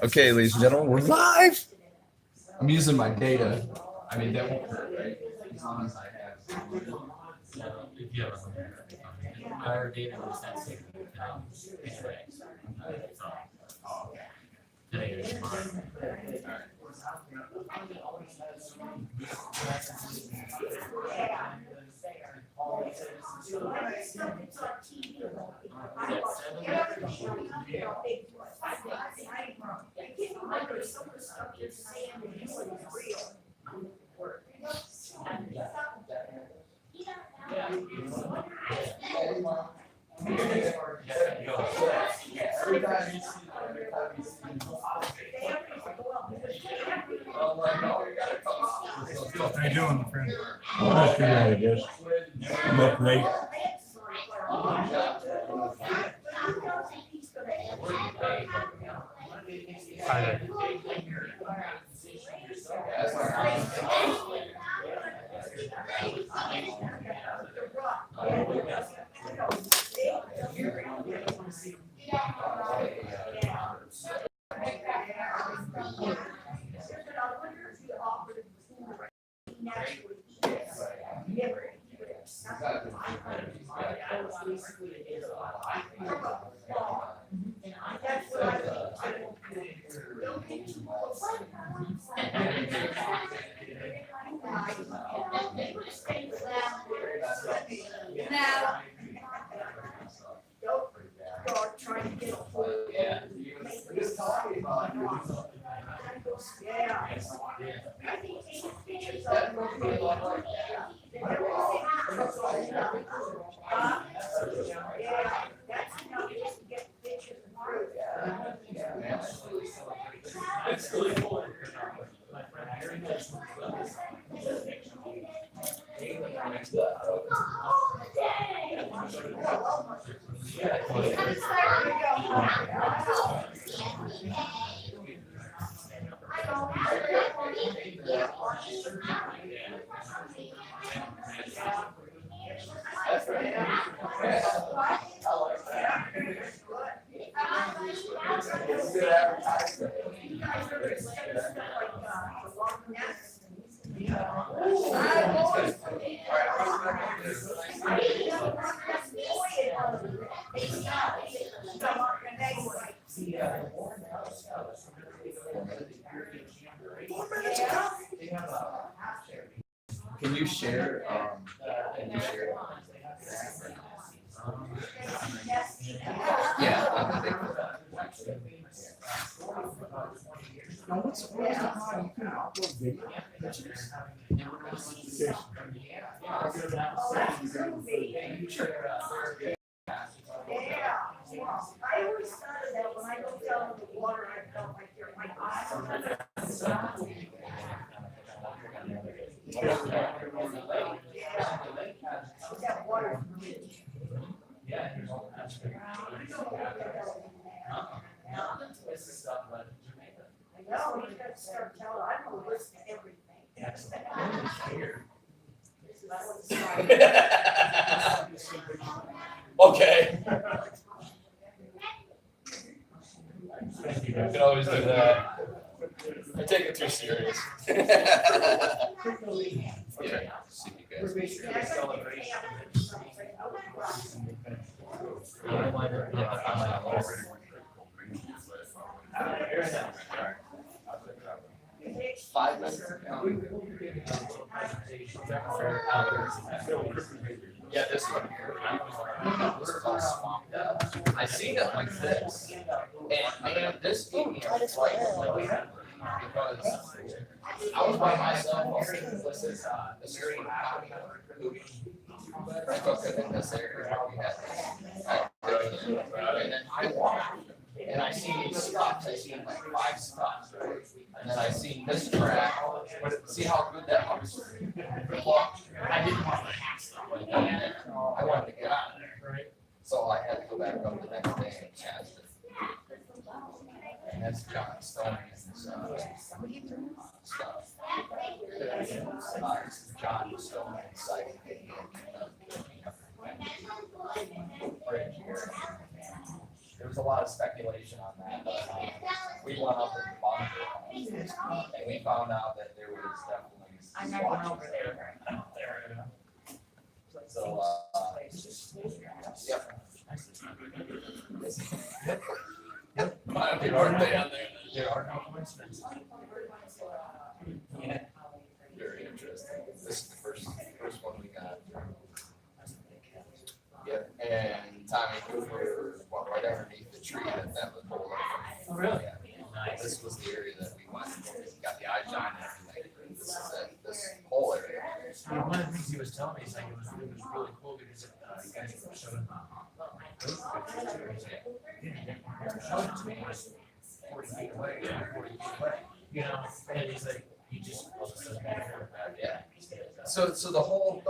Okay, ladies and gentlemen, we're live. I'm using my data. I mean, that won't hurt, right? As long as I have. If you have our data was that same. Today or tomorrow. How you doing, my friend? Not too bad, I guess. I'm up late. Hi Can you share? Can you share? Yeah. Now, what's the time you can upload video pictures? I always thought of that when I go down in the water, I felt like you're my eyes. That water. I know, you gotta start telling, I'm gonna listen to everything. Okay. You can always do that. I take it too serious. Okay. See you guys. Five minutes. Yeah, this one here. This is all swamped up. I seen it like this. And man, this gave me a fright. Because I was by myself. This is this area in this area. And then I walked and I seen these spots. I seen like 5 spots, right? And then I seen this track. See how good that looks? Well, I didn't want to pass them. I wanted to get out of there, right? So I had to go back up the next day and cast it. And that's John Stone and stuff. John Stone and site. There was a lot of speculation on that. we went up in the bunker and we found out that there was definitely. I never went over there. So, yep. Happy birthday on there. There are no coincidences. Very interesting. This is the first one we got. Yep, and Tommy Cooper, well, right underneath the tree that was pulled up. Oh, really? Yeah. Nice. This was the area that we went, got the eye shine and everything. This is it, this whole area. You know, one of the things he was telling me is like it was really cool because you guys were showing showing it to me was 40 feet away, 40 feet away. You know, and he's like, he just all of a sudden made it back. Yeah. So the whole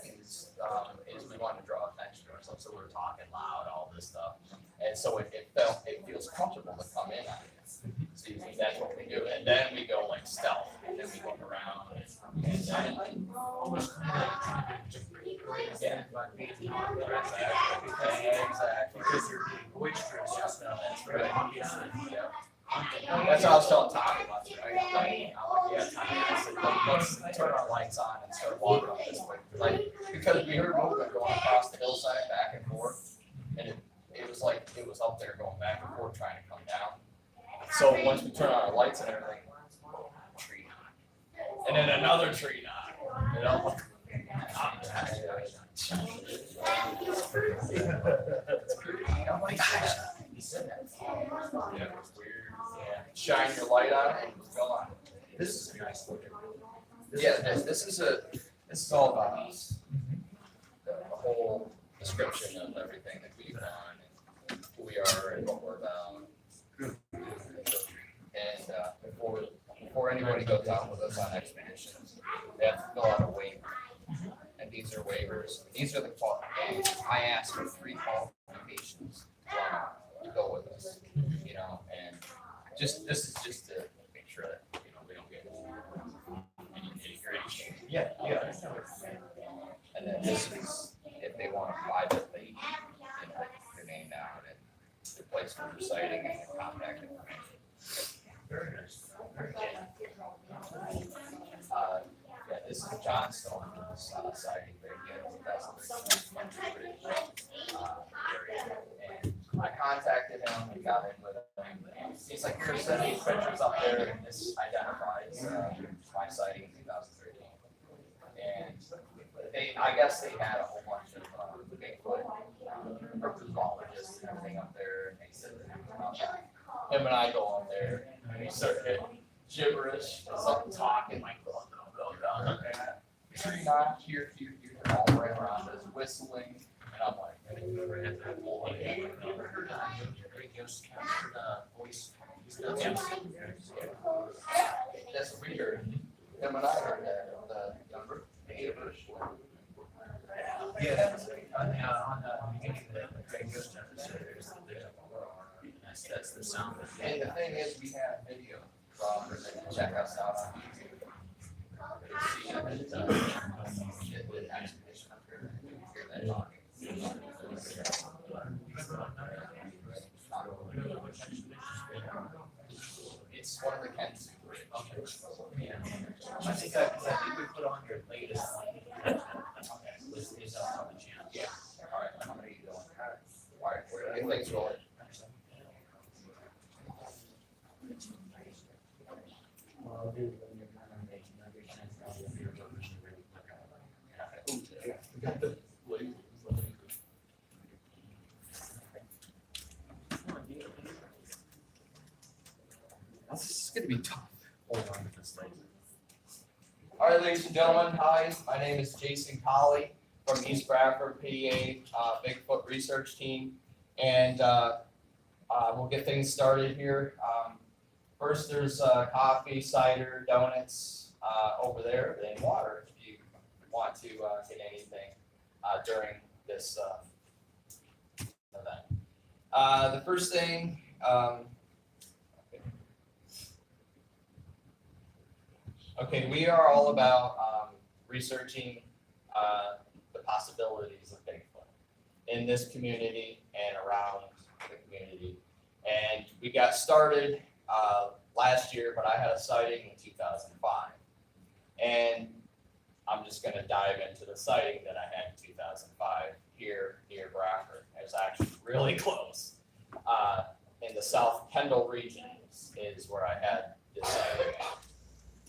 thing is we want to draw attention to ourselves, so we're talking loud, all this stuff. And so it feels comfortable to come in on it. So that's what we do. And then we go like stealth, and then we look around and then Almost kind of like trying to yeah. like being on the Exactly. because you're being boisterous just now. That's right. Yeah. That's how I was telling Tommy about it, right? I'm like, yeah, Tommy, I said, let's turn our lights on and start walking up this way. Like, because we heard movement going across the hillside back and forth, and it was like, it was up there going back and forth trying to come down. So once we turn on our lights and everything, tree knock. And then another tree knock, you know? I'm like, he said that. Yeah, it was weird. Yeah. Shine your light on it and it was gone. This is a nice looking. Yeah, this is all about us. The whole description of everything that we've done and who we are and what we're about. And before anybody goes out with us on expeditions, they have to fill out a waiver. And these are waivers. These are the qualifications. I asked for 3 qualifications to go with us. You know, and this is just to make sure that we don't get any nitty-gritty. Yeah. And then this is if they want to privately, their name down and the place for reciting and the contact information. Very nice. Yeah, this is Johnstone sighting right here. That's the area. And I contacted him and got in with him. He's like, you're sending pictures up there, and this identifies my sighting in 2013. And I guess they had a whole bunch of Bigfoot cryptozoologists and everything up there, and they said that him and I go up there, and we start getting gibberish, something talking like go. Tree knock here, all right around us, whistling, and I'm like, that's what we heard. Him and I heard that, the number, Yeah, on the beginning of the Craig Ghost episode, there's that's the sound. And the thing is, we have video from, check us out on YouTube. See the expedition up here, hear that talking. It's one of the Kens. Okay. Yeah. I think we put on your latest one. Okay. Is on the channel. Yeah. All right. How many are you doing? All right. We're gonna get things rolling. This is gonna be tough. Hold on to this laser. All right, ladies and gentlemen, hi. My name is Jason Colley from East Bradford, PA, Bigfoot research team, and we'll get things started here. First, there's coffee, cider, donuts over there, and water if you want to get anything during this event. The first thing. Okay, we are all about researching the possibilities of Bigfoot in this community and around the community. And we got started last year, but I had a sighting in 2005. And I'm just gonna dive into the sighting that I had in 2005 here near Bradford. It was actually really close. In the South Kendall region is where I had this sighting.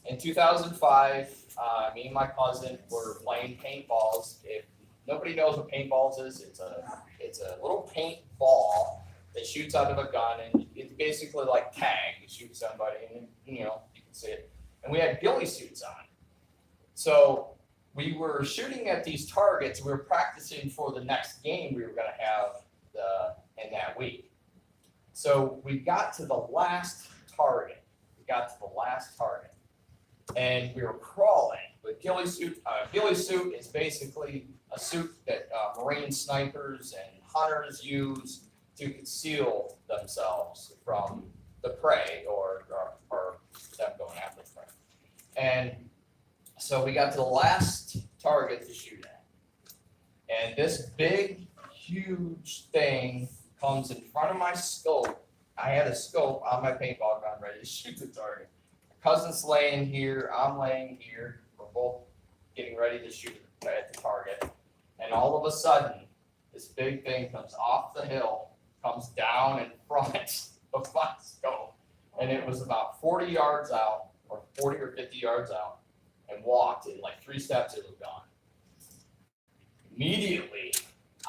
In 2005, me and my cousin were playing paintballs. If nobody knows what paintballs is, it's a little paint ball that shoots out of a gun, and it's basically like tag. You shoot somebody, and you can see it. And we had ghillie suits on. So we were shooting at these targets. We were practicing for the next game we were going to have in that week. So we got to the last target. And we were crawling. But ghillie suit is basically a suit that Marine snipers and hunters use to conceal themselves from the prey or them going after the prey. And so we got to the last target to shoot at. And this big, huge thing comes in front of my scope. I had a scope on my paintball gun ready to shoot the target. My cousin's laying here, I'm laying here. We're both getting ready to shoot at the target. And all of a sudden, this big thing comes off the hill, comes down in front of my scope. And it was about 40 yards out, or 40 or 50 yards out, and walked in like 3 steps, it was gone. Immediately,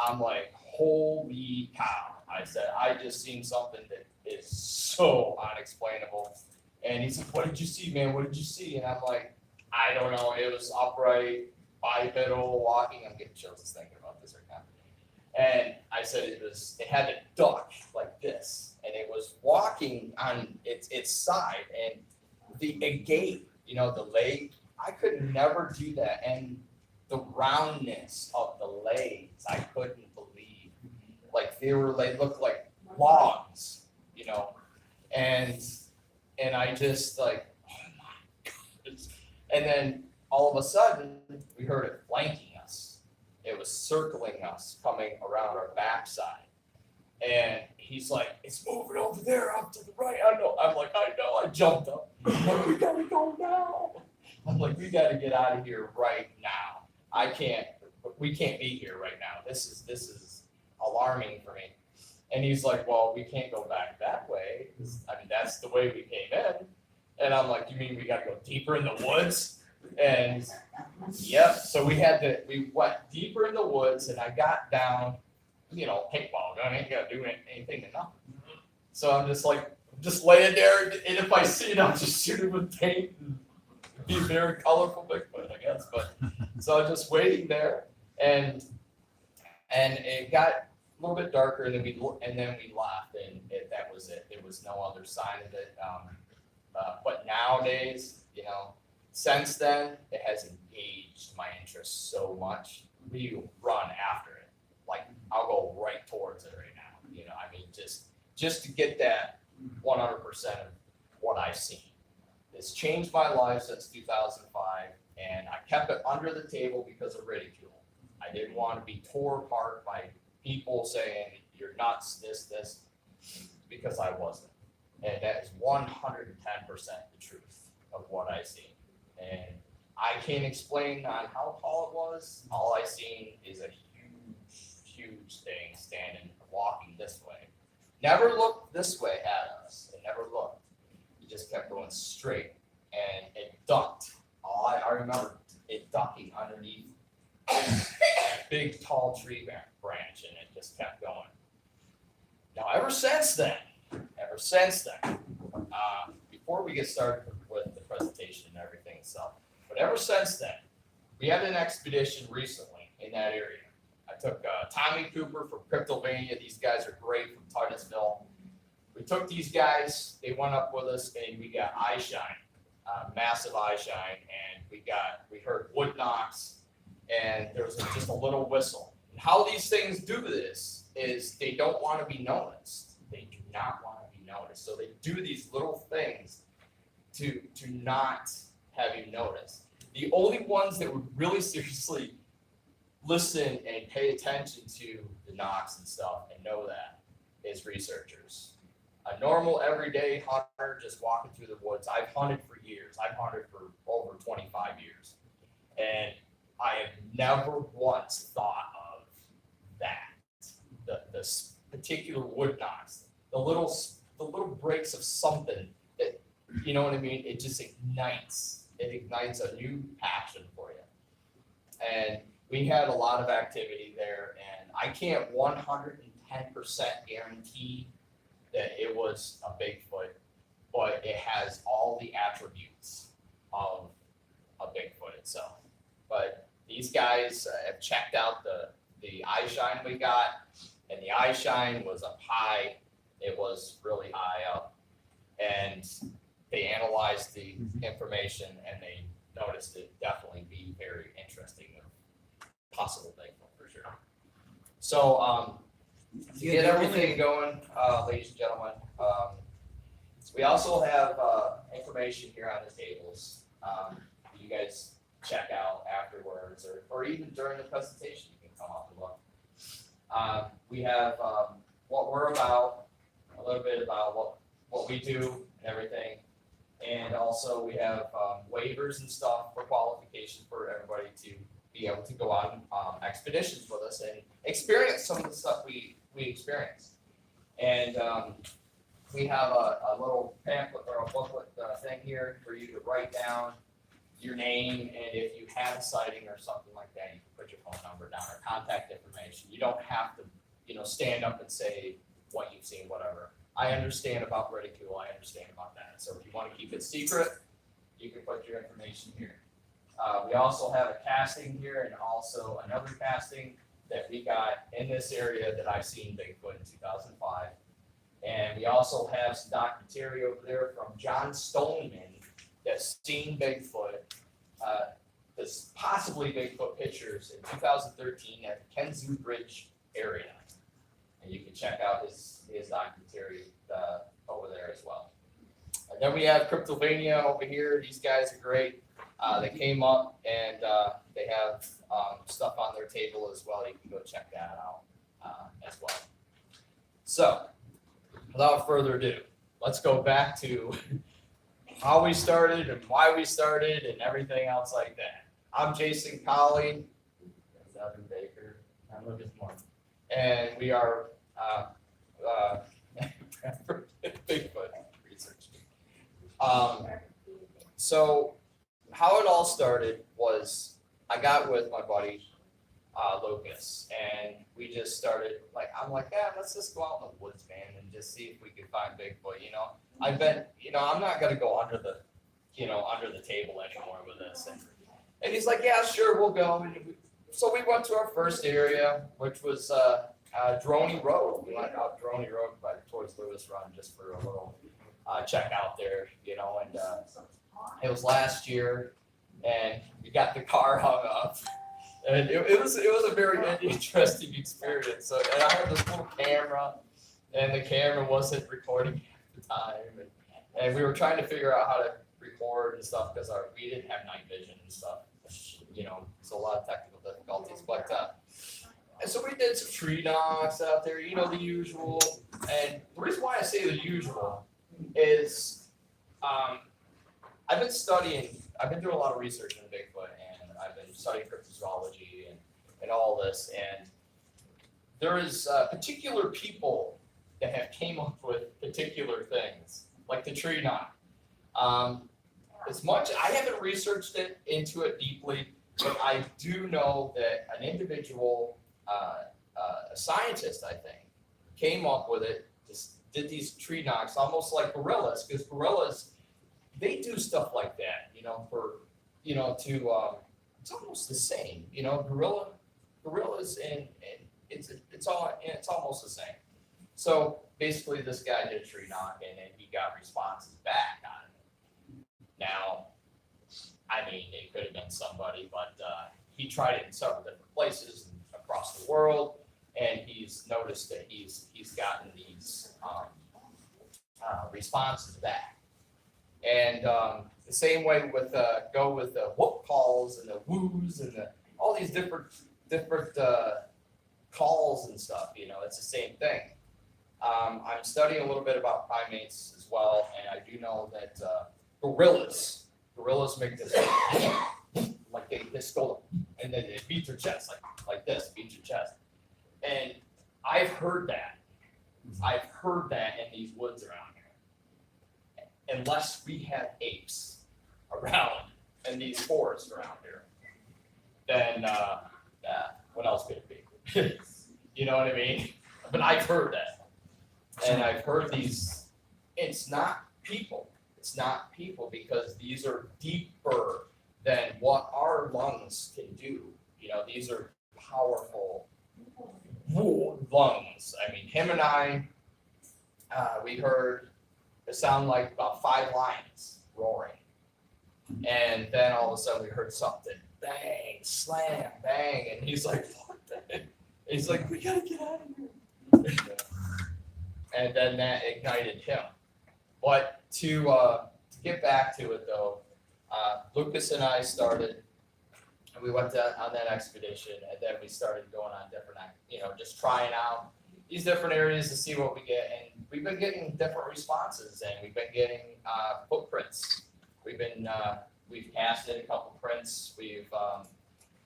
I'm like, holy cow. I said, I just seen something that is so unexplainable. And he said, what did you see, man? What did you see? And I'm like, I don't know. It was upright, bipedal, walking. I'm getting chills just thinking about this right now. And I said it had to duck like this. And it was walking on its side. And the gait, the leg, I could never do that. And the roundness of the legs, I couldn't believe. Like they looked like logs, and I just like, oh my God. And then all of a sudden we heard it flanking us. It was circling us, coming around our backside. And he's like, it's moving over there up to the right. I know. I'm like, I know. I jumped up. I'm like, we gotta go now. I'm like, we gotta get out of here right now. We can't be here right now. This is alarming for me. And he's like, well, we can't go back that way. That's the way we came in. And I'm like, you mean we got to go deeper in the woods? And yep. So we went deeper in the woods, and I got down, paintball gun, ain't got to do anything to nothing. So I'm just laying there, and if I see it, I'll just shoot it with paint and be very colorful Bigfoot, I guess. But so I'm just waiting there, and it got a little bit darker, and then we left, and that was it. There was no other sign of it. But nowadays, since then, it has engaged my interest so much. We run after it. Like I'll go right towards it right now. Just to get that 100% of what I've seen. It's changed my life since 2005, and I kept it under the table because of ridicule. I didn't want to be torn apart by people saying you're nuts, this, because I wasn't. And that is 110% the truth of what I seen. And I can't explain on how tall it was. All I seen is a huge thing standing, walking this way. Never looked this way at us. It never looked. It just kept going straight, and it ducked. I remember it ducking underneath a big tall tree branch, and it just kept going. Now, ever since then, before we get started with the presentation and everything itself, but ever since then, we had an expedition recently in that area. I took Tommy Cooper from Cryptovania. These guys are great from Titusville. We took these guys, they went up with us, and we got eye shine, massive eye shine, and we heard wood knocks, and there was just a little whistle. And how these things do this is they don't want to be noticed. They do not want to be noticed. So they do these little things to not have you notice. The only ones that would really seriously listen and pay attention to the knocks and stuff and know that is researchers. a normal everyday hunter just walking through the woods. I've hunted for years. I've hunted for over 25 years. And I have never once thought of that. The particular wood knocks, the little breaks of something that, you know what I mean? It just ignites. It ignites a new passion for you. And we had a lot of activity there, and I can't 110% guarantee that it was a Bigfoot, but it has all the attributes of a Bigfoot itself. But these guys have checked out the eye shine we got, and the eye shine was up high. It was really high up, and they analyzed the information, and they noticed it definitely be very interesting, possible Bigfoot for sure. So to get everything going, ladies and gentlemen, we also have information here on the tables. You guys check out afterwards, or even during the presentation, you can come up and look. We have what we're about, a little bit about what we do and everything. And also we have waivers and stuff for qualification for everybody to be able to go on expeditions with us and experience some of the stuff we experience. And we have a little pamphlet or a booklet thing here for you to write down your name, and if you have a sighting or something like that, you can put your phone number down or contact information. You don't have to, stand up and say what you've seen, whatever. I understand about ridicule. I understand about that. So if you want to keep it secret, you can put your information here. We also have a casting here, and also another casting that we got in this area that I've seen Bigfoot in 2005. And we also have some documentary over there from John Stoneman that's seen Bigfoot, this possibly Bigfoot pictures in 2013 at the Kenzu Bridge area. And you can check out his documentary over there as well. And then we have Cryptovania over here. These guys are great. They came up and they have stuff on their table as well. You can go check that out as well. So, without further ado, let's go back to how we started and why we started and everything else like that. I'm Jason Colley. That's Evan Baker. I'm Lucas Moore. And we are Bigfoot research. So how it all started was I got with my buddy Lucas, and we just started I'm like, yeah, let's just go out in the woods, man, and just see if we can find Bigfoot. I've been, I'm not gonna go under the table anymore with this. And he's like, yeah, sure, we'll go. And so we went to our first area, which was Droney Road. We went out Droney Road towards Lewis Run just for a little check out there, and it was last year, and we got the car hung up. And it was a very interesting experience. So, and I had this little camera, and the camera wasn't recording at the time, and we were trying to figure out how to record and stuff because we didn't have night vision and stuff. So a lot of technical difficulties. But and so we did some tree knocks out there, the usual. And the reason why I say the usual is I've been doing a lot of research on Bigfoot, and I've been studying cryptozoology and all this. And there is particular people that have came up with particular things, like the tree knot. As much, I haven't researched into it deeply, but I do know that an individual, a scientist, I think, came up with it, just did these tree knocks, almost like gorillas, because gorillas, they do stuff like that, it's almost the same, gorillas and it's almost the same. So basically this guy did a tree knock and then he got responses back on it. Now, it could have been somebody, but he tried it in several different places across the world, and he's noticed that he's gotten these responses back. And the same way with go with the whoop calls and the woos and all these different calls and stuff. It's the same thing. I'm studying a little bit about primates as well, and I do know that gorillas make this like they stole them, and then they beat their chest like this, beat your chest. And I've heard that in these woods around here. Unless we have apes around in these forests around here, then what else could it be? You know what I mean? But I've heard that. And I've heard these, it's not people because these are deeper than what our lungs can do. You know, these are powerful lungs. I mean, him and I, we heard it sound like about 5 lions roaring. And then all of a sudden we heard something, bang, slam, bang. And he's like, what the heck? He's like, we gotta get out of here. And then that ignited him. But to get back to it though, Lucas and I started, and we went on that expedition, and then we started going on different, just trying out these different areas to see what we get. And we've been getting different responses, and we've been getting footprints. We've casted a couple prints. We've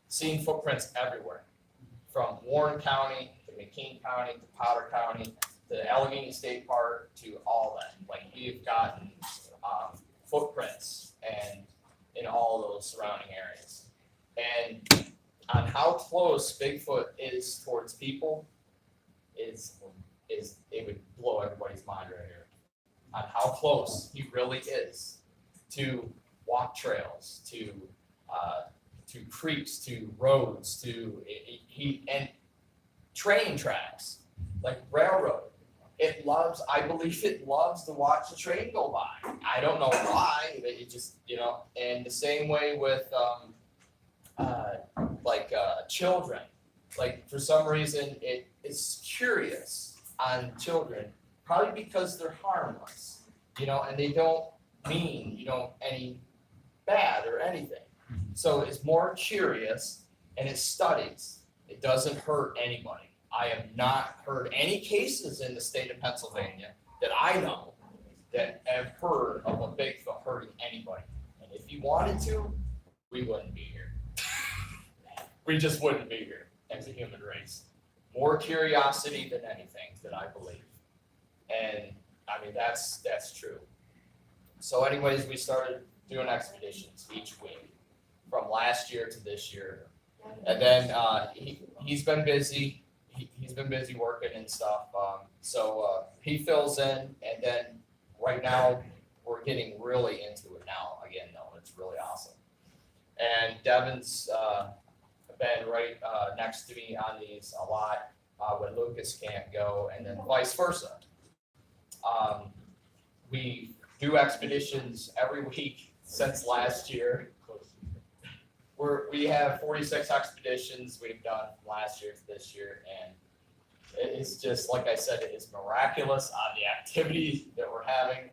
seen footprints everywhere, from Warren County to McKean County to Powder County to Allegheny State Park to all that. Like, we've gotten footprints and in all those surrounding areas. And on how close Bigfoot is towards people is it would blow everybody's mind right here. On how close he really is to walk trails, to creeks, to roads, and train tracks, like railroad. I believe it loves to watch the train go by. I don't know why, but it just, and the same way with children. Like, for some reason, it is curious on children, probably because they're harmless, and they don't mean, any bad or anything. So it's more curious, and it studies. It doesn't hurt anybody. I have not heard any cases in the state of Pennsylvania that I know that have heard of a Bigfoot hurting anybody. And if he wanted to, we wouldn't be here. We just wouldn't be here as a human race. More curiosity than anything, that I believe. And I mean, that's true. So anyways, we started doing expeditions each week from last year to this year. And then he's been busy. He's been busy working and stuff. So he fills in, and then right now we're getting really into it now again, though. It's really awesome. And Devin's been right next to me on these a lot when Lucas can't go, and then vice versa. We do expeditions every week since last year. We have 46 expeditions we've done from last year to this year, and it's just, like I said, it is miraculous on the activity that we're having.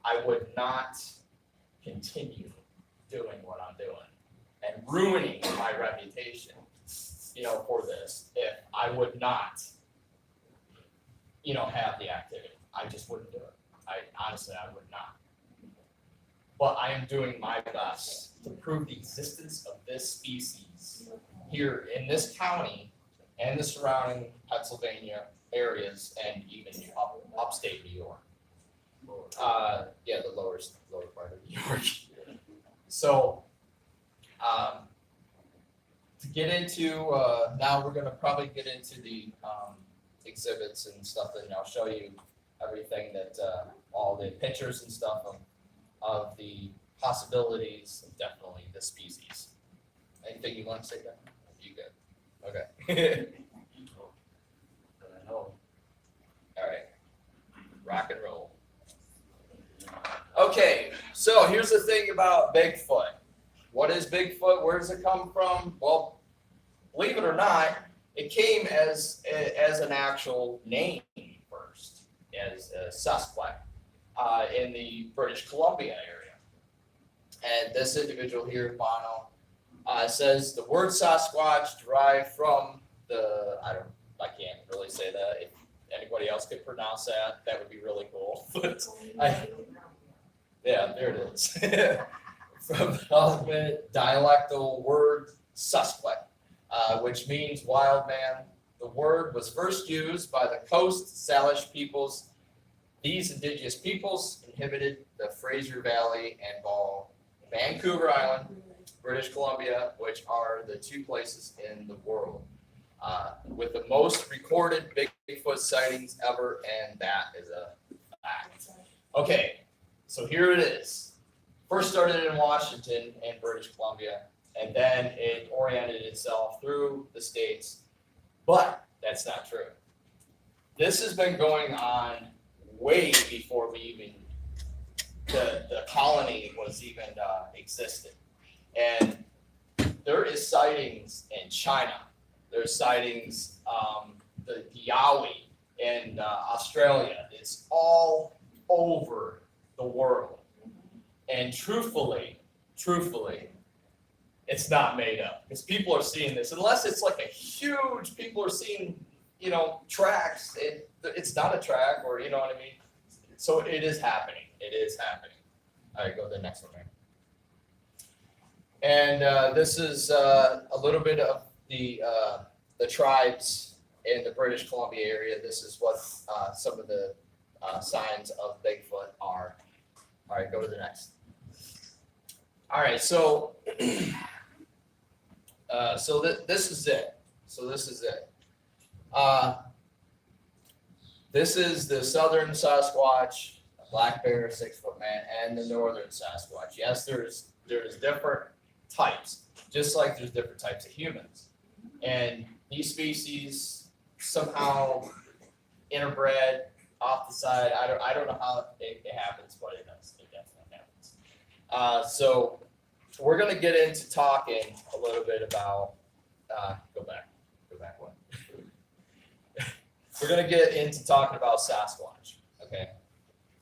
I would not continue doing what I'm doing and ruining my reputation, for this if I would not, have the activity. I just wouldn't do it. Honestly, I would not. But I am doing my best to prove the existence of this species here in this county and the surrounding Pennsylvania areas, and even upstate New York. The lower part of New York. So, to get into, now we're gonna probably get into the exhibits and stuff, and I'll show you everything that, all the pictures and stuff of the possibilities of definitely the species. Anything you want to say, Dan? You good? Okay. All right. Rock and roll. Okay, so here's the thing about Bigfoot. What is Bigfoot? Where does it come from? Well, believe it or not, it came as an actual name first, as Sasquatch in the British Columbia area. And this individual here, Bono, says the word Sasquatch derived from I can't really say that. anybody else could pronounce that, that would be really cool. But yeah, there it is. From the ultimate dialectal word suspect, which means wild man. The word was first used by the Coast Salish peoples. These indigenous peoples inhabited the Fraser Valley and Vancouver Island, British Columbia, which are the two places in the world with the most recorded Bigfoot sightings ever, and that is a fact. Okay, so here it is. First started in Washington and British Columbia, and then it oriented itself through the states, but that's not true. This has been going on way before we even, the colony was even existed. And there is sightings in China. There's sightings, the Yowie in Australia. It's all over the world. And truthfully, it's not made up because people are seeing this. Unless it's like a huge, people are seeing, tracks. It's not a track, or you know what I mean. So it is happening. It is happening. All right, go to the next one, man. And this is a little bit of the tribes in the British Columbia area. This is what some of the signs of Bigfoot are. All right, go to the next. All right, so this is it. This is the southern Sasquatch, black bear, 6 foot man, and the northern Sasquatch. Yes, there's different types, just like there's different types of humans. And these species somehow interbred off the side. I don't know how it happens, but it does. It definitely happens. So we're going to get into talking a little bit about, go back one. We're going to get into talking about Sasquatch, okay?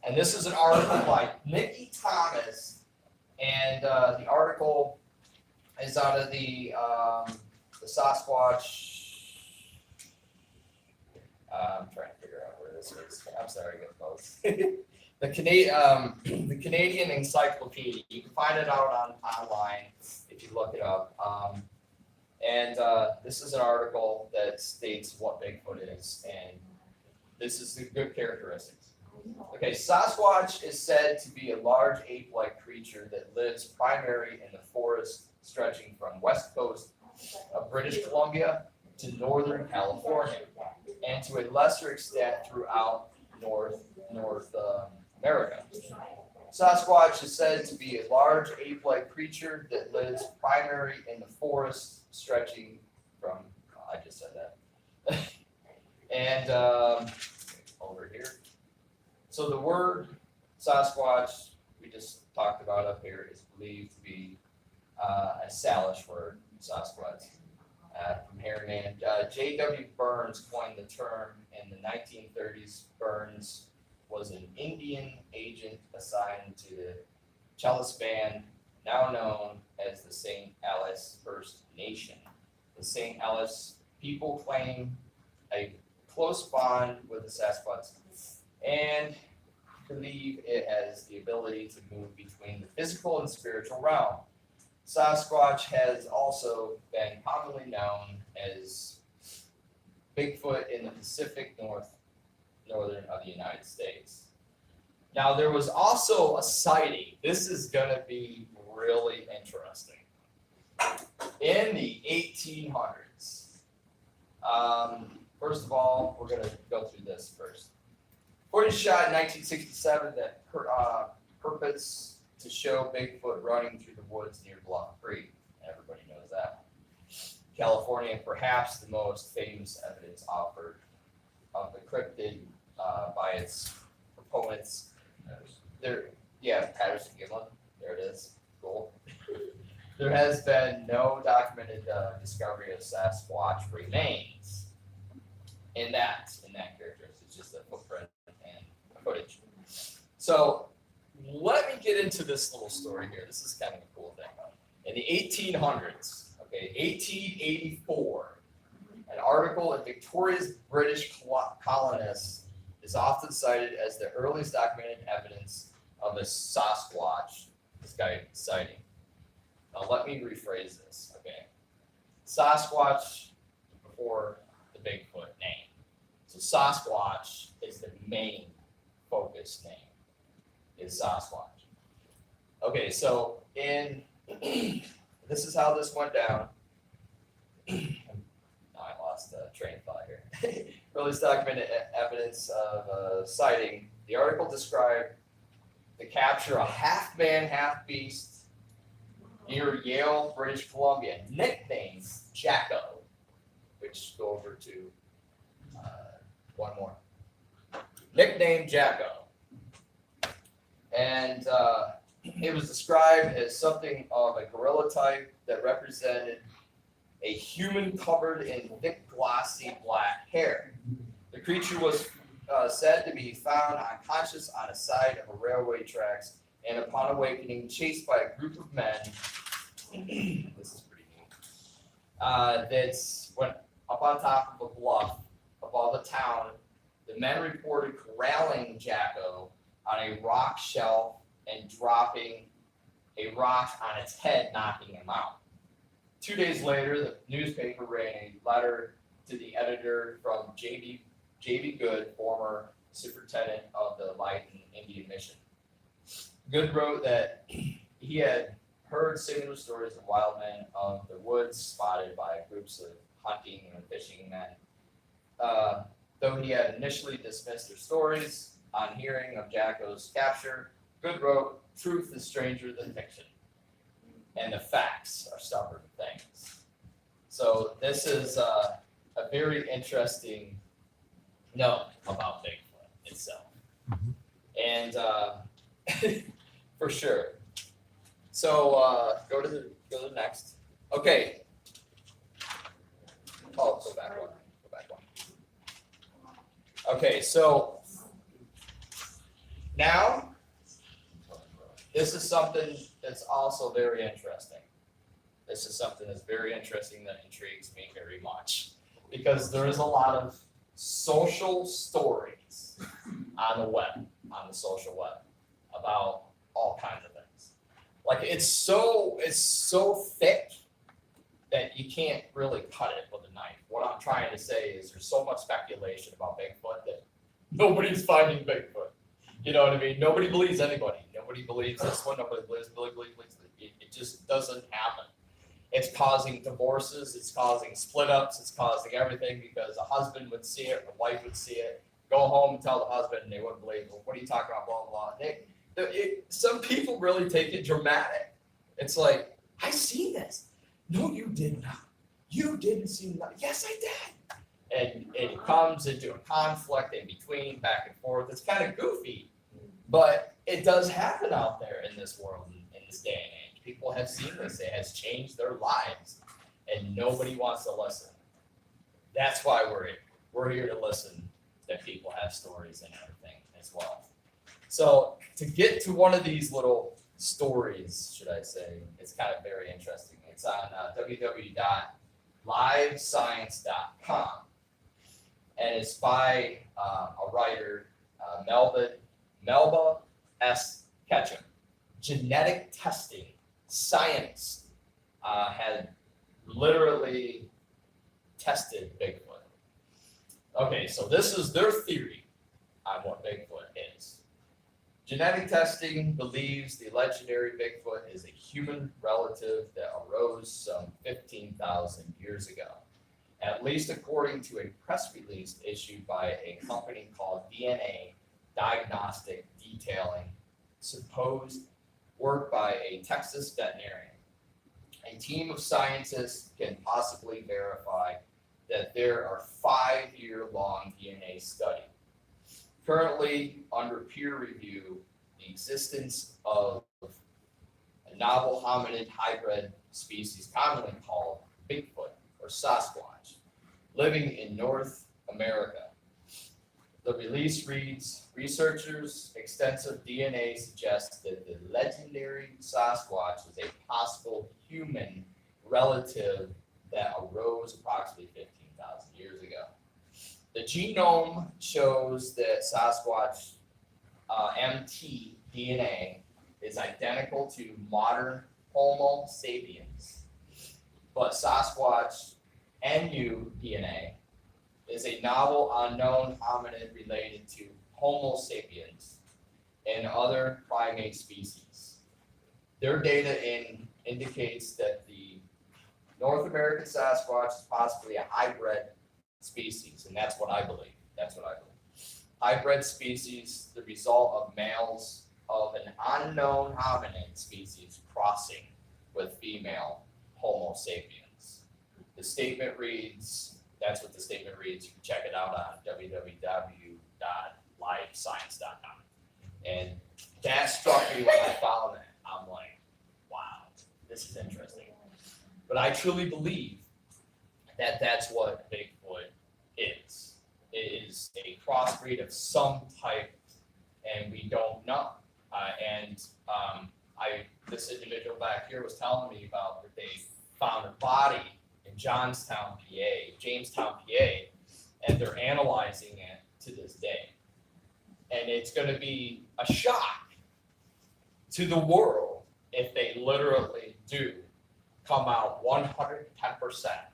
And this is an article by Nikki Thomas, and the article is out of the Sasquatch. I'm trying to figure out where this is. I'm sorry, I get both. The Canadian Encyclopedia. You can find it out online if you look it up. And this is an article that states what Bigfoot is, and this is the good characteristics. Okay, Sasquatch is said to be a large ape-like creature that lives primarily in the forest stretching from west coast of British Columbia to northern California, and to a lesser extent throughout North America. Sasquatch is said to be a large ape-like creature that lives primarily in the forest stretching from, I just said that, and over here. So the word Sasquatch, we just talked about up here, is believed to be a Salish word, Sasquatch, from Hairyman. J.W. Burns coined the term in the 1930s. Burns was an Indian agent assigned to the Chellis Band, now known as the St. Alice First Nation. The St. Alice people claim a close bond with the Sasquatch and believe it has the ability to move between the physical and spiritual realm. Sasquatch has also been commonly known as Bigfoot in the Pacific northern of the United States. Now, there was also a sighting. This is going to be really interesting. In the 1800s, first of all, we're going to go through this first. Footage shot in 1967 that purports to show Bigfoot running through the woods near Bluff Creek. Everybody knows that. California, perhaps the most famous evidence offered of the cryptid by its proponents. Patterson Gimlin. There it is. Cool. There has been no documented discovery of Sasquatch remains in that characteristic. It's just a footprint and footage. So let me get into this little story here. This is kind of a cool thing. In the 1800s, okay, 1884, an article in Victoria's British Colonists is often cited as the earliest documented evidence of a Sasquatch sighting. Now let me rephrase this, okay? Sasquatch before the Bigfoot name. So Sasquatch is the main focus name, is Sasquatch. Okay, so this is how this went down. I lost the train of thought here. Earliest documented evidence of sighting. The article described the capture of half man, half beast near Yale, British Columbia, nicknamed Jacko, which go over to one more. Nicknamed Jacko. And it was described as something of a gorilla type that represented a human covered in thick, glossy black hair. The creature was said to be found unconscious on the side of a railway tracks, and upon awakening, chased by a group of men. This is pretty neat. That's went up on top of a bluff above a town. The men reported corralling Jacko on a rock shelf and dropping a rock on its head, knocking him out. 2 days later, the newspaper ran a letter to the editor from J.B. Good, former superintendent of the Lytton Indian Mission. Good wrote that he had heard similar stories of wild men of the woods spotted by groups of hunting and fishing men. Though he had initially dismissed their stories, on hearing of Jacko's capture, Good wrote, "Truth is stranger than fiction, and the facts are stubborn things." So this is a very interesting note about Bigfoot itself, and for sure. So go to the next. Okay. Oh, go back one. Okay, so now this is something that's also very interesting. This is something that's very interesting that intrigues me very much, because there is a lot of social stories on the web, on the social web, about all kinds of things. Like it's so thick that you can't really cut it with a knife. What I'm trying to say is there's so much speculation about Bigfoot that nobody's finding Bigfoot. You know what I mean? Nobody believes anybody. Nobody believes this one. Nobody believes Billy. It just doesn't happen. It's causing divorces. It's causing split ups. It's causing everything because a husband would see it, a wife would see it, go home and tell the husband, and they wouldn't believe it. What are you talking about? Blah, blah, blah. Some people really take it dramatic. It's like, I seen this. No, you did not. You didn't see that. Yes, I did. And it comes into a conflict in between, back and forth. It's kind of goofy, but it does happen out there in this world, in this day and age. People have seen this. It has changed their lives, and nobody wants to listen. That's why we're here. We're here to listen that people have stories and everything as well. So to get to one of these little stories, should I say, it's kind of very interesting. It's on www.livescience.com, and it's by a writer, Melba S. Ketchum. Genetic testing science had literally tested Bigfoot. Okay, so this is their theory on what Bigfoot is. Genetic testing believes the legendary Bigfoot is a human relative that arose some 15,000 years ago, at least according to a press release issued by a company called DNA Diagnostic, detailing supposed work by a Texas veterinarian. A team of scientists can possibly verify that there are 5-year-long DNA studies currently under peer review, the existence of a novel hominid hybrid species commonly called Bigfoot or Sasquatch, living in North America. The release reads, researchers' extensive DNA suggests that the legendary Sasquatch is a possible human relative that arose approximately 15,000 years ago. The genome shows that Sasquatch mtDNA is identical to modern Homo sapiens, but Sasquatch NU DNA is a novel unknown hominid related to Homo sapiens and other primate species. Their data indicates that the North American Sasquatch is possibly a hybrid species, and that's what I believe. Hybrid species, the result of males of an unknown hominid species crossing with female Homo sapiens. The statement reads, that's what the statement reads. You can check it out on www.livescience.com. And that struck me when I found that. I'm like, wow, this is interesting. But I truly believe that that's what Bigfoot is. It is a crossbreed of some type, and we don't know. This individual back here was telling me about that they found a body in Jamestown, PA, and they're analyzing it to this day. And it's going to be a shock to the world if they literally do come out 110%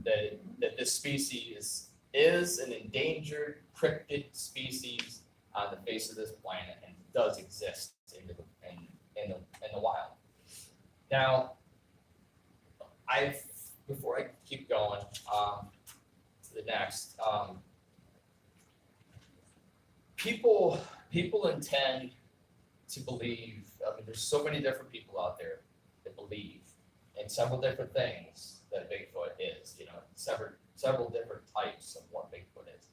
that this species is an endangered cryptid species on the face of this planet and does exist in the wild. Now, before I keep going to the next, people intend to believe. I mean, there's so many different people out there that believe in several different things that Bigfoot is. You know, several different types of what Bigfoot is.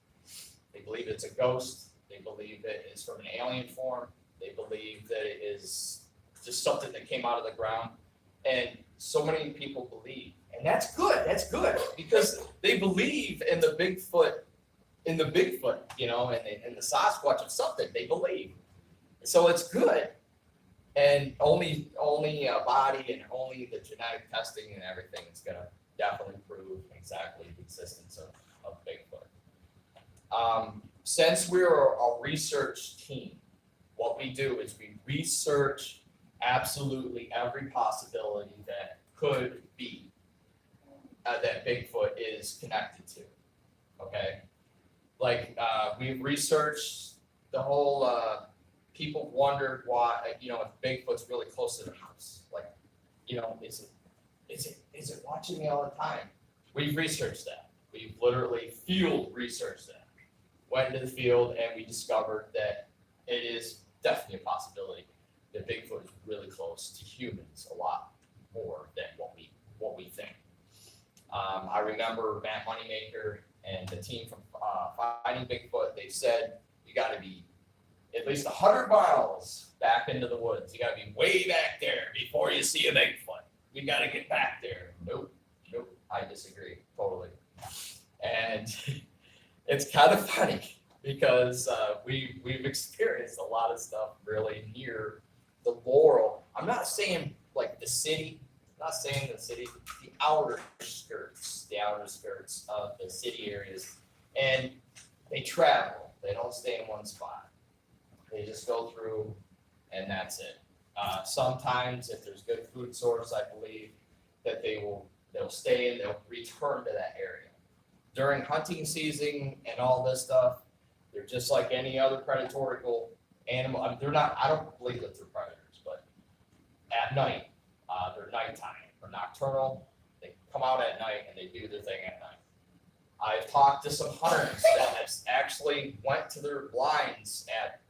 They believe it's a ghost. They believe it is from an alien form. They believe that it is just something that came out of the ground. And so many people believe. And that's good. That's good because they believe in the Bigfoot, you know, and the Sasquatch of something. They believe. So it's good. And only a body and only the genetic testing and everything is going to definitely prove exactly the existence of Bigfoot. Since we're a research team, what we do is we research absolutely every possibility that could be that Bigfoot is connected to. Okay, like we've researched the whole. People wondered why, you know, if Bigfoot's really close to the house. Like, you know, is it watching me all the time? We've researched that. We've literally field researched that. Went into the field and we discovered that it is definitely a possibility that Bigfoot is really close to humans a lot more than what we think. I remember Matt Moneymaker and the team from Finding Bigfoot. They said you got to be at least 100 miles back into the woods. You got to be way back there before you see a Bigfoot. We got to get back there. Nope. I disagree totally. And it's kind of funny because we've experienced a lot of stuff really near the Laurel. I'm not saying like the city. I'm not saying the city. The outer skirts of the city areas, and they travel. They don't stay in one spot. They just go through, and that's it. Sometimes, if there's good food source, I believe that they'll stay and they'll return to that area. During hunting season and all this stuff, they're just like any other predatory animal. I mean, they're not. I don't believe that they're predators, but at night, they're nighttime or nocturnal. They come out at night and they do their thing at night. I've talked to some hunters that have actually went to their blinds at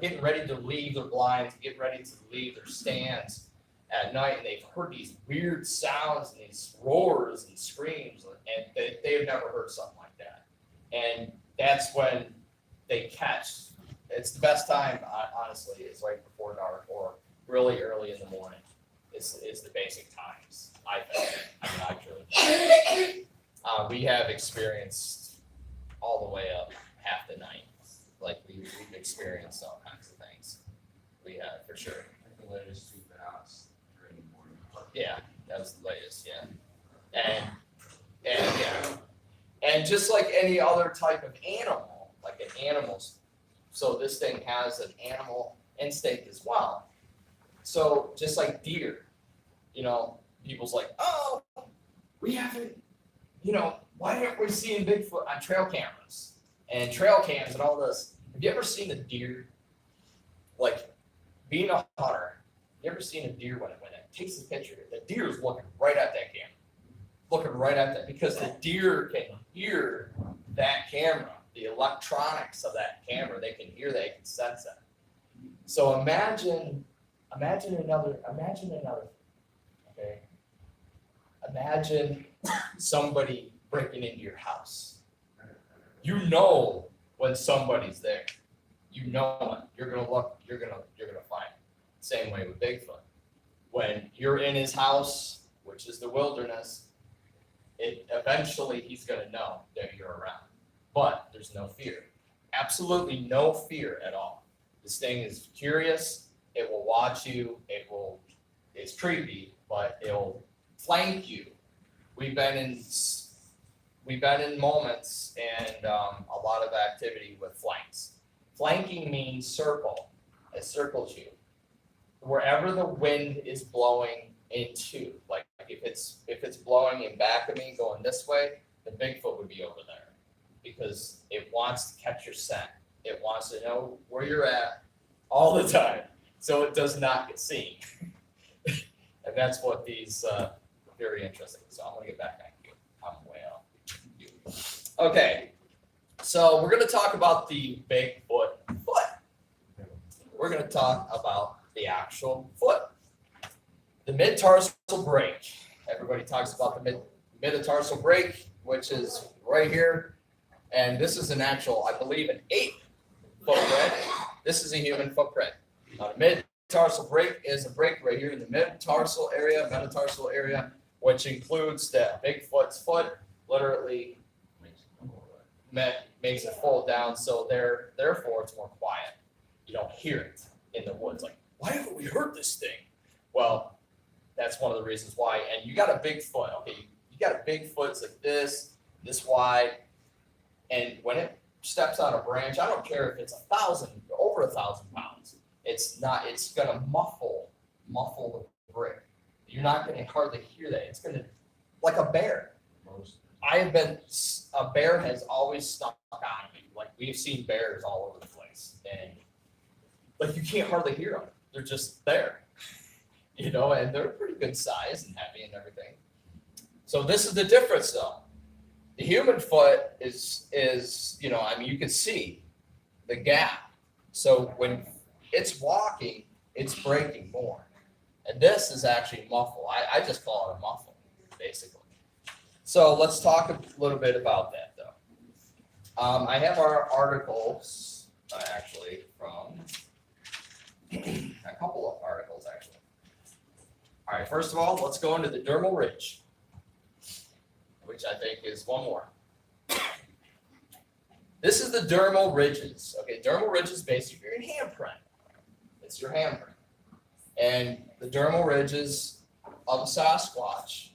getting ready to leave their blinds, get ready to leave their stands at night, and they've heard these weird sounds and these roars and screams, and they've never heard something like that. And that's when they catch. It's the best time, honestly, is right before dark or really early in the morning. It's the basic times, I think. I truly think. We have experienced all the way up half the night. Like we've experienced all kinds of things. We have for sure. The latest 2 hours during the morning. Yeah, that was the latest. Yeah, and And and just like any other type of animal, like an animal's, so this thing has an animal instinct as well. So just like deer, people's like, oh, we haven't, why aren't we seeing Bigfoot on trail cameras and trail cams and all this? Have you ever seen a deer? Like being a hunter, you ever seen a deer when it takes a picture? The deer is looking right at that camera, looking right at that because the deer can hear that camera, the electronics of that camera. They can hear that, they can sense that. So imagine another. Okay. Imagine somebody breaking into your house. You know when somebody's there. You know it. You're gonna look. You're gonna find it. Same way with Bigfoot. When you're in his house, which is the wilderness, eventually he's gonna know that you're around. But there's no fear. Absolutely no fear at all. This thing is curious. It will watch you. It's creepy, but it'll flank you. We've been in moments and a lot of activity with flanks. Flanking means circle. It circles you. Wherever the wind is blowing into, like if it's blowing in back of me going this way, the Bigfoot would be over there because it wants to catch your scent. It wants to know where you're at all the time, so it does not get seen. And that's what these very interesting. So I'm gonna get back on you. I'm way off. Okay, so we're gonna talk about the Bigfoot foot. We're gonna talk about the actual foot. The mid-tarsal break. Everybody talks about the metatarsal break, which is right here. And this is an actual, I believe, an ape footprint. This is a human footprint. Now, the metatarsal break is a break right here in the metatarsal area, which includes the Bigfoot's foot, literally makes it fold down. So therefore, it's more quiet. You don't hear it in the woods. Like, why haven't we heard this thing? Well, that's one of the reasons why. And you got a big foot. Okay, you got a big foot. It's like this wide. And when it steps on a branch, I don't care if it's over 1,000 pounds. It's gonna muffle the brick. You're not gonna hardly hear that. It's gonna, like a bear. A bear has always stuck on me. Like we've seen bears all over the place, and like you can't hardly hear them. They're just there, and they're pretty good size and heavy and everything. So this is the difference, though. The human foot is you can see the gap. So when it's walking, it's breaking more. And this is actually muffle. I just call it a muffle, basically. So let's talk a little bit about that, though. I have our articles, actually, from a couple of articles, actually. All right, first of all, let's go into the dermal ridge, which I think is one more. This is the dermal ridges. Okay, dermal ridge is basically your handprint. It's your handprint. And the dermal ridges of a Sasquatch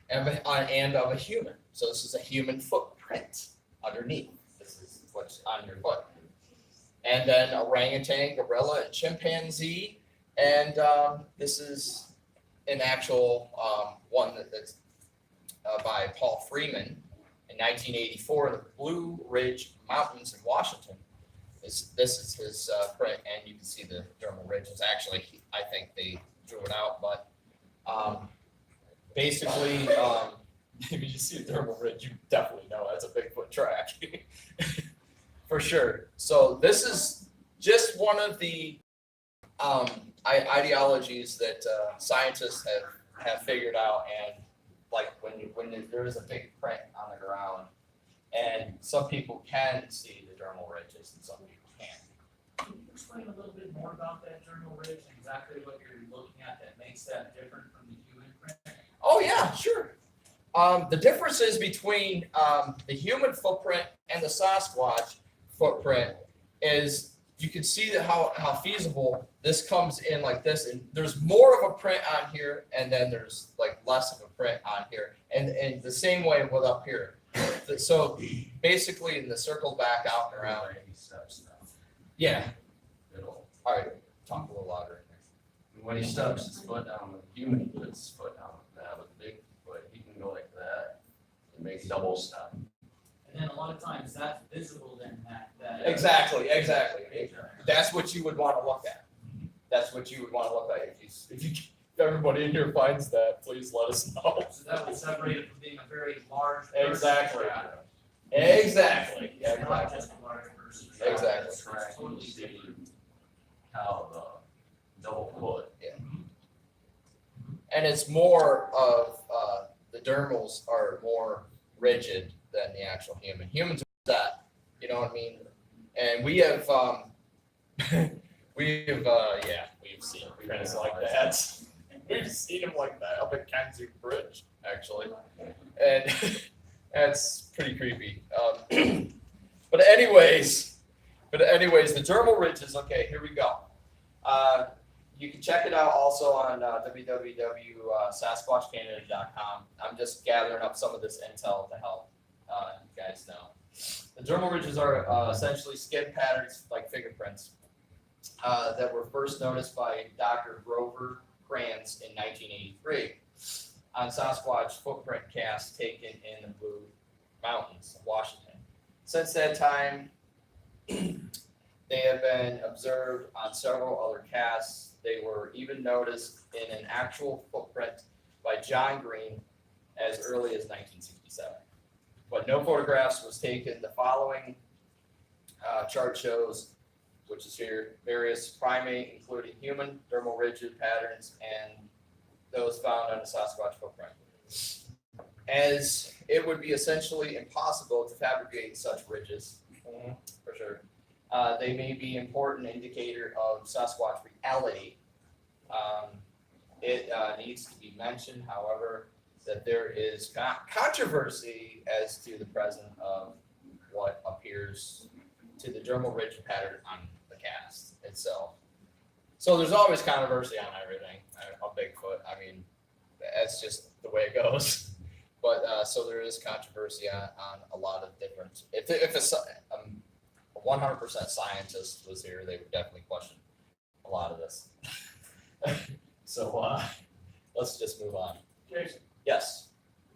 and of a human. So this is a human footprint underneath. This is what's on your foot. And then orangutan, gorilla, and chimpanzee. And this is an actual one that's by Paul Freeman in 1984 in the Blue Ridge Mountains in Washington. This is his print, and you can see the dermal ridges. Actually, I think they drew it out, but basically, if you see a dermal ridge, you definitely know that's a Bigfoot track for sure. So this is just one of the ideologies that scientists have figured out, and like when there is a big print on the ground, and some people can see the dermal ridges and some people can't. Can you explain a little bit more about that dermal ridge and exactly what you're looking at that makes that different from the human print? Oh yeah, sure. The differences between the human footprint and the Sasquatch footprint is you can see that how feasible this comes in like this, and there's more of a print on here, and then there's like less of a print on here, and the same way with up here. So basically, in the circle back out and around. Yeah. All right. Talk a little louder. When he steps his foot down, with a human, he puts his foot down like that. With a Bigfoot, he can go like that and make double step. And then a lot of times that's visible then that. Exactly. That's what you would want to look at. That's what you would want to look at. If everybody in here finds that, please let us know. So that would separate it from being a very large. Exactly. person. Exactly. It's not Exactly. just a large person. Exactly. It's totally different. How the double foot. And it's more of the dermals are more rigid than the actual human. Humans are that, you know what I mean? And we have we've seen prints like that. We've seen them like that up at Kensington Bridge, actually, and that's pretty creepy. But anyways, the dermal ridges. Okay, here we go. You can check it out also on www.sasquatchcanada.com. I'm just gathering up some of this intel to help you guys know. The dermal ridges are essentially skin patterns like fingerprints that were first noticed by Dr. Grover Kranz in 1983 on Sasquatch footprint casts taken in the Blue Mountains of Washington. Since that time, they have been observed on several other casts. They were even noticed in an actual footprint by John Green as early as 1967. But no photographs was taken. The following chart shows, which is here, various primate, including human dermal rigid patterns and those found on the Sasquatch footprint. As it would be essentially impossible to fabricate such ridges, for sure. They may be an important indicator of Sasquatch reality. It needs to be mentioned, however, that there is controversy as to the presence of what appears to the dermal ridge pattern on the cast itself. So there's always controversy on everything. On Bigfoot, I mean, that's just the way it goes. But so there is controversy on a lot of different. If a 100% scientist was here, they would definitely question a lot of this. So let's just move on. Jason, Yes.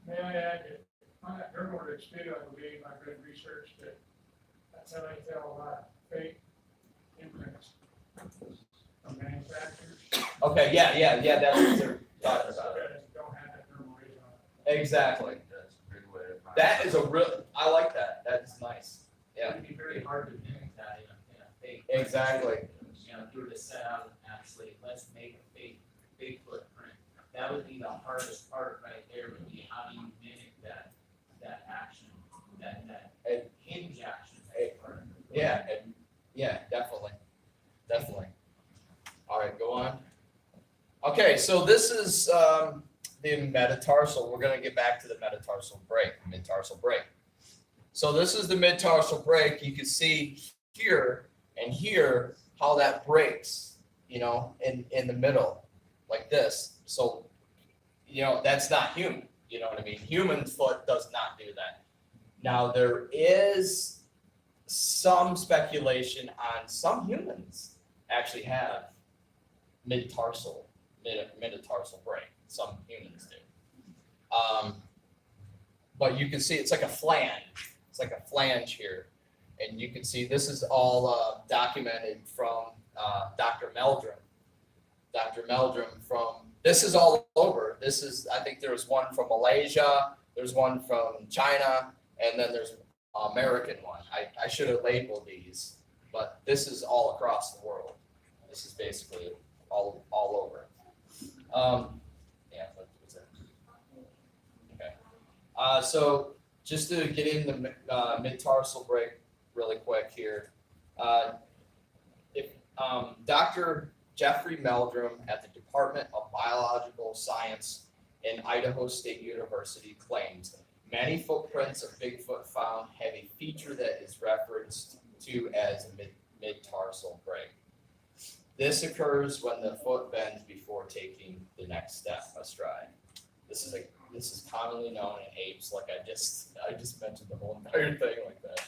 may I add that on that dermal ridge too, I believe I've read research that that's how they tell a lot of fake imprints from manufacturers. Okay. Yeah. That's what they're talking about. That don't have that dermal ridge on Exactly. That's a good way to find That out. is a real. I like that. That's nice. Yeah. It'd be very hard to mimic that in a fake. Exactly. You know, if you were to set out and actually, let's make a fake Bigfoot print, that would be the hardest part right there, would be how do you mimic that action, that hinge action. Yeah, definitely. All right, go on. Okay, so this is the metatarsal. We're gonna get back to the mid-tarsal break. So this is the mid-tarsal break. You can see here and here how that breaks, you know, in the middle, like this. So, you know, that's not human. You know what I mean? Human foot does not do that. Now, there is some speculation on some humans actually have metatarsal break. Some humans do. But you can see it's like a flange. It's like a flange here. And you can see this is all documented from Dr. Meldrum. Dr. Meldrum this is all over. This is, I think there was one from Malaysia, there's one from China, and then there's American one. I should have labeled these, but this is all across the world. This is basically all over. Yeah, what was it? Okay. So just to get in the mid-tarsal break really quick here. Dr. Jeffrey Meldrum at the Department of Biological Science in Idaho State University claims many footprints of Bigfoot found have a feature that is referenced to as mid-tarsal break. This occurs when the foot bends before taking the next step astride. This is commonly known in apes, like I just mentioned the whole entire thing like that.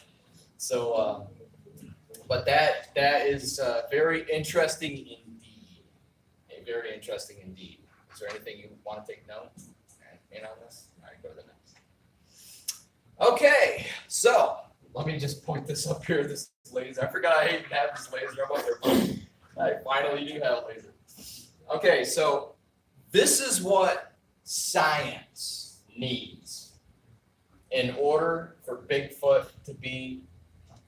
So, but that is very interesting indeed. Very interesting indeed. Is there anything you want to take note in on this? All right, go to the next. Okay, so let me just point this up here. This laser. I forgot I even have this laser up there. I finally do have a laser. Okay, so this is what science needs in order for Bigfoot to be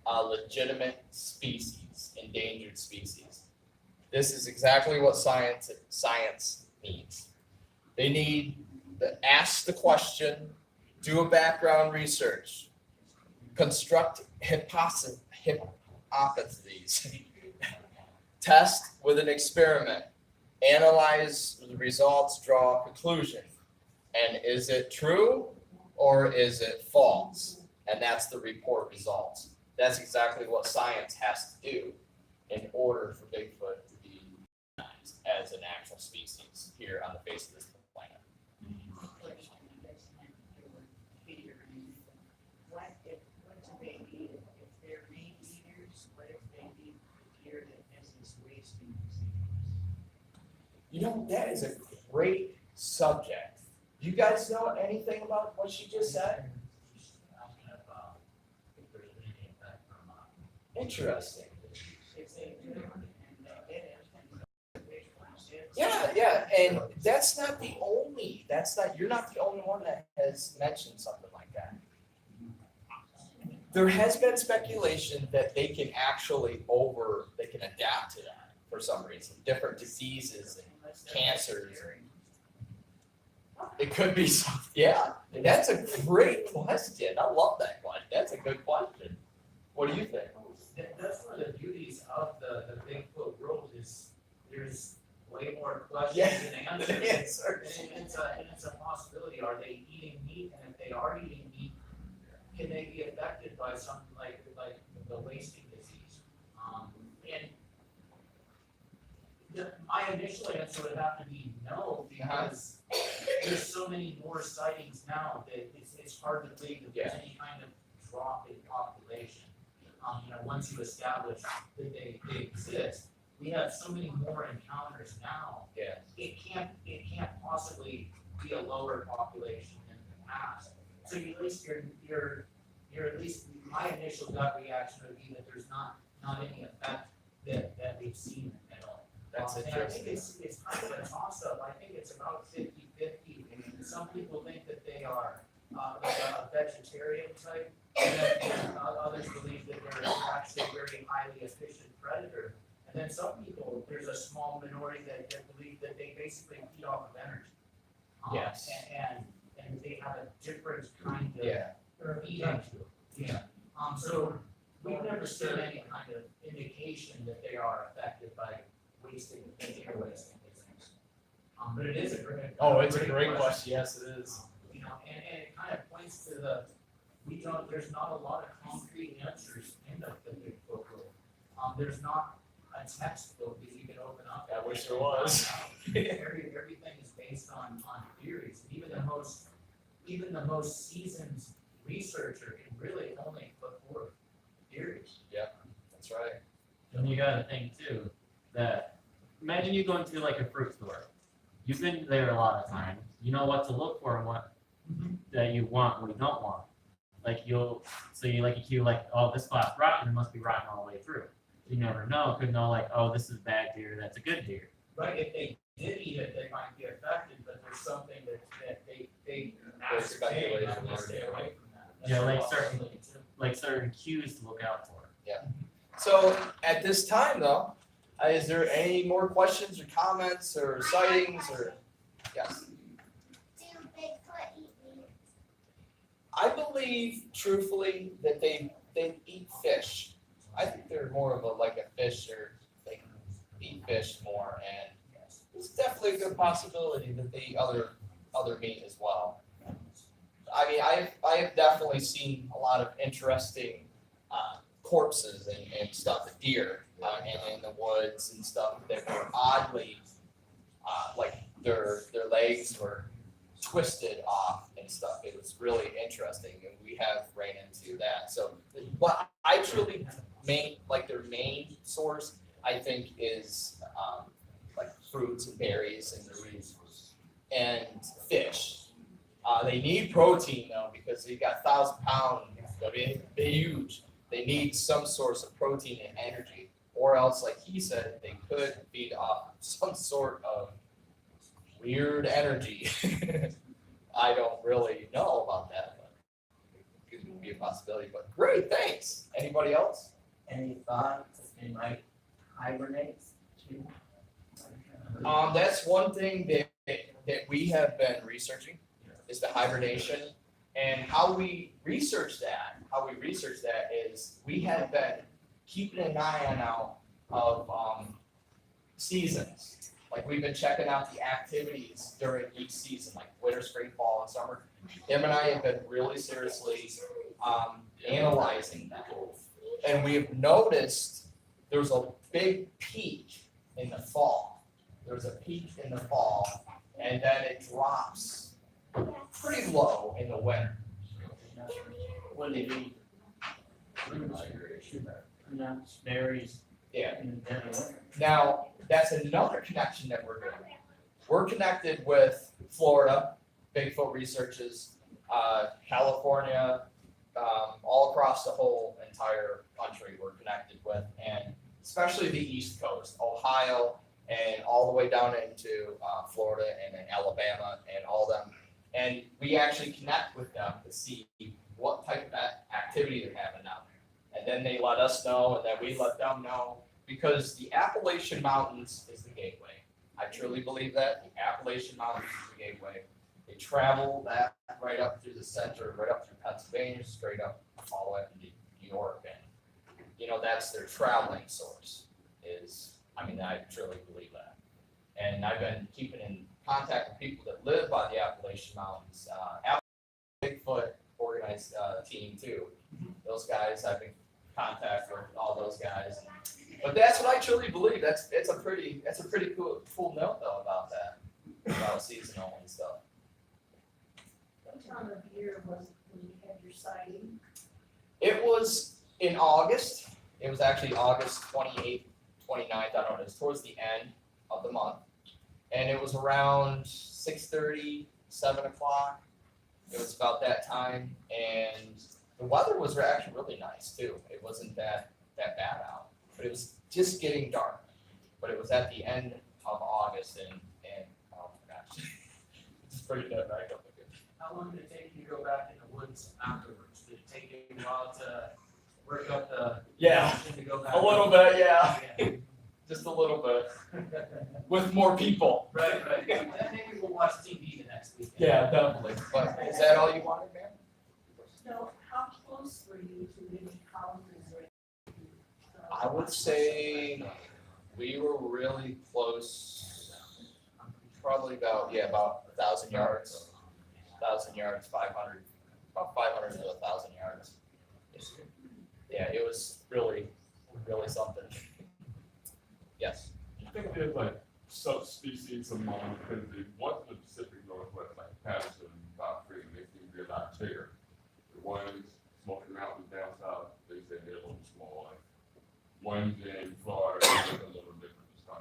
a legitimate species, endangered species. This is exactly what science needs. They need to ask the question, do a background research, construct hypotheses, test with an experiment, analyze the results, draw a conclusion. And is it true or is it false? And that's the report results. That's exactly what science has to do in order for Bigfoot to be recognized as an actual species here on the face of this planet. What do they eat? If they're meat eaters, what if they eat deer that has this wasting disease? You know, that is a great subject. You guys know anything about what she just said? Asking about if there's any impact from Interesting. if they do and they get it. Yeah, and you're not the only one that has mentioned something like that. There has been speculation that they can adapt to that for some reason, different diseases and cancers. It could be something, yeah, that's a great question. I love that one. That's a good question. What do you think? That's one of the beauties of the Bigfoot world is there's way more questions Yeah. than answers. And it's a possibility. Are they eating meat? And if they are eating meat, can they be affected by something like the wasting disease? My initial answer would have to be no, because there's so many more sightings now that it's hard to believe that there's any kind of drop in population. Once you establish that they exist, we have so many more encounters now. Yeah. It can't possibly be a lower population than the past. So at least you're at least, my initial gut reaction would be that there's not any effect that we've seen at all. That's And I think interesting. it's kind of a toss-up. I think it's about 50-50. Some people think that they are like a vegetarian type, and then others believe that they're actually a very highly efficient predator. And then some people, there's a small minority that believe that they basically feed off of energy. Yes. And they have a different kind of Yeah. eating. Yeah. So we've never seen any kind of indication that they are affected by wasting things. But it is a great. Oh, it's a great question. Yes, it is. And it kind of points to there's not a lot of concrete answers in the Bigfoot world. There's not a textbook that you can open up. I wish there was. Everything is based on theories. Even the most seasoned researcher can really only put forth theories. That's right. And you gotta think too, that imagine you go into like a fruit store. You've been there a lot of times. You know what to look for and what that you want and what you don't want. Like you oh, this spot's rotten, it must be rotten all the way through. You never know. Could know like, oh, this is bad deer, that's a good deer. Right, if they did eat it, they might be affected, but there's something that they There's ascertain speculation and they stay already. away from that. Yeah, That's like a certain- possibility, too. Like certain cues to look out for. So at this time though, is there any more questions or comments or sightings or, yes? Do Bigfoot eat meat? I believe truthfully that they eat fish. I think they're more of a fish, or they eat fish more, and it's definitely a good possibility that they eat other meat as well. I mean, I have definitely seen a lot of interesting corpses and stuff, the deer, and in the woods and stuff that were oddly, like their legs were twisted off and stuff. It was really interesting, and we have ran into that. So what I truly their main source, I think, is like fruits and berries and fish. They need protein though, because they got 1,000-pound, I mean, they're huge. They need some source of protein and energy, or else, like he said, they could feed off some sort of weird energy. I don't really know about that, but it could be a possibility. But great, thanks. Anybody else? Any thoughts they might hibernate too? That's one thing that we have been researching is the hibernation, and how we research that. Is we have been keeping an eye on now of seasons. Like we've been checking out the activities during each season, like winter, spring, fall, and summer. Him and I have been really seriously analyzing that, and we have noticed there's a big peak in the fall. There's a peak in the fall, and then it drops pretty low in the winter. When they do nuts, berries, Yeah. in the dead of winter. Now, that's another connection that we're doing. We're connected with Florida, Bigfoot researchers, California, all across the whole entire country we're connected with, and especially the East Coast, Ohio, and all the way down into Florida and then Alabama and all them. And we actually connect with them to see what type of activity they're having out there. And then they let us know, and then we let them know, because the Appalachian Mountains is the gateway. I truly believe that. The Appalachian Mountains is the gateway. They travel that right up through the center, right up through Pennsylvania, straight up all the way up into New York. And, that's their traveling source I truly believe that. And I've been keeping in contact with people that live by the Appalachian Mountains. Bigfoot organized team too. Those guys, I've been in contact with all those guys. But that's what I truly believe. It's a pretty cool note though about that, about seasonal and stuff. What time of year was it when you had your sighting? It was in August. It was actually August 28th, 29th. I don't know. It was towards the end of the month, and it was around 6:30, 7 o'clock. It was about that time, and the weather was actually really nice too. It wasn't that bad out, but it was just getting dark. But it was at the end of August, and oh my gosh, it's pretty dead right up again. How long did it take you to go back in the woods afterwards? Did it take you a while to work up the Yeah, to go back? a little bit, yeah, Yeah. just a little bit, with more people. Right. Then maybe we'll watch TV the next weekend. Yeah, definitely. But is that all you wanted, man? No, how close were you to any encounters or? I would say we were really close, probably about 1,000 yards. 1,000 yards, 500, about 500 to 1,000 yards. Yeah, it was really something. Yes. I think there's like subspecies among, because the ones in the Pacific Northwest, like Patterson, Godfrey, they seem to be a lot bigger. The ones Smoky Mountains down south, they say they're a little small. Ones in Florida, they're a little different. I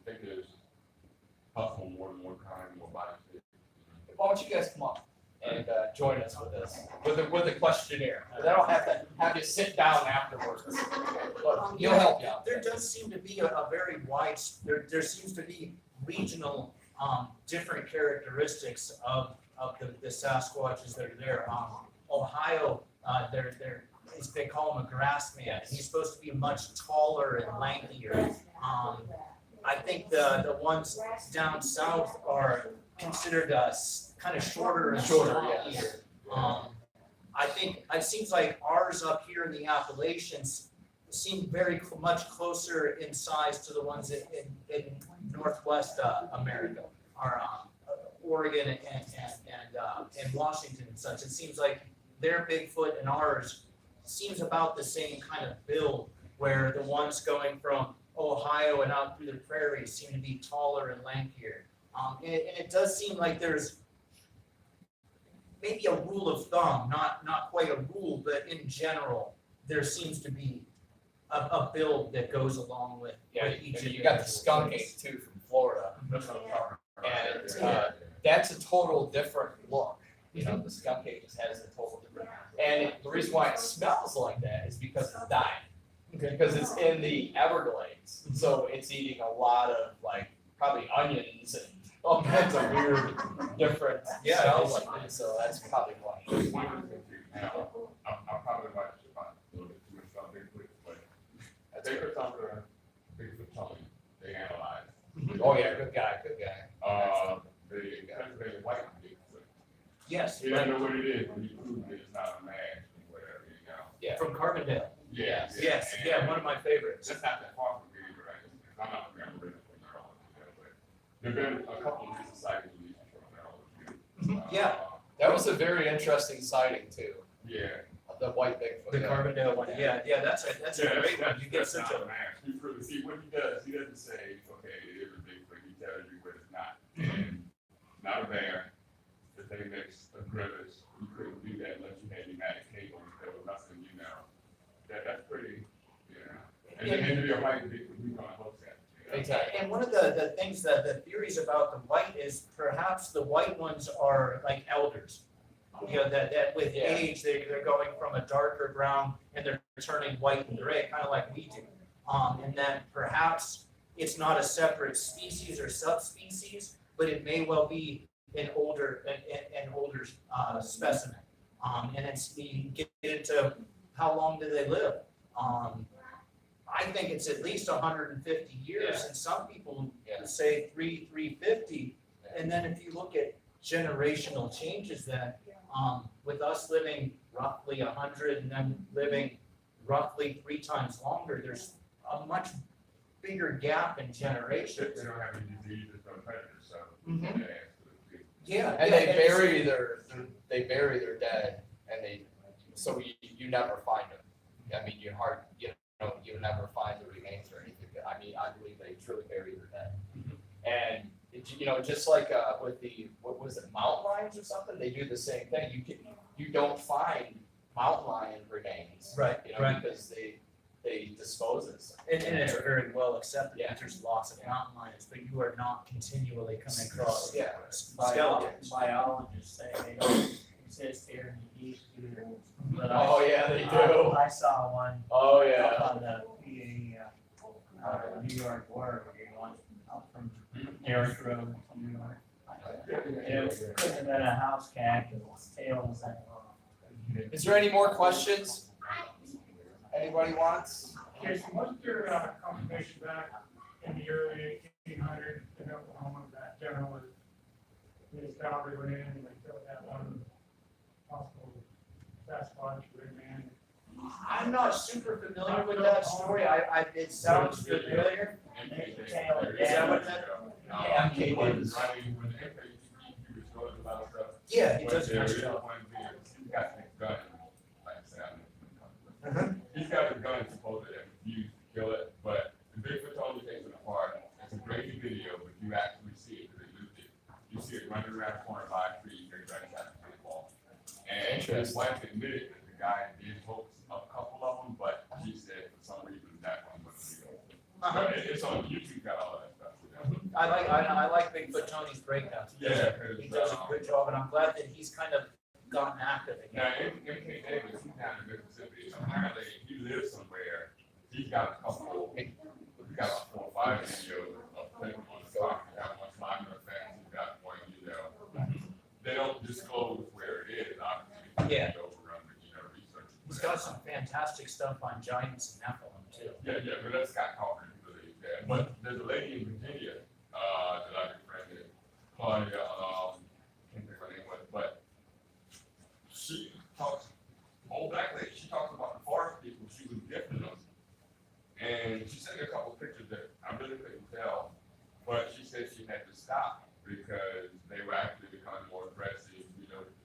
think there's possible more than one kind, more body shape. Why don't you guys come up and join us with this, with a questionnaire? But I don't have to have you sit down afterwards. But he'll help you out. There does seem to be a very wide, there seems to be regional, different characteristics of the Sasquatches that are there. Ohio, they call him a grass man. Yes. He's supposed to be much taller and lankier. I think the ones down south are considered kind of shorter and Shorter, stockier. I think it seems like ours up here in the Appalachians seem very much closer in size to the ones in Northwest America, or Oregon and Washington and such. It seems like their Bigfoot and ours seems about the same kind of build, where the ones going from Ohio and out through the prairies seem to be taller and lankier. And it does seem like there's maybe a rule of thumb, not quite a rule, but in general, there seems to be a build that goes along with each You got the skunk individual. ape too from Florida. That's what I'm talking about. And that's a total different look. You know, the skunk ape just has a total different. And the reason why it smells like that is because it's dying. Because it's in the Everglades, so it's eating a lot of like probably onions and all kinds of weird, different smells like that. So that's probably why. Now, I'm probably like a little bit too much about Bigfoot, but Bigfoot's under Bigfoot Tony, they analyze. Oh yeah, good guy, good guy. The Pennsylvania white Bigfoot. Yes, He doesn't know what it is, but he proved it's not a man or whatever, you know. Yeah. from Carbondale. Yeah. Yes, yeah, one of my favorites. That's not that far from me, right? I'm not remembering it from there, but there've been a couple of recent sightings of these from there. Yeah. That was a very interesting sighting too, Yeah. of the white Bigfoot. The yeah. Carbondale one, yeah, that's a great one, you get That's such not a, match. He proves, see, what he does, he doesn't say, okay, it is a Bigfoot, he tells you what it's not. And not a bear, the thing makes a grimace, you couldn't do that unless you had pneumatic cable, there was nothing, you know. That's pretty, yeah. And then to be a white Bigfoot, we gonna host that. You know? Exactly. and one of the things that the theories about the white is perhaps the white ones are like elders. You know, that with Yeah. age, they're going from a darker brown and they're turning white and gray, kind of like we do. And then perhaps it's not a separate species or subspecies, but it may well be an older specimen. And it's, you get into how long do they live? I think it's at least 150 years, Yeah. and some people Yeah. say 350. And then if you look at generational changes, then with us living roughly 100 and then living roughly 3 times longer, there's a much bigger gap in generations. They don't have any diseases, no predators, so. Mhm. yeah, absolutely. Yeah, And yeah, they it's- bury their dead, and so you never find them. I mean, you never find the remains or anything. I mean, I believe they truly bury their dead. And just like with what was it, mountain lions or something, they do the same thing. You don't find mountain lion remains, Right, right. because they dispose of them. And it's very well accepted, Yeah. that there's lots of mountain lions, but you are not continually coming across Yeah. skeletons. Biologists say they don't exist here in the east either. But Oh yeah, they do. I saw one Oh up yeah. on the PA, New York border, where you're going up from Eric Road to New York. It could have been a house cat, and its tail was that long. Is there any more questions? Anybody wants? Jason, wasn't there confirmation back in the early 1800s in Oklahoma that general his cavalry went in and they killed that one possible Sasquatch red man? I'm not super familiar with that story, it sounds familiar. MK Tail, Is that what that? Yeah, MK He was Davis. running with MK, he was going to a lot of stuff. Yeah, he But does a there nice is job. one thing, he's got the gun, like I said, he's got the gun supposedly that was used to kill it, but the Bigfoot only takes it apart. It's a crazy video, but you actually see it because they used it. You see it running around the corner by a tree, very right side of the ball. And his wife admitted that the guy did hoax a couple of them, but she said for some reason that one was real. Uh-huh. But it's on YouTube, got all that stuff. You know? I like Bigfoot Tony's breakdowns. He does a good job, and I'm glad that he's kind of gotten active Now, again. MK Davis, he's down in Mississippi, apparently he lives somewhere, he's got a couple, he's got like 4 or 5 videos of people on the talk, he's got one climbing the fence, he's got one, they don't disclose where it is, obviously. Yeah. Overrun, but, research. He's got some fantastic stuff on giants and Nephilim too. Yeah, but that's Scott Calvin, who believes that, but there's a lady in Virginia, that I befriended, Claudia, can't think of her name was, but she talks, old black lady, she talks about the forest people, she was gifting them. And she sent me a couple of pictures that I really couldn't tell, but she said she had to stop because they were actually becoming more aggressive,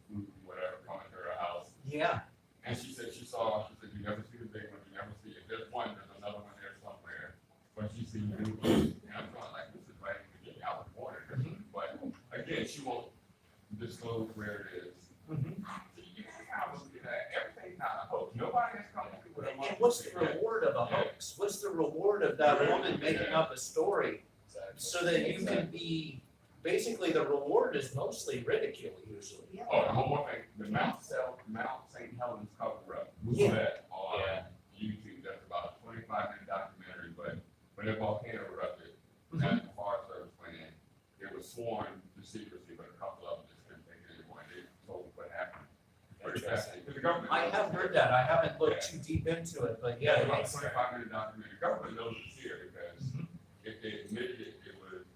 food, whatever, coming to her house. Yeah, And she said you again, she won't disclose where it is. So you can kind of look at that, everything's not a hoax, nobody has come up with a. And what's the reward of a hoax? What's the reward of that woman making up a story so that you can be, basically the reward is mostly ridicule usually. Oh, and one more thing, the Mount St. Helens cover up, was Yeah. that on YouTube, that's about a 25-minute documentary, but when the volcano erupted, and the Forest Service went in, it was sworn to secrecy, but a couple of them just couldn't take it anymore, they told what happened. Pretty fascinating, 'cause the government. I have heard that, I haven't looked too deep into it, but yeah, Yeah, about a it's, 25-minute documentary, the government knows it's here, because if they admitted it was,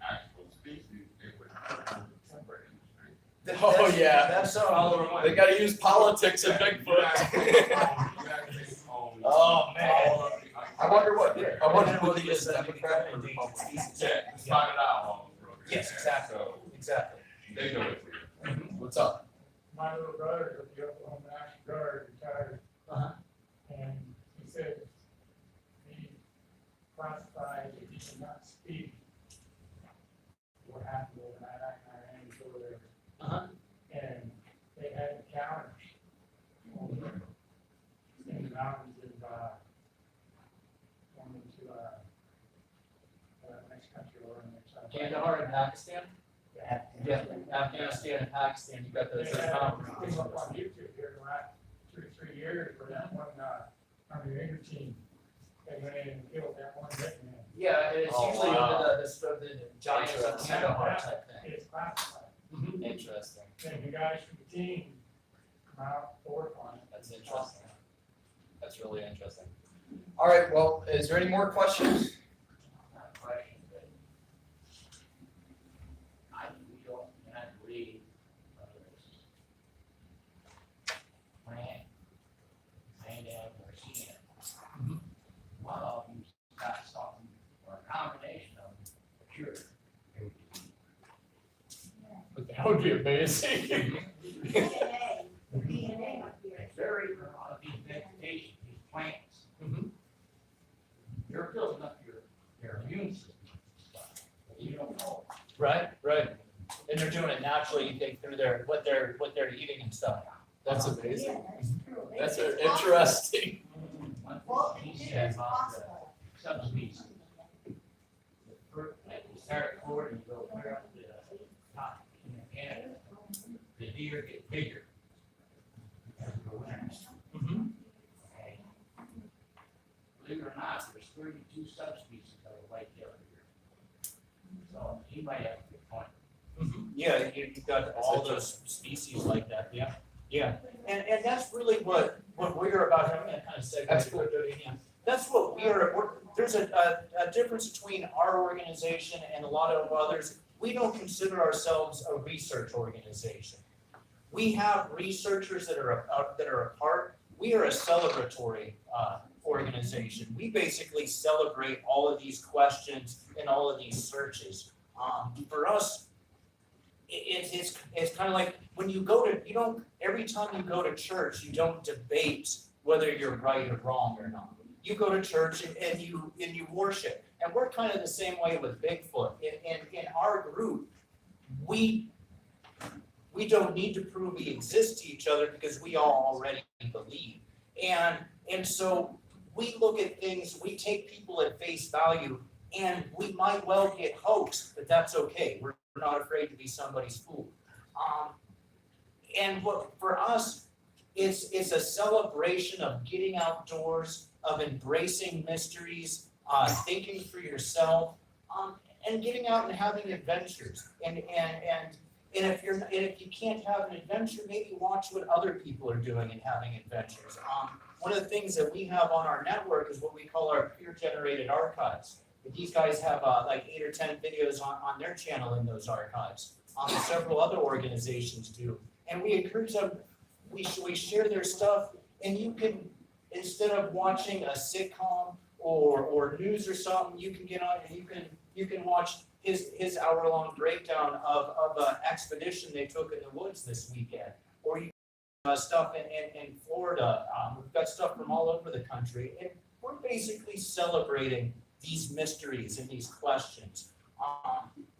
actual species, it would hurt the timber industry. Oh, yeah. That's, They gotta use politics in Bigfoot. Oh, man. I wonder what he is, Democrat or Republican? Yeah, spotted owl. Yes, exactly. So, exactly. they know it's here. What's up? My little brother with the Oklahoma National Guard retired. And he said he classified if he could not speak what happened overnight, I ran over there. And they had encounters over in the mountains of, going into, next country or next. Kandahar in Pakistan? Yeah, Afghanistan and Pakistan, you got those. They had things up on YouTube here in the last 2 or 3 years where that one, Army Ranger team, they went in and killed that one victim. Yeah, it's Oh, usually wow. the giants of Kandahar type thing. It's classified. Interesting. Then the guys from the team come out, work on it. That's interesting. That's really interesting. All right, well, is there any more questions? Not a question, but we don't, not read, and or seen it. One of them's got something, or a combination of them, sure. That would be amazing. DNA up here. It's very, a lot of these vegetation, these plants, Mhm. you're building up your immune system, but you don't know. Right. And they're doing it naturally, you think, through what they're eating and stuff. That's Yeah, amazing. that's true. That's It's interesting. One Well, thing he it's said about the possible. subspecies. Like you start forward and you go clear up the top in Canada, the deer get bigger. As the winters, okay? Believe it or not, there's 32 subspecies of the white-tailed deer. So he might have a good point. Yeah, you've got all those species like that, yeah. Yeah, and that's really what we're about, I'm gonna kind of segue. That's cool. That's what there's a difference between our organization and a lot of others. We don't consider ourselves a research organization. We have researchers that are a part. We are a celebratory organization. We basically celebrate all of these questions and all of these searches. For us, it's kind of like when you go to, every time you go to church, you don't debate whether you're right or wrong or not. You go to church and you worship. And we're kind of the same way with Bigfoot. In our group, we don't need to prove we exist to each other because we all already believe. And so we look at things, we take people at face value, and we might well get hoaxed, but that's okay. We're not afraid to be somebody's fool. And what for us, it's a celebration of getting outdoors, of embracing mysteries, thinking for yourself, and getting out and having adventures. And if you can't have an adventure, maybe watch what other people are doing and having adventures. One of the things that we have on our network is what we call our peer-generated archives. These guys have like 8 or 10 videos on their channel in those archives. Several other organizations do. And we encourage them, we share their stuff, and you can, instead of watching a sitcom or news or something, you can get on and you can watch his hour-long breakdown of an expedition they took in the woods this weekend. Or you stuff in Florida. We've got stuff from all over the country. And we're basically celebrating these mysteries and these questions.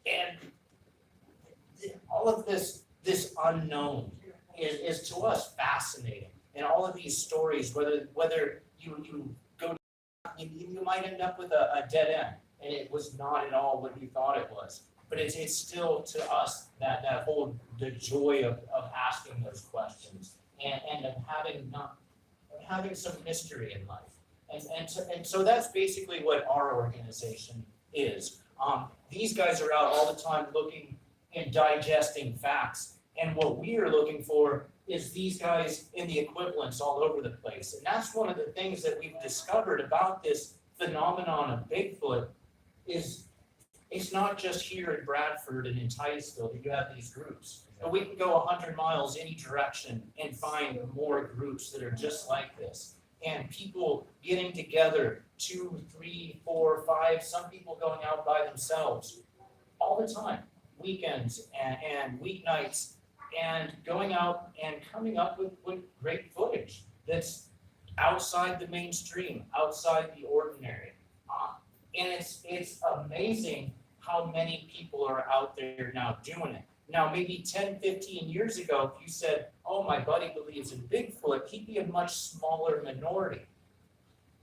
And all of this unknown is to us fascinating. And all of these stories, whether you go, you might end up with a dead end, and it was not at all what you thought it was. But it's still to us that whole, the joy of asking those questions and of having some mystery in life. And so that's basically what our organization is. These guys are out all the time looking and digesting facts. And what we are looking for is these guys in the equivalents all over the place. And that's one of the things that we've discovered about this phenomenon of Bigfoot is it's not just here in Bradford and in Titusville that you have these groups. But we can go 100 miles any direction and find more groups that are just like this. And people getting together, 2, 3, 4, 5, some people going out by themselves all the time, weekends and weeknights, and going out and coming up with great footage that's outside the mainstream, outside the ordinary. And it's amazing how many people are out there now doing it. Now, maybe 10, 15 years ago, if you said, oh, my buddy believes in Bigfoot, he'd be a much smaller minority.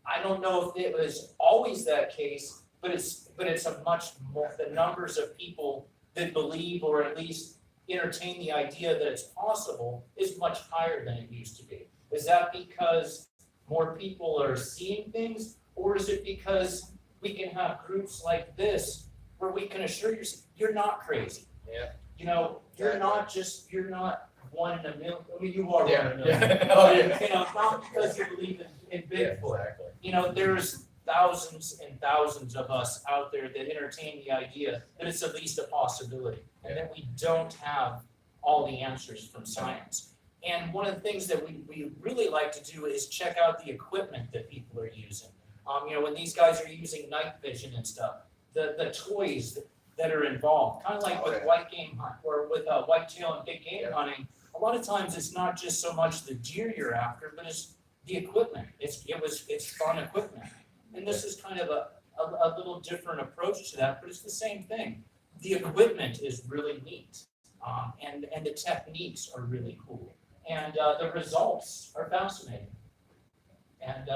I don't know if it was always that case, but it's a much more, the numbers of people that believe or at least entertain the idea that it's possible is much higher than it used to be. Is that because more people are seeing things, or is it because we can have groups like this where we can assure you you're not crazy? Yeah. You know, you're not one in a million. I mean, you are one in a million. Yeah. Oh, yeah. You know, not because you believe in Bigfoot. Exactly. You know, there's thousands and thousands of us out there that entertain the idea that it's at least a possibility and that we don't have all the answers from science. And one of the things that we really like to do is check out the equipment that people are using. You know, when these guys are using night vision and stuff, the toys that are involved, kind of like with white game hunt or with whitetail and big game hunting. A lot of times it's not just so much the deer you're after, but it's the equipment. It's fun equipment. And this is kind of a little different approach to that, but it's the same thing. The equipment is really neat, and the techniques are really cool, and the results are fascinating. And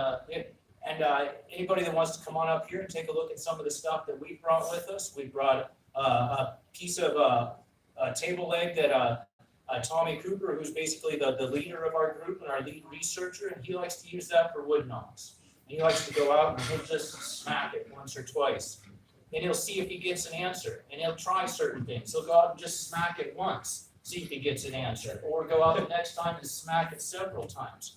anybody that wants to come on up here and take a look at some of the stuff that we brought with us, we brought a piece of a table leg that Tommy Cooper, who's basically the leader of our group and our lead researcher, and he likes to use that for wood knocks. He likes to go out and he'll just smack it once or twice. And he'll see if he gets an answer. And he'll try certain things. He'll go out and just smack it once, see if he gets an answer. Or go out the next time and smack it several times.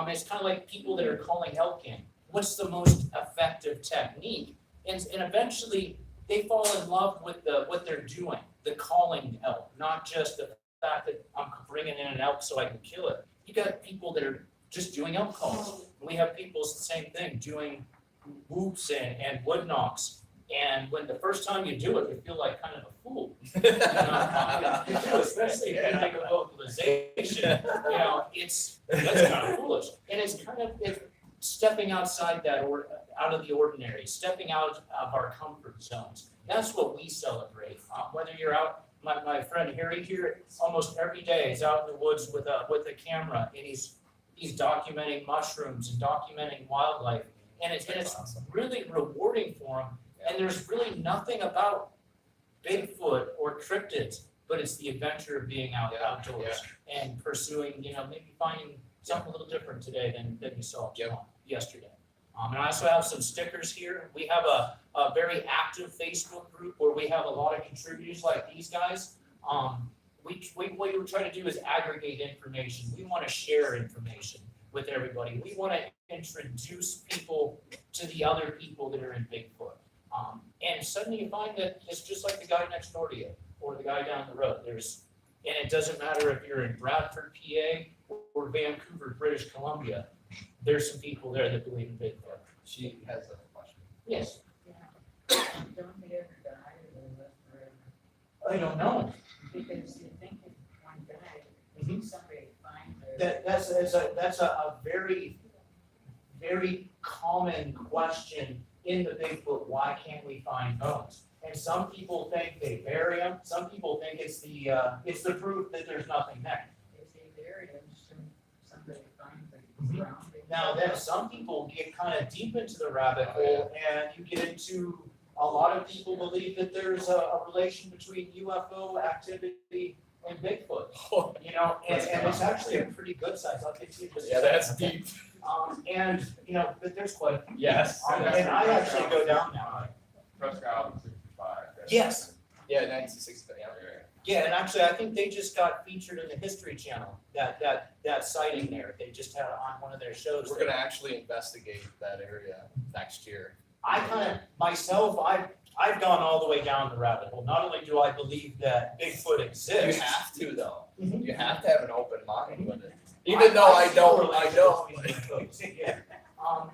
It's kind of like people that are calling elk in. What's the most effective technique? And eventually they fall in love with what they're doing, the calling elk, not just the fact that I'm bringing in an elk so I can kill it. You got people that are just doing elk calls. We have people, it's the same thing, doing whoops and wood knocks. And when the first time you do it, you feel like kind of a fool. You know, especially if you make a vocalization, you know, that's kind of foolish. And it's kind of stepping outside that or out of the ordinary, stepping out of our comfort zones. That's what we celebrate. Whether you're out, my friend Harry here, almost every day is out in the woods with a camera, and he's documenting mushrooms and documenting wildlife, and it's really rewarding for him. And there's really nothing about Bigfoot or cryptids, but it's the adventure of being outdoors and pursuing, you know, maybe finding something a little different today than you saw yesterday. And I also have some stickers here. We have a very active Facebook group where we have a lot of contributors like these guys. What we're trying to do is aggregate information. We want to share information with everybody. We want to introduce people to the other people that are in Bigfoot. And suddenly you find that it's just like the guy next door to you or the guy down the road. And it doesn't matter if you're in Bradford, PA or Vancouver, British Columbia. There's some people there that believe in Bigfoot. She has a question. Yes. Don't they ever die or they live forever? I don't know. Because you think if one died, Mhm. somebody find their. That's a very, very common question in the Bigfoot. Why can't we find bones? And some people think they bury them, some people think it's the proof that there's nothing there. If they bury them, somebody finds them around. Now, then some people get kind of deep into the rabbit hole and you get into, a lot of people believe that there's a relation between UFO activity and Bigfoot. You know, and it's actually a pretty good size, I'll get to you. Yeah, that's deep. And, you know, but there's quite a few. Yes. And I actually go down now. Prescott Island 65. Yes, Yeah, 1960, yeah. yeah, and actually, I think they just got featured in the History Channel, that sighting there, they just had it on one of their shows. We're gonna actually investigate that area next year. I kind of, myself, I've gone all the way down the rabbit hole. Not only do I believe that Bigfoot You exists. have to though. Mhm. You have to have an open mind with it. Even though I don't. Yeah.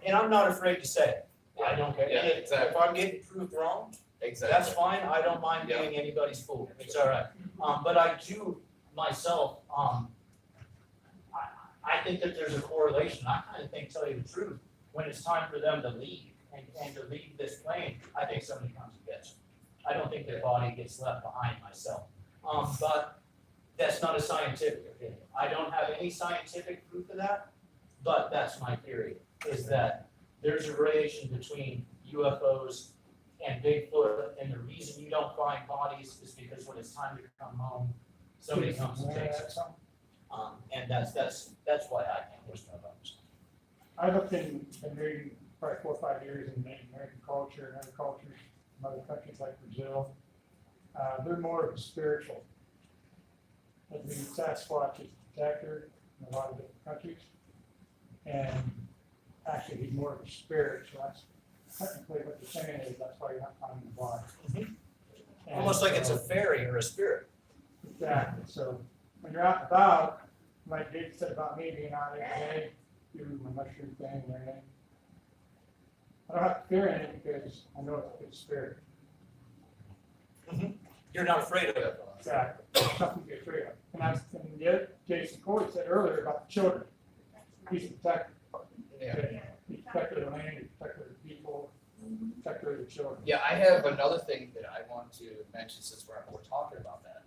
And I'm not afraid to say it. I don't care. Yeah, If exactly. I'm getting proved wrong, Exactly. that's fine. I don't mind Yeah. being anybody's fool. It's all right. But I do myself, I think that there's a correlation. I kind of think, tell you the truth, when it's time for them to leave and to leave this plane, I think somebody comes and gets them. I don't think their body gets left behind myself. But that's not a scientific opinion. I don't have any scientific proof of that, but that's my theory, is that there's a relation between UFOs and Bigfoot, and the reason you don't find bodies is because when it's time to come home, somebody comes and takes it. And that's why I think there's no bones. I looked been reading probably 4 or 5 years in Native American culture and other cultures from other countries like Brazil. They're more of a spiritual. I mean, Sasquatch is a protector in a lot of different countries. And actually, he's more of a spirit, so that's technically what they're saying is that's why you're not finding the body. And Almost like it's a so- fairy or a spirit. Exactly, so when you're out and about, like Dave said about me being out every day, doing my mushroom thing and everything. I don't have to fear anything because I know it's a good spirit. You're not afraid of it. Exactly, there's something to be afraid of. And yet, Jason Corey said earlier about the children. He's a protector. Yeah. He's a protector of the land, he's a protector of the people, protector of the children. Yeah, I have another thing that I want to mention since we're talking about that.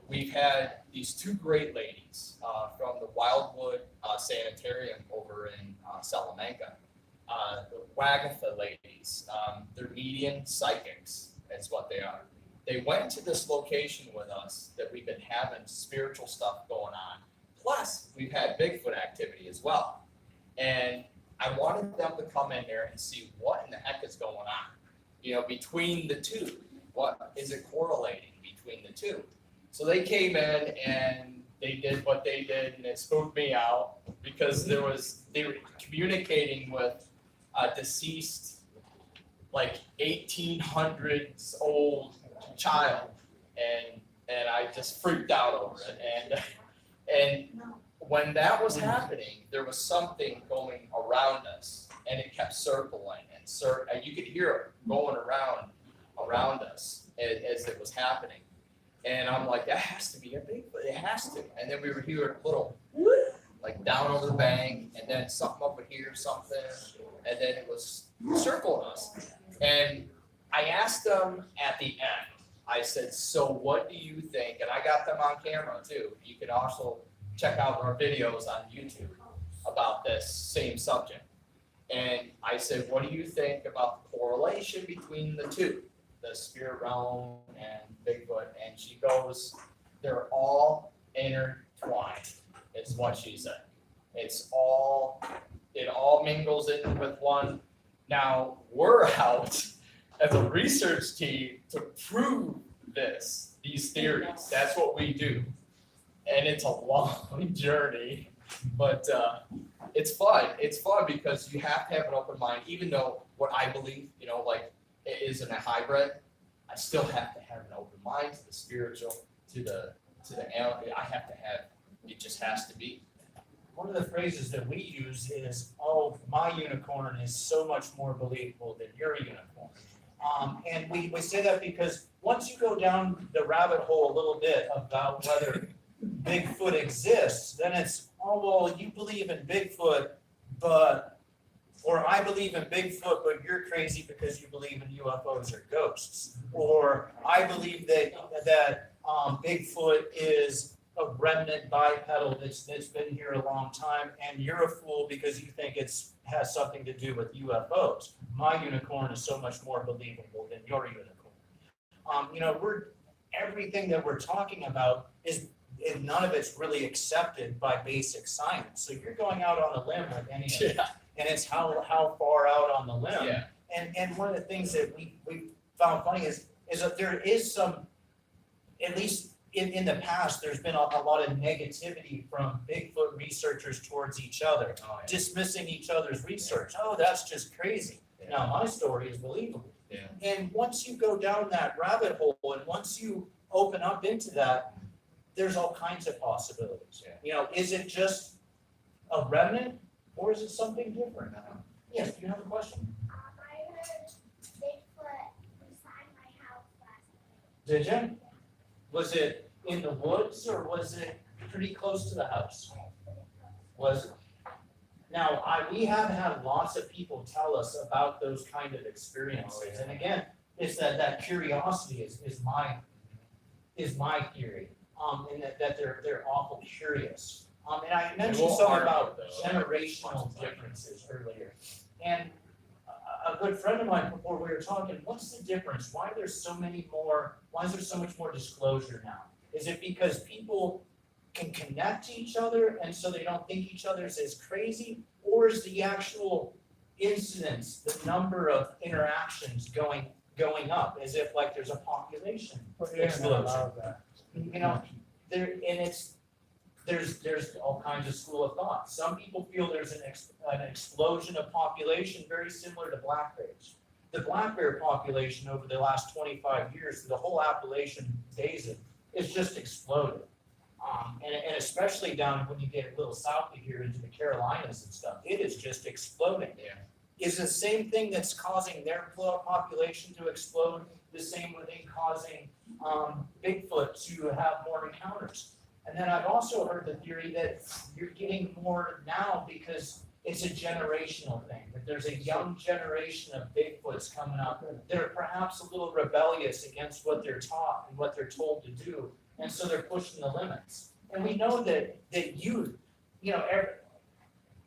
We've had these two great ladies from the Wildwood Sanitarium over in Salamanca. The Wagatha ladies, they're median psychics, is what they are. They went to this location with us that we've been having spiritual stuff going on. Plus, we've had Bigfoot activity as well. And I wanted them to come in there and see what in the heck is going on, you know, between the two. What is it correlating between the two? So they came in and they did what they did, and it spooked me out because they were communicating with a deceased, like 1800s old child, and I just freaked out over it. And when that was happening, there was something going around us, and it kept circling and you could hear it going around us as it was happening. And I'm like, that has to be a Bigfoot. It has to. And then we were hearing a little, like down over the bank, and then something over here, something, and then it was circling us. And I asked them at the end, I said, so what do you think? And I got them on camera too. You can also check out our videos on YouTube about this same subject. And I said, what do you think about the correlation between the two, the spirit realm and Bigfoot? And she goes, they're all intertwined, is what she said. It all mingles in with one. Now, we're out as a research team to prove these theories. That's what we do. And it's a long journey, but it's fun. It's fun because you have to have an open mind, even though what I believe, you know, like it isn't a hybrid, I still have to have an open mind to the spiritual, to the I have to have, it just has to be. One of the phrases that we use is, oh, my unicorn is so much more believable than your unicorn. And we say that because once you go down the rabbit hole a little bit about whether Bigfoot exists, then it's, oh, well, you believe in Bigfoot, but Or I believe in Bigfoot, but you're crazy because you believe in UFOs or ghosts. Or I believe that Bigfoot is a remnant bipedal that's been here a long time, and you're a fool because you think has something to do with UFOs. My unicorn is so much more believable than your unicorn. Everything that we're talking about is none of it's really accepted by basic science. So you're going out on a limb with any of it. And it's how far out on the limb. Yeah. And one of the things that we found funny is that there is some, at least in the past, there's been a lot of negativity from Bigfoot researchers towards each other, dismissing each other's research. Oh, that's just crazy. Now, my story is believable. Yeah. And once you go down that rabbit hole and once you open up into that, there's all kinds of possibilities. Is it just a remnant or is it something different? Yes, do you have a question? I heard Bigfoot beside my house last night. Did you? Was it in the woods or was it pretty close to the house? Was it? Now, we have had lots of people tell us about those kind of experiences. And again, it's that curiosity is my theory. And that they're awful curious. And I mentioned something about generational differences earlier. And a good friend of mine, before we were talking, what's the difference? Why is there so much more disclosure now? Is it because people can connect to each other and so they don't think each other's as crazy? Or is the actual incidence, the number of interactions going up as if like there's a population explosion? There's all kinds of school of thought. Some people feel there's an explosion of population very similar to black bears. The black bear population over the last 25 years, the whole Appalachian basin, is just exploded. And especially down when you get a little south of here into the Carolinas and stuff, it is just exploding. Yeah. Is the same thing that's causing their population to explode the same thing causing Bigfoot to have more encounters? And then I've also heard the theory that you're getting more now because it's a generational thing, that there's a young generation of Bigfoots coming up that are perhaps a little rebellious against what they're taught and what they're told to do, and so they're pushing the limits. And we know that youth,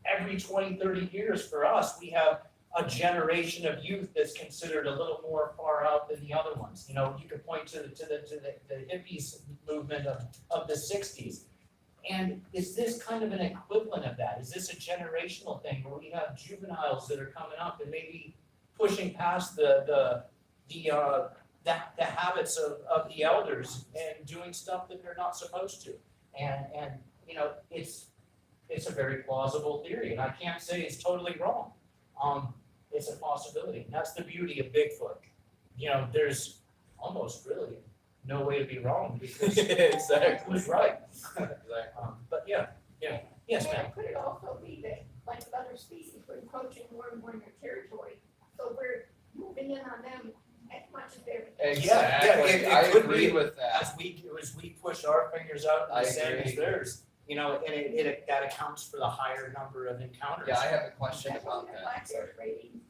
every 20, 30 years for us, we have a generation of youth that's considered a little more far out than the other ones. You could point to the hippies movement of the 60s. And is this kind of an equivalent of that? Is this a generational thing where we have juveniles that are coming up and maybe pushing past the habits of the elders and doing stuff that they're not supposed to? And it's a very plausible theory, and I can't say it's totally wrong. It's a possibility. That's the beauty of Bigfoot. There's almost really no way to be wrong because Exactly. it was right. Exactly. But yes, ma'am. Could it also be that, like with other species, we're encroaching more and more in their territory, so we're moving in on them as much as they're. Exactly. it I could agree be. with that. As we push our fingers out I the same as agree. theirs, and that accounts for the higher number of encounters. Yeah, I have a question That's why about we have that. black bears raiding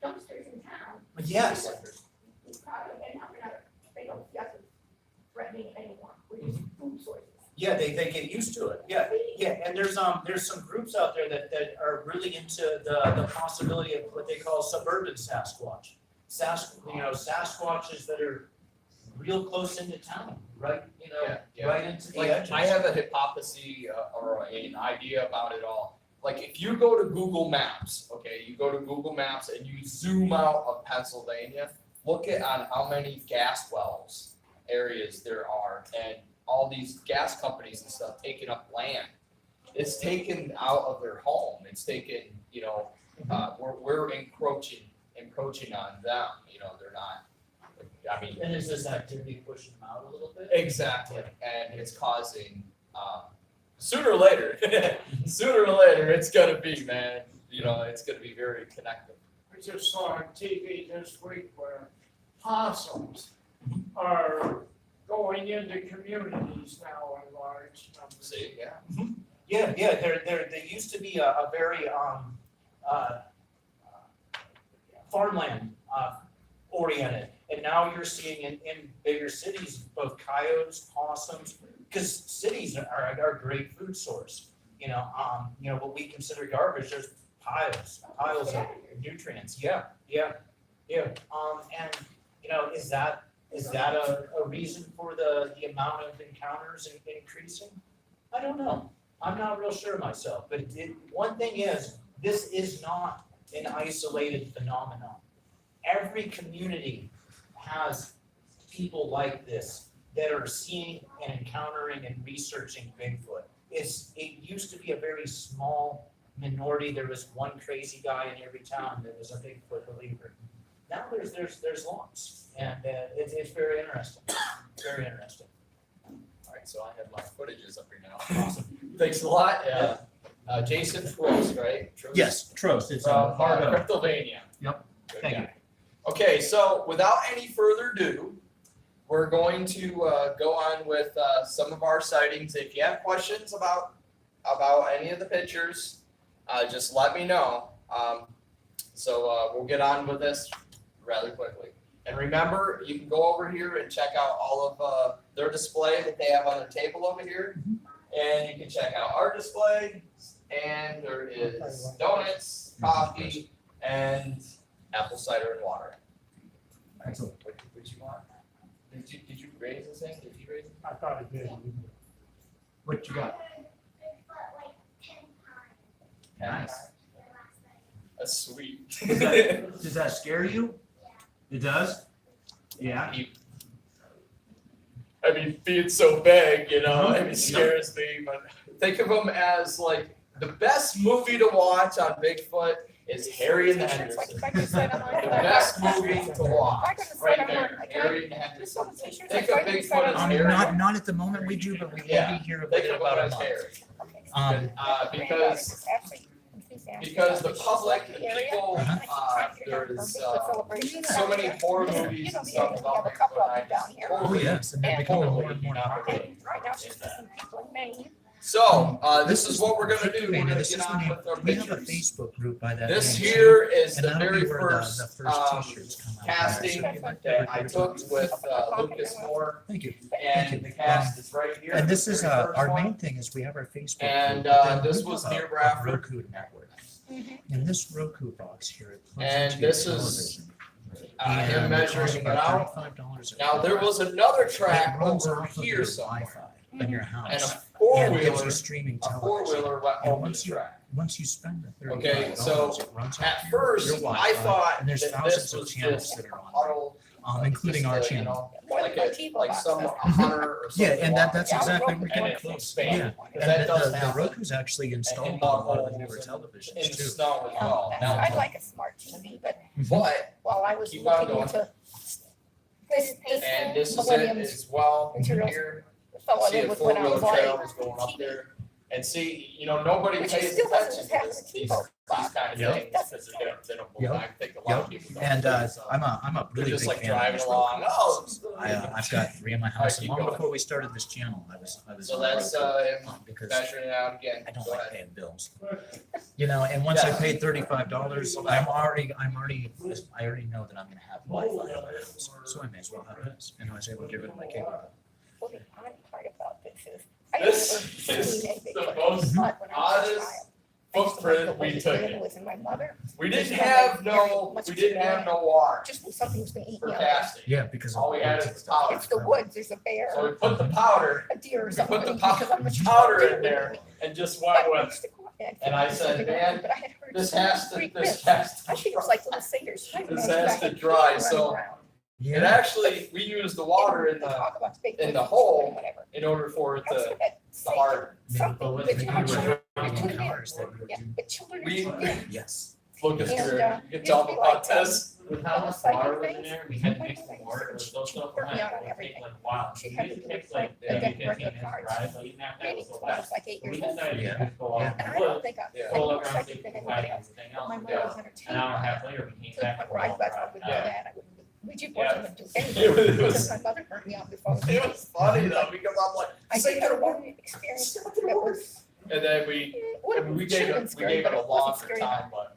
dumpsters in town. Yes. It's probably, and now they don't see us as threatening anymore, we're just food sources. Yeah, they get used to it. Yeah, and there's some groups out there that are really into the possibility of what they call suburban Sasquatch. Sasquatches that are real close into town, right? Yeah. Right into the Like, edges. I have a hypothesis or an idea about it all. Like, if you go to Google Maps, okay, you go to Google Maps and you zoom out of Pennsylvania, look at on how many gas wells areas there are, and all these gas companies and stuff taking up land. It's taken out of their home. It's taken, we're encroaching on them. They're not. I mean, And is this activity pushing them out a little bit? exactly, and it's causing sooner or later, it's gonna be, man. It's gonna be very connected. I just saw on TV this week where possums are going into communities now in large numbers. See, yeah. Yeah, there used to be a very farmland, oriented. And now you're seeing in bigger cities, both coyotes, possums, because cities are a great food source. What we consider garbage, there's piles of nutrients. Yeah. And, is that a reason for the amount of encounters increasing? I don't know. I'm not real sure myself, but one thing is, this is not an isolated phenomenon. Every community has people like this that are seeing and encountering and researching Bigfoot. It used to be a very small minority. There was one crazy guy in every town that was a Bigfoot believer. Now there's lots, and it's very interesting. Very interesting. All right, so I have my footages up here now. Awesome. Thanks a lot. Jason Trost, right? Trost? Yes, trost, it's From hard O. Cryptovania. Yep. Good Thank guy. you. Okay, so without any further ado, we're going to go on with some of our sightings. If you have questions about any of the pictures, just let me know. So we'll get on with this rather quickly. And remember, you can go over here and check out all of their display that they have on their table over here. And you can check out our display. And there is donuts, coffee, and apple cider and water. Excellent. What you want? Did you raise this thing? Did you raise it? I thought it did. What you got? Nice. That's sweet. Does that scare you? It does? Yeah. I mean, being so big, it scares me, but think of them as like the best movie to watch on Bigfoot is Harry and the Hendersons. The best movie to watch, right there, Harry and the Hendersons. Think of Bigfoot as Harry. Not at the moment we do, but we Yeah, maybe hear Think about of about it a as month. Harry. Because the public, the people, there's so many horror movies and stuff about Bigfoot. Oh, yes, and they're becoming more and more popular. So, this is what we're gonna do. We're gonna This get is the on name. with our We have a pictures. Facebook group by that This name, here is and the that'll be very where the first t-shirts come out. casting that I took with Lucas Moore, Thank you. and the cast is right here. And this is the very first our one. main thing is we have our Facebook group. And, but then this we was have near a Bradford. Roku network. And this Roku box here, it plugs And into your this is, television. him And it costs measuring it out. about $35 a Now, month. there was another track It runs over off of here your somewhere, Wi-Fi in your and house. a And gives four-wheeler, you streaming a television. four-wheeler went And over the once you- track. Once you spend the Okay, $35, so it runs At off your first, I Wi-Fi, thought and there's that thousands this of was channels just that are on, huddle, including just our a, channel. like some a hunter or something. Yeah, and that's Yeah, exactly, Roku we're getting and close. expand. Yeah, Because and that does the happen. Roku's actually installed And on a lot of the holes newer in televisions the too. snow as well. I'd Now, like a smart TV, but but, while I was Keep on looking going. into this and this is it Millennium's as well, materials. here, fellow see that a was when I was four-wheeler trail like, was going up there. And see, nobody Which pays still doesn't attention have to this, the these keyboard kind of Yep. things, because they don't believe, I think a lot of people don't. And believe, so I'm a They're really just big like fan of driving this along, Roku. oh. I've got 3 in my house, and keep long going. before we started this channel, I was So on that's, Roku, because measuring it out again, I don't go like ahead. paying bills. And once I Yeah. paid $35, I already know that I'm gonna have Wi-Fi in my house, so I may as well have this, and I was able to get rid of my cable. well, the odd part about this is, I This never is seen anything the like most this, but when I was a oddest child, I used to like footprint the we way took it it. was in my mother, We didn't have no water just when something's been eaten, for you know, casting. Yeah, because. All we had is the powder. it's the woods, there's a bear, So we put the powder a deer or we something. put the because I'm a child, powder too. in there and just But went I with used to go out there And I find said, something "Man, but I had heard this some has to, freak this myths. has I to think it was dry. like little sailors. This has to dry, so- It Yeah, actually, we use the water in the hole in order for it to, the hard, but with the newer encounters that we Yeah, do. but children are We- too young. Yes. Lucas, And, you can used tell to them be about like, this. With how much water was in there, we had to mix the water, it was so Working flat, out on it would take everything. like a while. She We had used to to do take like like, maybe get 15 working minutes cards. drive, but even after that Maybe was so when I bad. was like 8 So we years old. decided to Yeah. just go all Yeah. And I wood, don't think I, Yeah. roll I around, was take than the anybody pipe, else. everything But else, my and mother go. was An entertained. hour and a half later, we came So back. my and ride all bus, I drive wouldn't do down. that. I wouldn't, we just Yeah. wasn't gonna do anything. It was- Because my mother burnt me out before. I was It was funny though, because I'm like, I this ain't did gonna have work. one experience that was. And then we gave it a longer time, but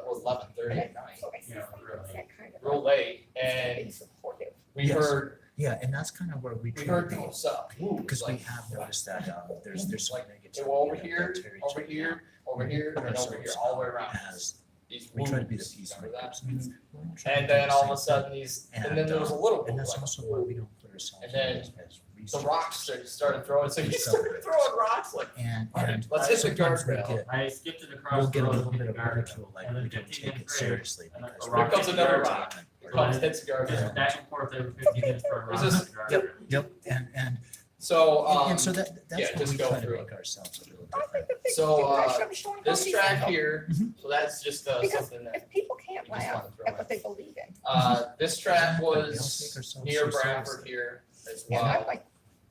was 11:30 at night, So I see Yeah, something really. that kind of real late, is and pretty supportive. we Yes. heard, Yeah, and that's kind of where we we try heard to be, those up. because we have noticed that, there's some Like, negativity. they were over that here, territory over here, over here, and over here, all the way around. As These we try to be the wounds, remember that? peacemakers. And then all of a sudden and then there was a little And wound, that's like, also why we don't put ourselves. And then as the researchers. rocks started throwing, so he started throwing rocks like, And, all right, and let's hit the sometimes we guardrail. get, I skipped it we'll across the get a road little to bit the of garden. ridicule, like And then we don't 15 take it minutes later, seriously and because. a we're rock Here comes hit another the rock. garden. Or Comes, hits the Just guardrail. back and forth every 15 minutes for a run. This is- Yep, and So, so yeah, that's what just we go try to through make ourselves a little I think different. the big So, picture I'm showing this how track these people- here, so that's just Because something that, if people can't you just laugh wanna throw at in. what they believe in, This track We all take was ourselves near so Bradford seriously. here as and I well, like,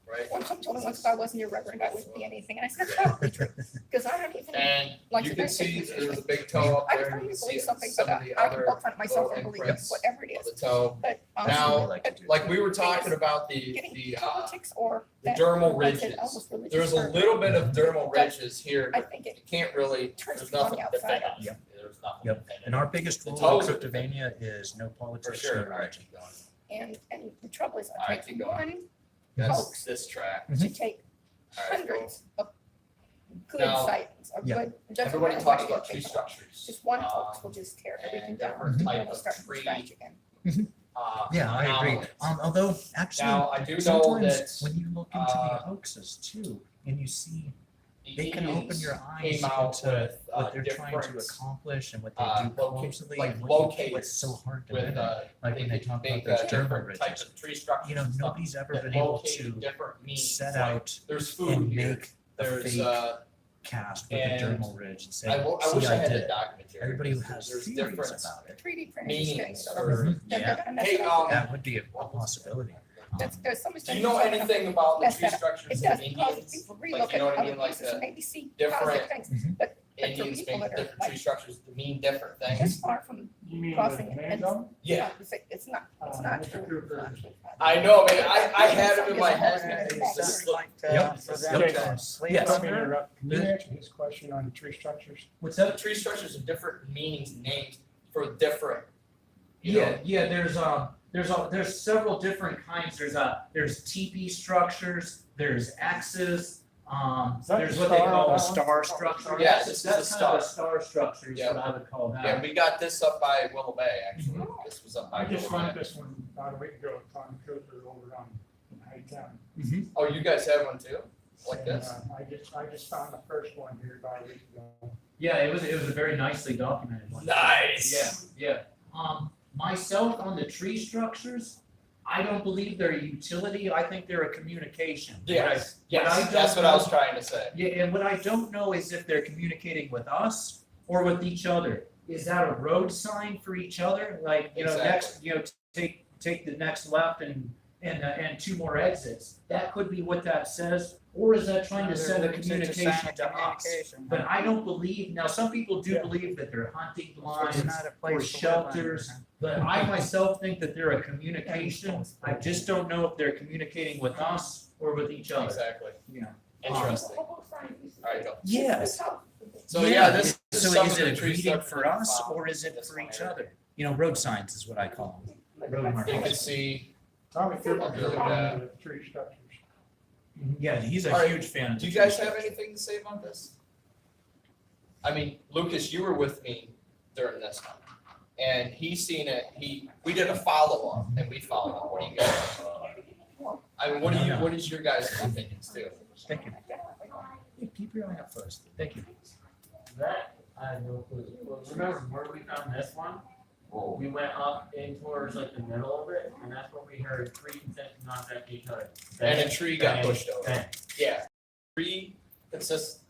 right? when someone told me once if I wasn't your reverend, I wouldn't be anything, and I said, that's probably true, because I don't even, And Like you the can next see picture. there was a big toe up I there, can you only can see believe something, some but of the I can other poke fun at myself little and believe it, imprints whatever it of the is, toe. but, Now, We like to do like we were talking about getting the politics or the that, dermal like I said, ridges. almost religious There's a fervor, little bit of dermal ridges here, I but think you it can't really, turns there's people on nothing the to defend outside. on. Yep. There's nothing to Yep. defend And on. our biggest The rule toes in are defended. cryptovania is no For politics, sure, no alright, religion. keep going. and the trouble is, All I right, take keep going. one That's hoax this track. to take All right, cool. hundreds of good Now, sightings, of yeah. good. doesn't Everybody matter talks what about it tree is, structures. just one hoax will Um, just tear everything and down, different and type we'll of start from tree. scratch again. Yeah, I agree. anomalies. Although actually, Now, I do know sometimes that when you look into the uh, hoaxes too, and you see the they can open Indians your eyes came out into with what they're trying to different accomplish and what they do clumsily like and locators what's so hard to with mimic. they Like when they could talk make about those dermal different types ridges. of tree structures. You know, and stuff nobody's ever that been able located to different meanings. set Like, out there's food and here. make a There's fake cast with a and dermal ridge and say, I see, wish I I had did the it. documentary. Everybody who because has there's theories different about it. 3D printers is getting meanings so for. they're Yeah, gonna mess Hey, it up. that would be a possibility. There's so much. Do you know anything about the Mess tree that up. It structures does of cause Indians? people to Like, relook you know at what I other mean, like pieces and the maybe see different positive things, but for Indians people make that are different like tree structures to mean different this things. far from You mean crossing the it, man and zone? Yeah, it's not Mr. true. Cooper. I know, man. I had him in my head. It's just like, Yep. Yes. Yes. Let me interrupt. Can you answer his question on the tree structures? What's the tree structures have different meanings, names for different. You know, There's several different kinds. There's teepee structures, there's X's, Is that there's the what they star call on a that star one? structure. Yeah, this is a That's kind of a star. star structure is Yeah. what I would call that. Yeah, we got this up by Willow Bay, actually. This was up by I just Willow found Bay. this one about a week ago, with Tom Cooper over on Hightown. Oh, you guys have one too? Like And, this? I just found the first one here about a week ago. Yeah, it was a very nicely documented one. Nice. Yeah. Myself on the tree structures, I don't believe they're a utility. I think they're a communication. Yes, But I yes, don't that's what I was know- trying to say. Yeah, and what I don't know is if they're communicating with us or with each other. Is that a road sign for each other? Like, next, take the next left and two more exits. That could be what that says. Or is that trying to send a communication to us? But I don't believe, now some people do believe that they're hunting blinds or shelters, but I myself think that they're a communication. I just don't know if they're communicating with us or with each other. Exactly. Yeah. Interesting. All right, go. Yes. So yeah, this is So some is of the it a tree greeting structures for we us found or is it this for one each area. other? You know, road signs is what I call them. Road You markers. can see, Tommy Cooper I'll do was that. on the tree structures. Yeah, he's a All right. huge fan. of do you the guys tree have structure. anything to say about this? I mean, Lucas, you were with me during this one. And he's seen it, we did a follow-up and we followed up. What do you guys? I mean, what is your guys' opinions too? Thank you. Hey, keep your eye out first. Thank you. That, I have no clue. Well, remember where we found this one? We went up in towards like the middle of it, and that's where we heard three consistent contact each other. And a tree got Bang, pushed over. bang. Yeah, tree consists,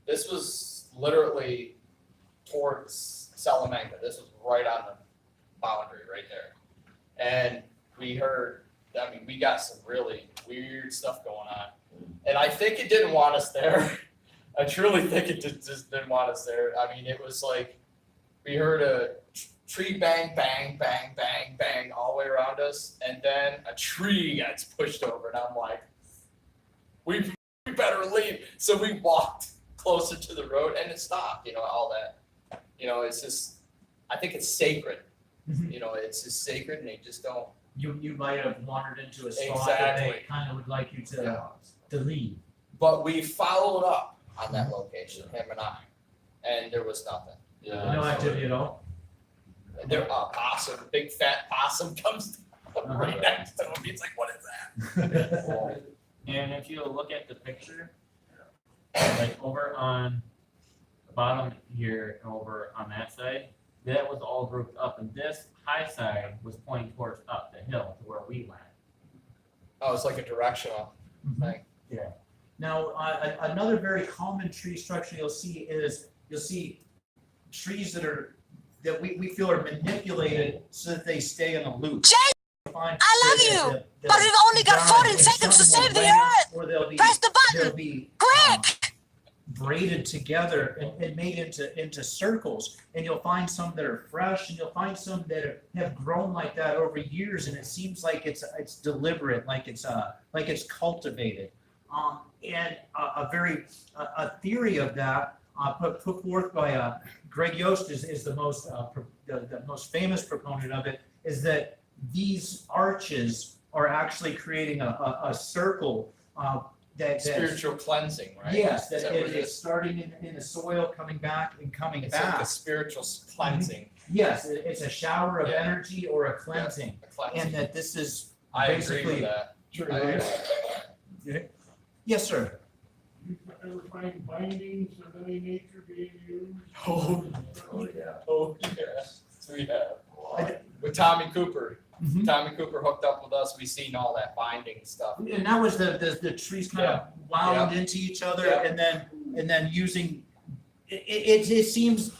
this was literally towards Salamanca. This was right on the boundary right there. And we heard, I mean, we got some really weird stuff going on. And I think it didn't want us there. I truly think it just didn't want us there. I mean, it was like, we heard a tree bang, bang, bang, bang, bang all the way around us. And then a tree gets pushed over. And I'm like, we better leave. So we walked closer to the road and it stopped, all that. It's just, I think it's sacred. It's just sacred and they just don't. You might have wandered into a spot that they Exactly. kind of would like you to leave. But we followed up on that location, him and I, and there was nothing. Yeah. No activity at all? There, a possum, big fat possum comes right next to him. He's like, what is that? And if you look at the picture, like over on the bottom here, and over on that side, that was all grouped up, and this high side was pointing towards up the hill to where we went. Oh, it's like a directional thing. Now, another very common tree structure you'll see trees that we feel are manipulated so that they stay in a loop. I love you, but we've only got 14 seconds to save the earth. Or they'll be, Press the they'll button, be quick! braided together and made into circles. And you'll find some that are fresh, and you'll find some that have grown like that over years, and it seems like it's deliberate, like it's cultivated. And a theory of that put forth by Greg Yost is the most famous proponent of it, is that these arches are actually creating a circle that Spiritual cleansing, right? yes, Is that what it it's is? starting in the soil, coming back and coming It's like back. a spiritual cleansing. Yes, it's a shower of Yeah. energy or a cleansing, A cleansing. and that this is I agree basically with that. True. I agree. yes, sir. You ever find bindings of any nature being used? Oh, yes, we have. With Tommy Cooper. Mhm. Tommy Cooper hooked up with us, we seen all that binding stuff. And that was the trees kind of wound into each other, Yeah. and then using it seems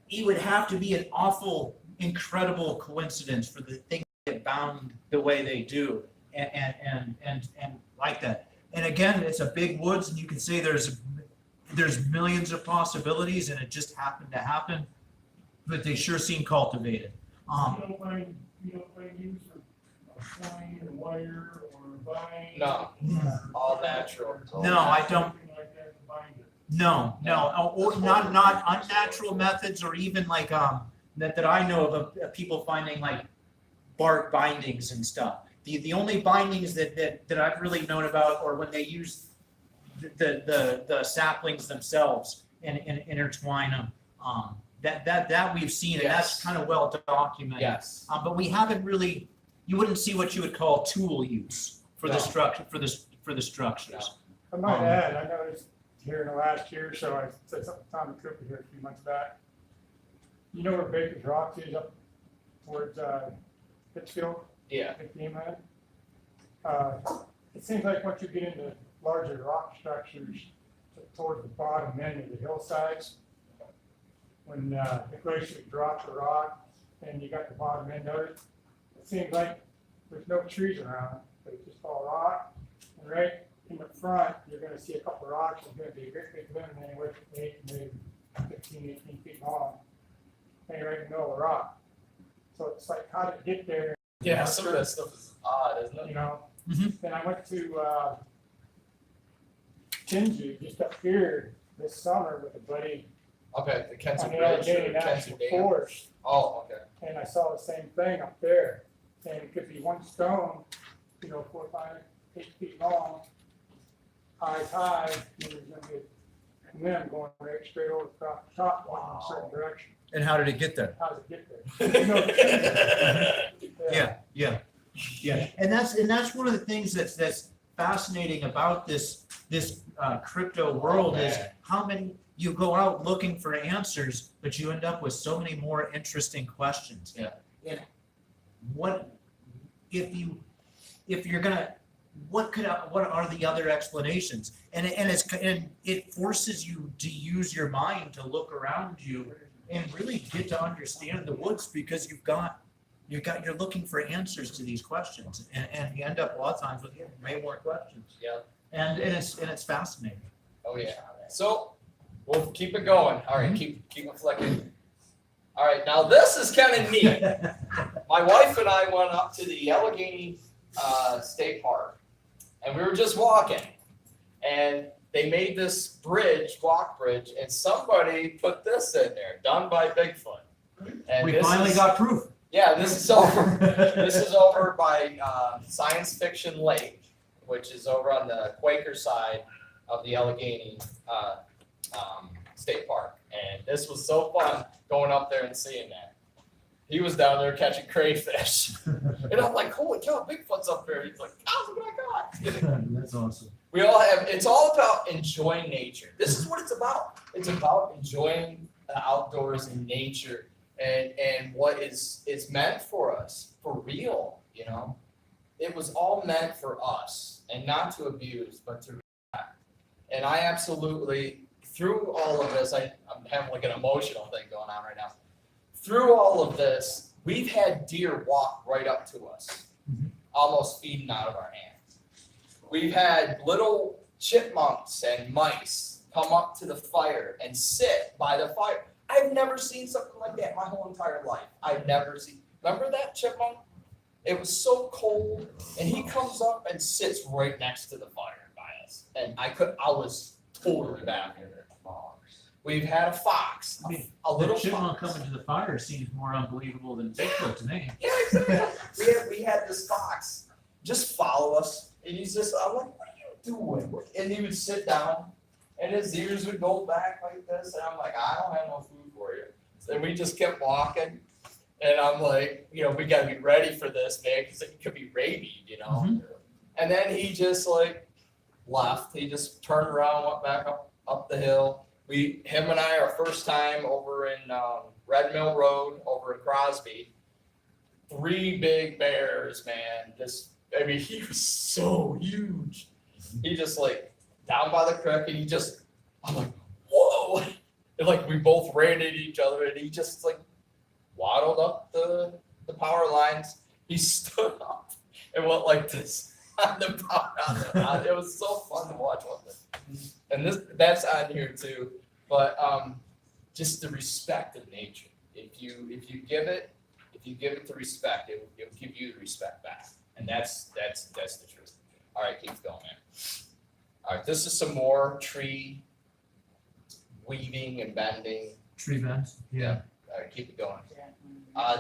it would have to be an awful, incredible coincidence for the thing to get bound the way they do, and like that. And again, it's a big woods, and you can say there's millions of possibilities, and it just happened to happen, but they sure seem cultivated. You don't find use of twine or wire or vine? No, all natural. No, I don't. Something like that to bind it. No, or not unnatural methods, or even like that I know of people finding like bark bindings and stuff. The only bindings that I've really known about are when they use the saplings themselves and intertwine them. That we've seen, and that's Yes. kind of well documented. Yes. But we haven't really. You wouldn't see what you would call tool use for the No. structure for the structures. I might add, I noticed here in the last year, so I said something to Tommy Cooper here a few months back. You know where Baker's Rocks is up towards Pittsfield, Yeah. at Greenland? It seems like once you get into larger rock structures towards the bottom end of the hillsides, when the glacier drops the rock and you got the bottom end of it, it seems like there's no trees around, but it's just all rock. And right in the front, you're gonna see a couple of rocks, it's gonna be a great big limb, anywhere from 8 to maybe 15, 18 feet long. And you're right in the middle of the rock. So it's like, how did it get there? Yeah, some of that stuff is odd, isn't You it? know? Mhm. Then I went to Kinju, just up here this summer with a buddy Okay, the Kenzie on the Bridge Allegheny or National Kenzie Dam. Forest. Oh, okay. And I saw the same thing up there, and it could be one stone, 4, 5, 8 feet long, eyes high, and there's gonna be a limb going right straight over across the top, one in a certain direction. And how did it get there? How does it get there? You know, Yeah. And that's one of the things that's fascinating about this crypto world is how many you go out looking for answers, but you end up with so many more interesting questions. Yeah. And what if you're gonna what are the other explanations? And it forces you to use your mind to look around you and really get to understand the woods, because you're looking for answers to these questions, and you end up a lot of times with way more questions. Yeah. And it's fascinating. Oh, yeah. So, we'll keep it going. All right, keep it flicking. All right, now this is kind of neat. My wife and I went up to the Allegheny State Park, and we were just walking, and they made this walk bridge, and somebody put this in there, done by Bigfoot. And We this finally is- got proof. Yeah, this is over. This is over by Science Fiction Lake, which is over on the Quaker side of the Allegheny State Park. And this was so fun going up there and seeing that. He was down there catching crayfish. And I'm like, holy cow, Bigfoot's up there. He's like, oh my God. That's awesome. We all have, it's all about enjoying nature. This is what it's about. It's about enjoying the outdoors and nature and what is meant for us, for real, you know? It was all meant for us, and not to abuse, but to respect. And I absolutely, through all of this, I'm having like an emotional thing going on right now. Through all of this, we've had deer walk right up to us, almost feeding out of our hands. We've had little chipmunks and mice come up to the fire and sit by the fire. I've never seen something like that my whole entire life. I've never seen. Remember that chipmunk? It was so cold, and he comes up and sits right next to the fire by us, and I was totally back in there. We've had a fox, a little The chipmunk fox. coming to the fire seems more unbelievable than Bigfoot to me. Yeah, exactly. We had this fox just follow us, and he's just, I'm like, what are you doing? And he would sit down, and his ears would go back like this, and I'm like, I don't have no food for you. So we just kept walking, and I'm like, you know, we gotta be ready for this, man, because it could be rabied, you know? And then he just like left. He just turned around, went back up the hill. Him and I, our first time over in Red Mill Road, over in Crosby. 3 big bears, man. He was so huge. He just like down by the creek, and I'm like, whoa! And like we both ran into each other, and he just like waddled up the power lines. He stood up and went like this on the power. It was so fun to watch one thing. And that's on here too. But just the respect of nature. If you give it the respect, it will give you the respect back. And that's the truth. All right, keep going, man. All right, this is some more tree weaving and bending. Tree bends? Yeah. All right, keep it going.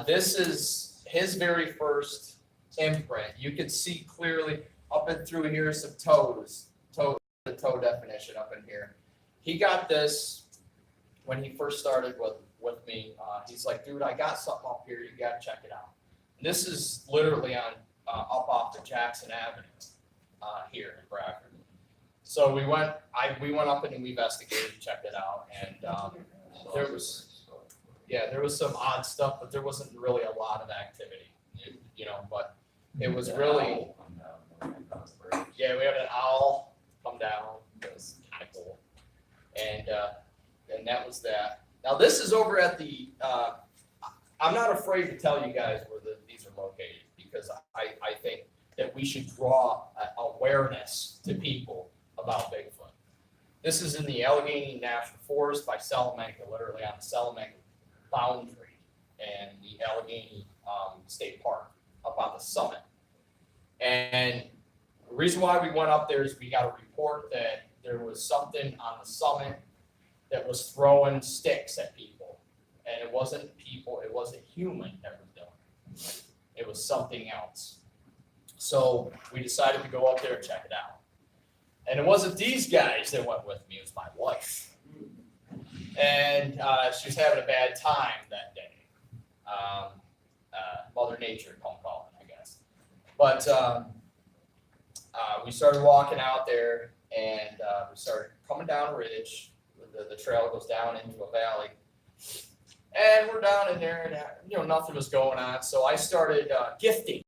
This is his very first imprint. You can see clearly up and through here some toes. The toe definition up in here. He got this when he first started with me. He's like, dude, I got something up here. You got to check it out. And this is literally on up off the Jackson Avenue here in Bradford. So we went up and we investigated, checked it out, and there was some odd stuff, but there wasn't really a lot of activity, you know. But it was really, yeah, we had an owl come down. It was kind of cool, and that was that. Now this is over at the. I'm not afraid to tell you guys where these are located, because I think that we should draw awareness to people about Bigfoot. This is in the Allegheny National Forest by Salamanca, literally on the Salamanca boundary, and the Allegheny State Park up on the summit. And the reason why we went up there is we got a report that there was something on the summit that was throwing sticks at people. And it wasn't people, it wasn't human that was doing it. It was something else. So we decided to go up there and check it out. And it wasn't these guys that went with me, it was my wife. And she was having a bad time that day. Mother Nature, come call it, I guess. But we started walking out there, and we started coming down a ridge. The trail goes down into a valley. And we're down in there, and nothing was going on. So I started gifting.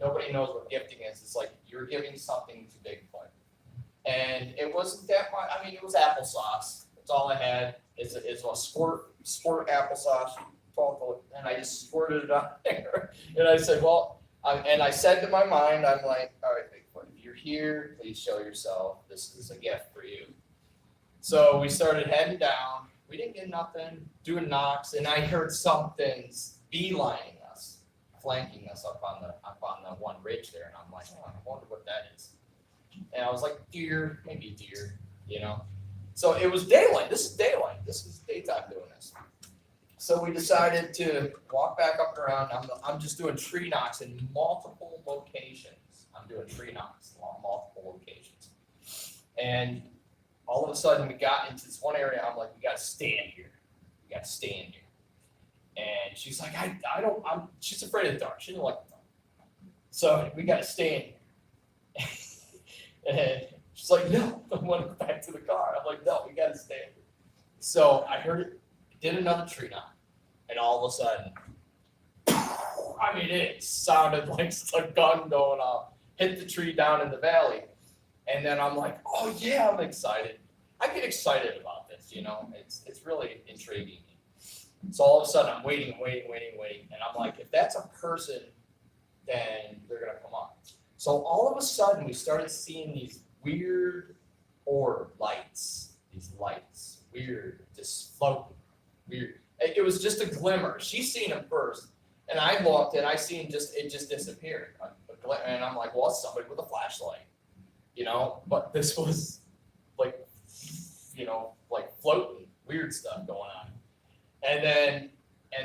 Nobody knows what gifting is. It's like you're giving something to Bigfoot. And it wasn't that much. I mean, it was applesauce. That's all I had. Is a squirt applesauce. And I just squirted it out there. And I said, well, and I said to my mind, I'm like, all right, Bigfoot, if you're here, please show yourself. This is a gift for you. So we started heading down. We didn't get nothing, doing knocks, and I heard something's beelining us, flanking us up on the one ridge there, and I'm like, oh, I wonder what that is. And I was like, deer, maybe deer, So it was daylight. This is daylight. This is daytime doing this. So we decided to walk back up and around. I'm just doing tree knocks in multiple locations. I'm doing tree knocks along multiple locations, and all of a sudden we got into this one area. I'm like, we got to stand here. And she's like, she's afraid of the dark. She didn't like the dark. So we got to stand here. And she's like, no, I want to go back to the car. I'm like, no, we got to stand here. So I heard it did another tree knock, and all of a sudden, I mean, it sounded like a gun going off, hit the tree down in the valley. And then I'm like, oh yeah, I'm excited. I get excited about this, you know, it's really intriguing. So all of a sudden I'm waiting, and I'm like, if that's a person, then they're gonna come up. So all of a sudden we started seeing these weird orb lights, weird, just floating, weird. It was just a glimmer. She seen them first, and I looked and I seen it just disappeared. And I'm like, well, it's somebody with a flashlight, you know. But this was like, you know, like floating, weird stuff going on. And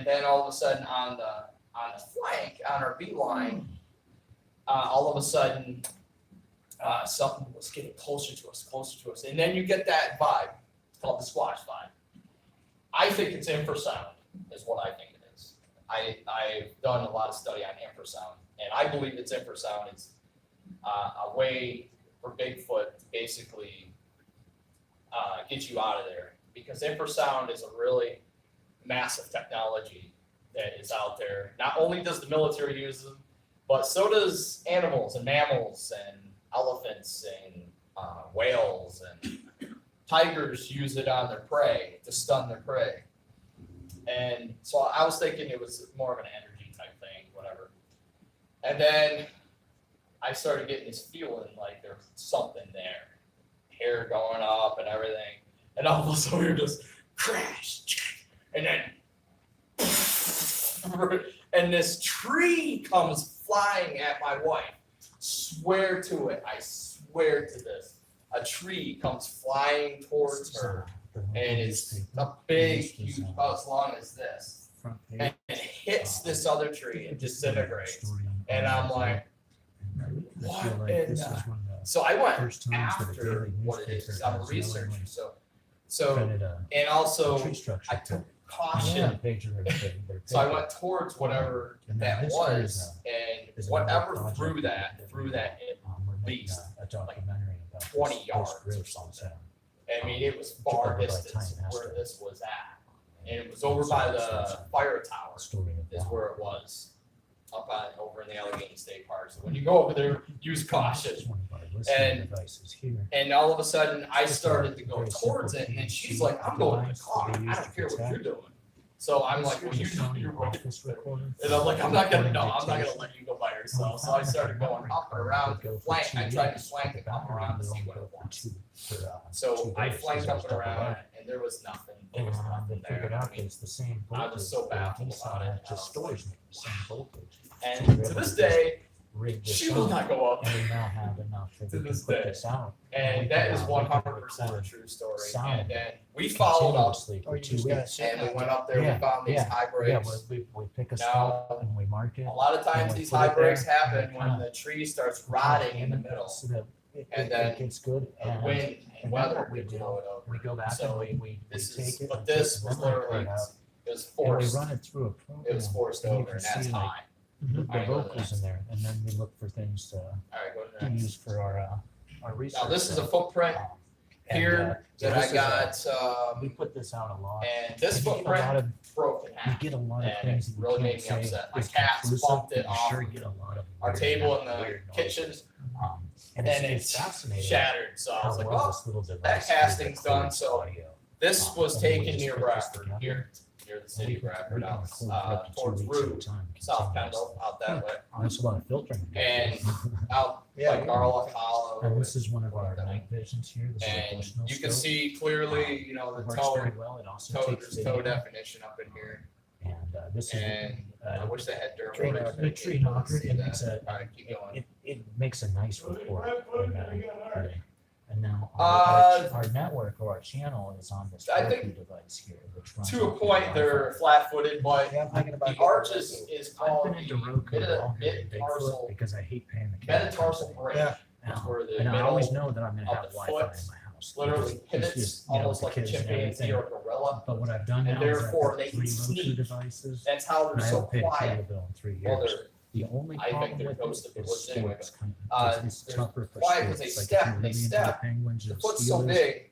then all of a sudden on the flank, on our beeline, all of a sudden something was getting closer to us. And then you get that vibe. It's called the squash vibe. I think it's infrasound, is what I think it is. I've done a lot of study on infrasound, and I believe it's infrasound. It's a way for Bigfoot to basically get you out of there, because infrasound is a really massive technology that is out there. Not only does the military use them, but so does animals and mammals and elephants and whales, and tigers use it on their prey to stun their prey. And so I was thinking it was more of an energy type thing, whatever. And then I started getting this feeling like there was something there, hair going up and everything. And all of a sudden we were just crash, and then and this tree comes flying at my wife. Swear to it, I swear to this. A tree comes flying towards her, and it's a big, huge, about as long as this, and it hits this other tree and disintegrates. And I'm like, what in the? So I went after what it is, 'cause I'm a researcher. So and also I took caution. So I went towards whatever that was, and whatever threw that at least like 20 yards or something. I mean, it was far distance where this was at, and it was over by the fire tower is where it was, over in the Allegheny State Park. So when you go over there, use caution. And all of a sudden I started to go towards it, and then she's like, I'm going to the car. I don't care what you're doing. So I'm like, well, you know you're right. And I'm like, I'm not gonna let you go by yourself. So I started going up and around the flank. I tried to flank and come around to see what it was. So I flanked up and around, and there was nothing. There was nothing there. I mean, I was so baffled about it. And to this day, she will not go up. To this day. And that is 100% a true story. And then we followed up, and we went up there, we found these high breaks. Now, a lot of times these high breaks happen when the tree starts rotting in the middle. And then the wind and weather would blow it over. So this was literally, it was forced. It was forced over, and that's high. The vocals in there, and then we look for things to use for our research. Now this is a footprint here that I got. We put this out a lot. And this footprint broke in half. We get a lot of And things it that really you made can't me say upset. My is cats conclusive, bumped it but you off sure get a lot of our weird, table in the weird kitchen, noises. and it's it's fascinating shattered. So I how was like, well well, this little that device casting's done. records So audio. this was And we taken just near put this Bradford, together. near the city of Bradford, We can out record for up to 2 towards weeks at a Root, time, South continuous. Kendall, out that way, There's a lot of filtering. and out like Garlic Hollow. And this is one of our night visions here. This is a And Bushnell you can scope. see clearly, you know, the Works toe, very well. It also takes there's toe video. definition up in here. And this And I is wish they had tree dermal. knocker. The tree knocker. It makes a Alright, keep going. it makes a nice report. And now our network or our channel is on this I Roku think device here, which runs To a off the point, Wi-Fi. they're flat-footed, but Yeah, I'm thinking about the getting arch Roku. is I've called been into Roku all here in Bigfoot metatarsal because I hate paying the cable metatarsal company. break. Yeah. That's where the And I always middle know that I'm gonna of have the Wi-Fi foot in my house. literally because it's pivots just, you know, almost with the like a kids and chimpanzee everything. or a gorilla, But what I've done and now is I've therefore got they 3 can Roku sneak. devices. That's how And they're I so haven't paid a cable quiet. bill in 3 Well, years. they're The only I think problem they're with ghost it of the is woods anyway, sports kind uh, of, it's they're tougher for quiet 'cause sports. they Like step, if you're they really into step. the Penguins the or foot's so Steelers, big,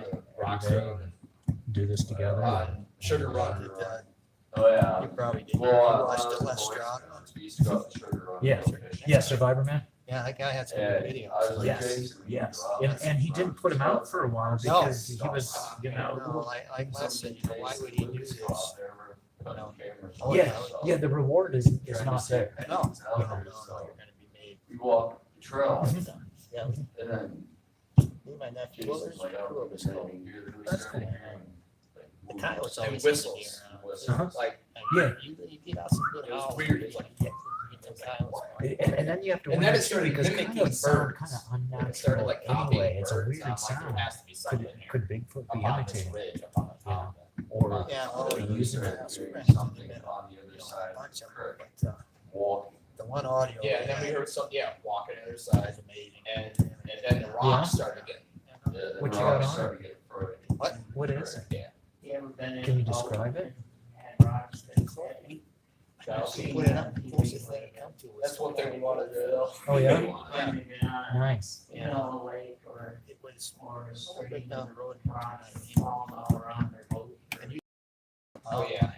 the rock scene. Do this together. Sugar Run. Oh, yeah. You probably did. Well, Watched it the less boys strong. used to go up the Sugar Run. Yeah. Yeah, Survivor Man. Yeah, that guy had some And good videos. I was like, Yes, Jason, you yes. drop And, it. and he didn't put him out for a while No. because he was, you No, know. like Les said, you know, why would he do this? No. Oh, Yeah, yeah, the reward is not there. No, no, you're gonna be made. We walk the trail Yeah, and then me and my nephew, well, Jason's there's like, two of us go. That's cool. The coyotes And always whistles. seem to be around. Like, Yeah. You get out some good It was howls. weird. It's like, yeah, you get those coyotes. And then you have to And wonder then it too, started because mimicking kind of sound birds. kind of And it started unnatural like copying anyway. It's a birds. weird I'm like, sound. there has to be Could something here. could Bigfoot be Up on this imitating? ridge, up on the hill. Or Yeah, well, well, using there it? is something on the other side of bunch the of creek, but, walking. the one audio. Yeah, and then we heard some, walking on the other side, is amazing. and then the rocks started getting. The What you got rocks on started getting further. What is it? Yeah. You ever been in? Can you describe it? Had rocks that said, Put it up. Closest thing to come to is- That's one thing we wanted to do. Oh, yeah? when you've been on a, Nice. you know, a lake or, It was or a right stream, down the road. rocks falling all around their boat. Oh, yeah.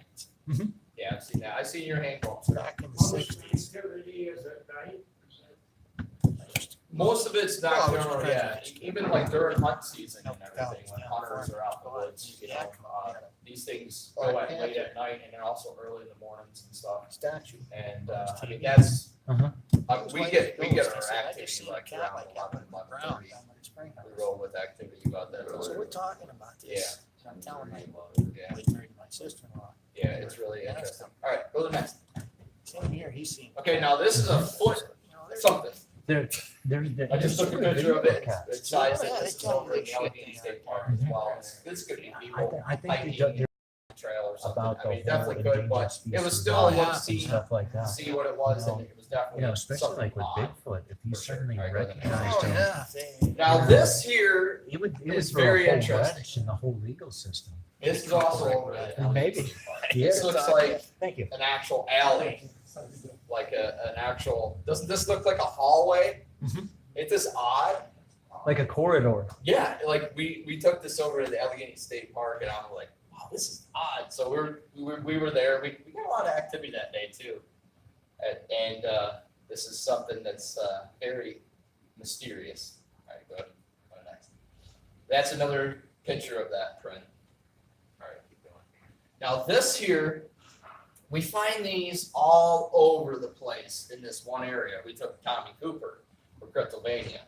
Mhm. Yeah, I've seen that. I've seen your hand go. Back in the How much sixties. activity is at night? Most of it's Well, nocturnal, it's yeah, kind of- even like during hunt season and No, everything, when yeah, hunters for- are out in the woods, you know, these things go at late at night and then also early in the mornings and stuff. Statue. And, I mean, that's, Uh-huh. we get our I just activity seen a like cat around like that 11, on the 11:30. ground down by the spring We house. roll with activity about that So earlier. we're talking about this. I'm telling my Yeah, we married my sister-in-law. yeah, it's really interesting. All right, go to the next. Same here, he's seen. Okay, now this is a foot You know, there's- something. There. I just took a picture of it. Cats. It's sized Yeah, it. they This is tell over you in the shit Allegheny they State are. Park as well. This could be people I think they hiking do trail or something. about I the mean, whole definitely good, endangered but species it was still a law look and see, stuff like that. see what it was, and it was definitely You know, especially something like with odd. Bigfoot, if you For sure. suddenly All right, go to the next. recognized Oh, him. Now this here, It would is throw a very whole interesting. wrench in the whole legal system. this is also over at Maybe. Allegheny Park. Yeah. This looks like Thank you. an actual alley, like an actual, doesn't this look like a hallway? Mhm. It's just odd. Like a corridor. Yeah, like we took this over to the Allegheny State Park and I'm like, wow, this is odd. So we were there. We got a lot of activity that day too. And this is something that's very mysterious. All right, go ahead. Go next. That's another picture of that print. All right, keep going. Now this here, we find these all over the place in this one area. We took Tommy Cooper for cryptovania.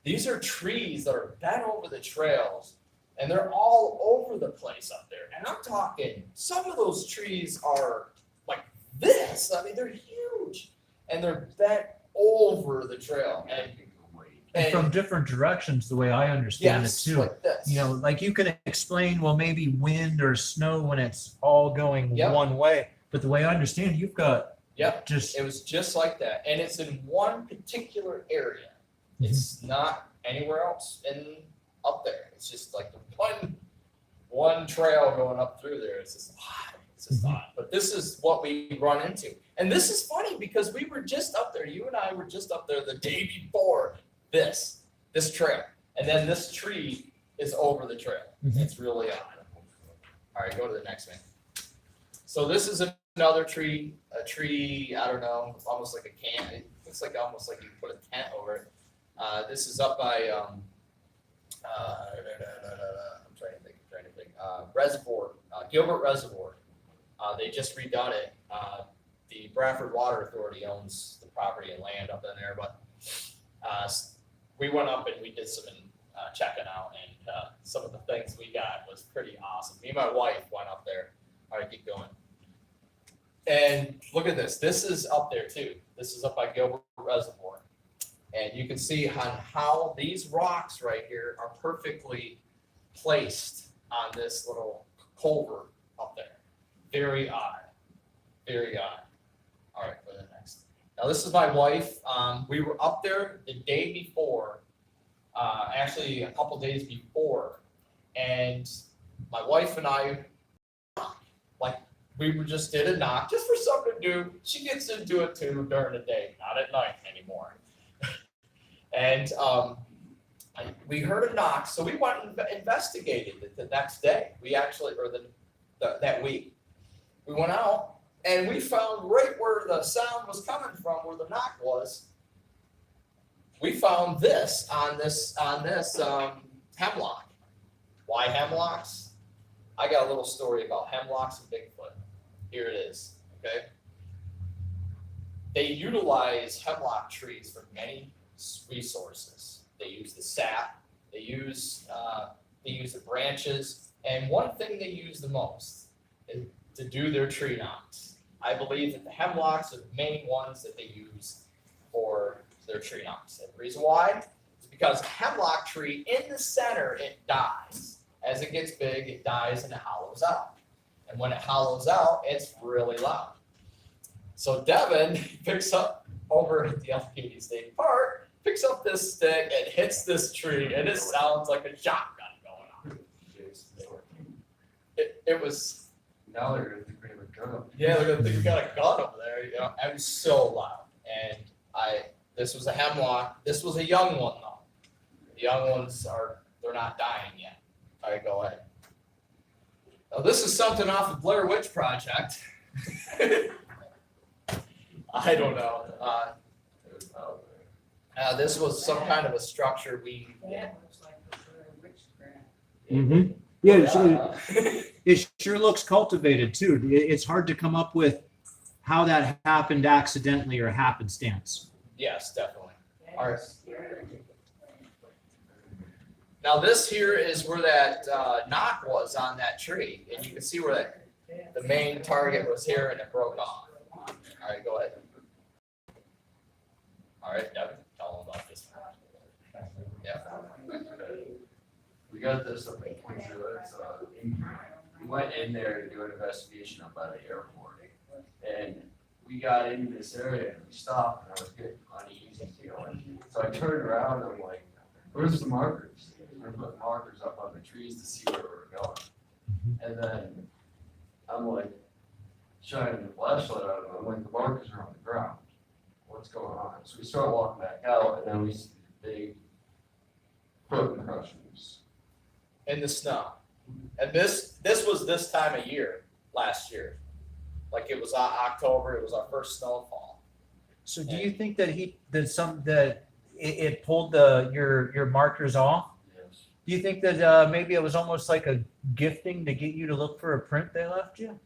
These are trees that are bent over the trails, and they're all over the place up there. And I'm talking, some of those trees are like this. I mean, they're huge, and they're bent over the trail. And from different directions, the way I understand it yes, too. like this. You know, like you can explain, well, maybe wind or snow when it's all going Yep. one way. But the way I understand, you've got Yep, just it was just like that, and it's in one particular area. It's not anywhere else in up there. It's just like the one trail going up through there. It's just odd. It's just odd. But this is what we run into, and this is funny because we were just up there. You and I were just up there the day before this trail, and then this tree is over the trail. It's really odd. All right, go to the next one. So this is another tree, a tree, I don't know, almost like a can. It looks like almost like you put a tent over it. This is up by, I'm trying to think, Reservoir, Gilbert Reservoir. They just redone it. The Bradford Water Authority owns the property and land up in there, but we went up and we did some checking out, and some of the things we got was pretty awesome. Me and my wife went up there. All right, keep going. And look at this. This is up there too. This is up by Gilbert Reservoir. And you can see how these rocks right here are perfectly placed on this little culvert up there. Very odd. Very odd. All right, go to the next. Now this is my wife. We were up there the day before, actually a couple days before, and my wife and I, like, we were just did a knock just for something to do. She gets into it too during the day, not at night anymore. And we heard a knock, so we went and investigated it the next day. We actually, or that week, we went out and we found right where the sound was coming from, where the knock was. We found this on this hemlock. Why hemlocks? I got a little story about hemlocks and Bigfoot. Here it is. Okay. They utilize hemlock trees for many resources. They use the sap. They use the branches, and one thing they use the most to do their tree knocks. I believe that the hemlocks are the main ones that they use for their tree knocks. And the reason why is because a hemlock tree in the center, it dies. As it gets big, it dies and it hollows out. And when it hollows out, it's really loud. So Devin picks up over at the Allegheny State Park, picks up this stick and hits this tree, and it sounds like a shotgun going on. It was. Now they're gonna think we have a gun. Yeah, they're gonna think we got a gun over there. You know, it was so loud. And this was a hemlock. This was a young one though. The young ones they're not dying yet. All right, go ahead. Now this is something off the Blair Witch Project. I don't know. This was some kind of a structure we. Mm-hmm. Yeah, it sure looks cultivated too. It's hard to come up with how that happened accidentally or happenstance. Yes, definitely. All right. Now this here is where that knock was on that tree, and you can see where the main target was here, and it broke off. All right, go ahead. All right, Devin, tell them about this one. Yeah. We got this up in Quincy. We went in there to do an investigation up by the airport. And we got into this area and we stopped and I was getting uneasy feeling. So I turned around and I'm like, where's the markers? We're putting markers up on the trees to see where we're going. And then I'm like, shining the flashlight out of them. I'm like, the markers are on the ground. What's going on? So we start walking back out and then we see the big foot impressions. In the snow. And this was this time of year, last year. Like it was October, it was our first snowfall. So do you think that it pulled your markers off? Yes. Do you think that maybe it was almost like a gifting to get you to look for a print they left you?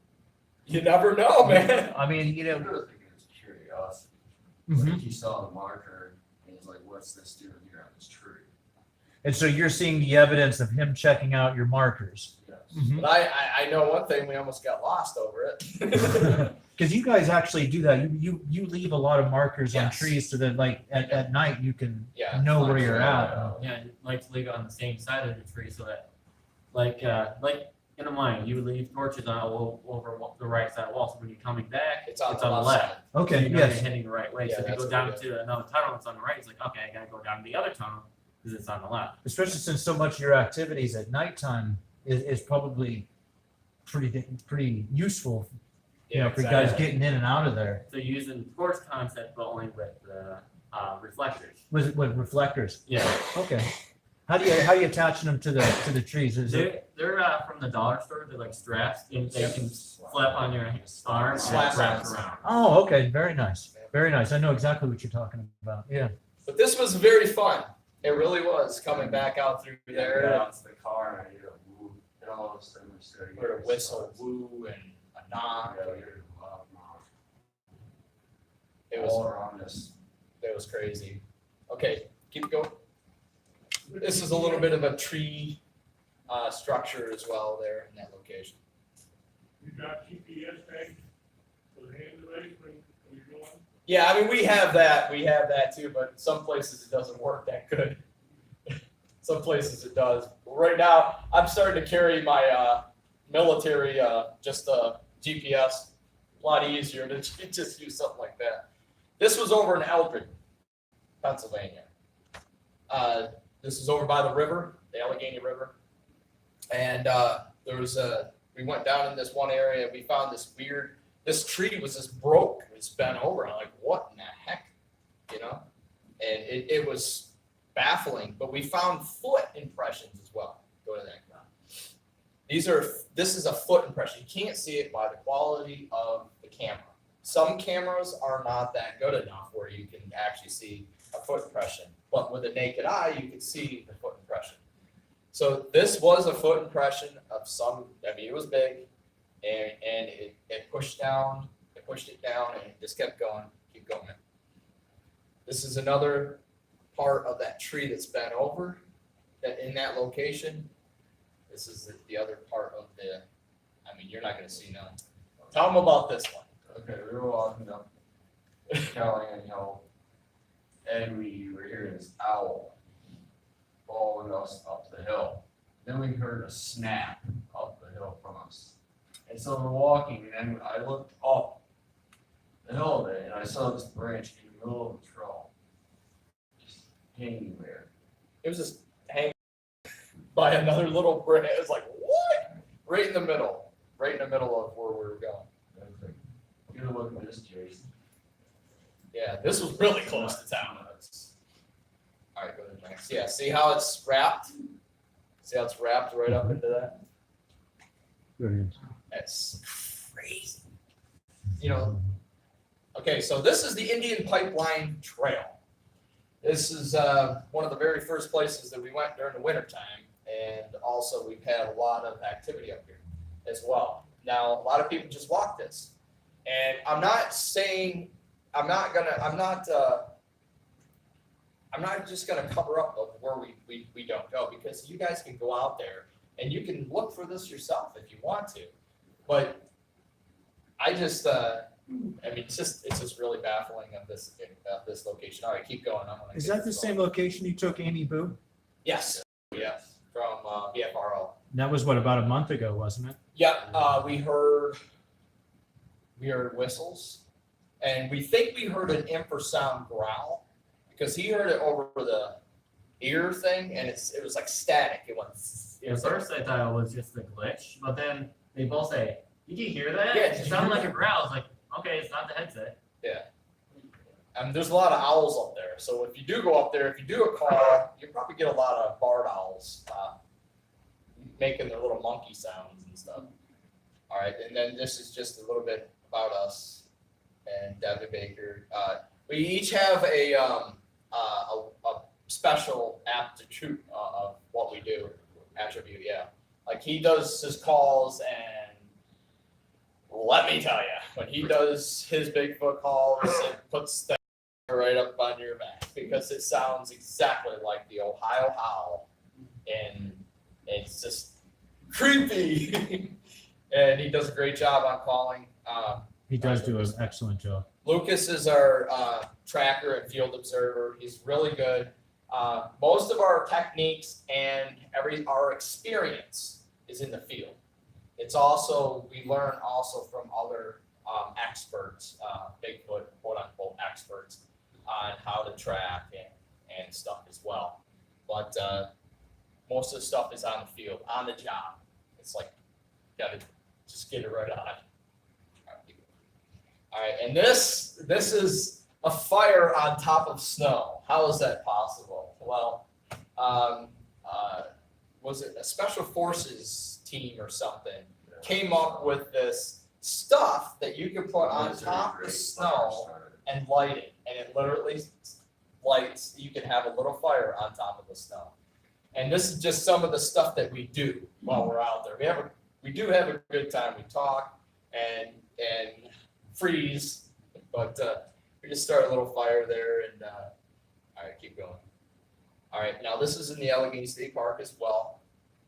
You never know, man. I mean, I really think it's curiosity. Mhm. Like he saw the marker and he's like, what's this doing here on this tree? And so you're seeing the evidence of him checking out your markers. Yes. Mhm. But I know one thing, we almost got lost over it. Because you guys actually do that. You leave a lot of markers on Yes. trees so that like at night you can Yeah. know where you're at. Yeah, you like to leave it on the same side of the tree so that, like in a mine, you would leave torches on over the right side wall. So when you're coming back, It's on it's the on the left left. side. So Okay, you know yes. you're heading the right way. Yeah, So if you that's go down pretty to another tunnel that's on the right, it's like, okay, I gotta go down the other tunnel because it's on the left. Especially since so much of your activities at nighttime is probably pretty useful, you know, for you guys getting in and out of there. So you're using torch concept, but only with the reflectors. With reflectors. Yeah. Okay. How do you attach them to the trees? Is it They're from the dollar store. They're like straps. And they can flap on your arm and Slap wrap ons. around. Oh, okay, very nice. Very nice. I know exactly what you're talking about. Yeah. But this was very fun. It really was coming back out through there. Got out to the car and I hear a woo, and all of a sudden we started Heard a hearing whistle, sounds. woo, and a knock. Yeah, we heard a loud knock. It All was around us. crazy. Okay, keep going. This is a little bit of a tree structure as well there in that location. You got GPS tags for the hand device when you're going? Yeah, I mean, we have that too, but some places it doesn't work that good. Some places it does. Right now, I'm starting to carry my military just GPS. A lot easier to just use something like that. This was over in Eldred, Pennsylvania. This is over by the river, the Allegheny River, and we went down in this one area. We found this tree was just broke. It's bent over. I'm like, what in the heck, you know? And it was baffling. But we found foot impressions as well. Go to that. This is a foot impression. You can't see it by the quality of the camera. Some cameras are not that good enough where you can actually see a foot impression. But with a naked eye, you can see the foot impression. So this was a foot impression of it was big, and it pushed down, it pushed it down, and it just kept going, keep going. This is another part of that tree that's bent over, that in that location. This is the other part of you're not gonna see none. Tell them about this one. Okay, we were walking up Callahan Hill and we were hearing this owl following us up the hill. Then we heard a snap up the hill from us. And so we're walking, and I looked up the hill there, and I saw this branch in the middle of the trail, just hanging there. It was just hanging by another little branch. It was like, what? Right in the middle of where we were going. I was like, get a look at this, Jason. Yeah, this was really close to town. All right, go to the next. Yeah, see how it's wrapped? See how it's wrapped right up into that? That's crazy. You know, okay, so this is the Indian Pipeline Trail. This is one of the very first places that we went during the wintertime, and also we've had a lot of activity up here as well. Now, a lot of people just walk this, and I'm not just gonna cover up of where we don't go, because you guys can go out there and you can look for this yourself if you want to. But I just, I mean, it's just really baffling of this location. All right, keep going. Is that the same location you took Amy Boo? Yes, from BFRO. That was what, about a month ago, wasn't it? Yeah, we heard whistles, and we think we heard an infrasound growl, because he heard it over the ear thing, and it was like static. It went. At first I thought it was just a glitch, but then they both say, "Did you hear that? Yeah, It sounded like a growl." I was like, "Okay, it's not the headset." Yeah. There's a lot of owls up there, so if you do go up there, if you do a call, you probably get a lot of barred owls making their little monkey sounds and stuff. All right, and then this is just a little bit about us and Devin Baker. We each have a special aptitude of what we do, attribute, yeah. Like he does his calls, and let me tell you, when he does his Bigfoot calls, it puts that right up on your back, because it sounds exactly like the Ohio howl, and it's just creepy. And he does a great job on calling. He does do an excellent job. Lucas is our tracker and field observer. He's really good. Most of our techniques and our experience is in the field. It's also, we learn also from other experts, Bigfoot, quote unquote experts, on how to track and stuff as well. But most of the stuff is on the field, on the job. It's like, gotta just get it right on. All right, and this is a fire on top of snow. How is that possible? Well, was it a special forces team or something came up with this stuff that you can put on top of the snow and light it, and it literally lights. You can have a little fire on top of the snow. And this is just some of the stuff that we do while we're out there. We do have a good time. We talk and freeze, but we just start a little fire there, and all right, keep going. All right, now this is in the Allegheny State Park as well,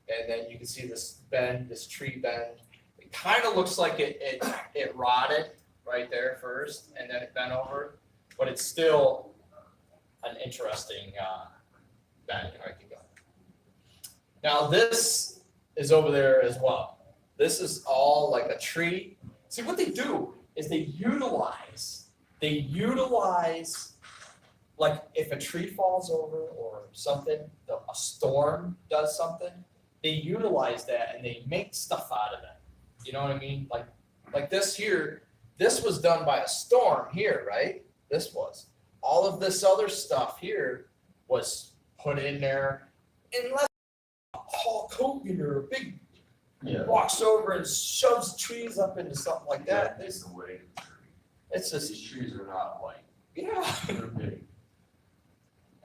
and then you can see this bend, this tree bend. It kind of looks like it rotted right there first, and then it bent over, but it's still an interesting bend. All right, keep going. Now this is over there as well. This is all like a tree. See, what they do is they utilize, like if a tree falls over or something, a storm does something, they utilize that and they make stuff out of that. You know what I mean? Like this here, this was done by a storm here, right? This was. All of this other stuff here was put in there unless Hulk Hogan or a big walks over and shoves trees up into something like that. It's the way. It's just, These trees are not light. yeah. They're big.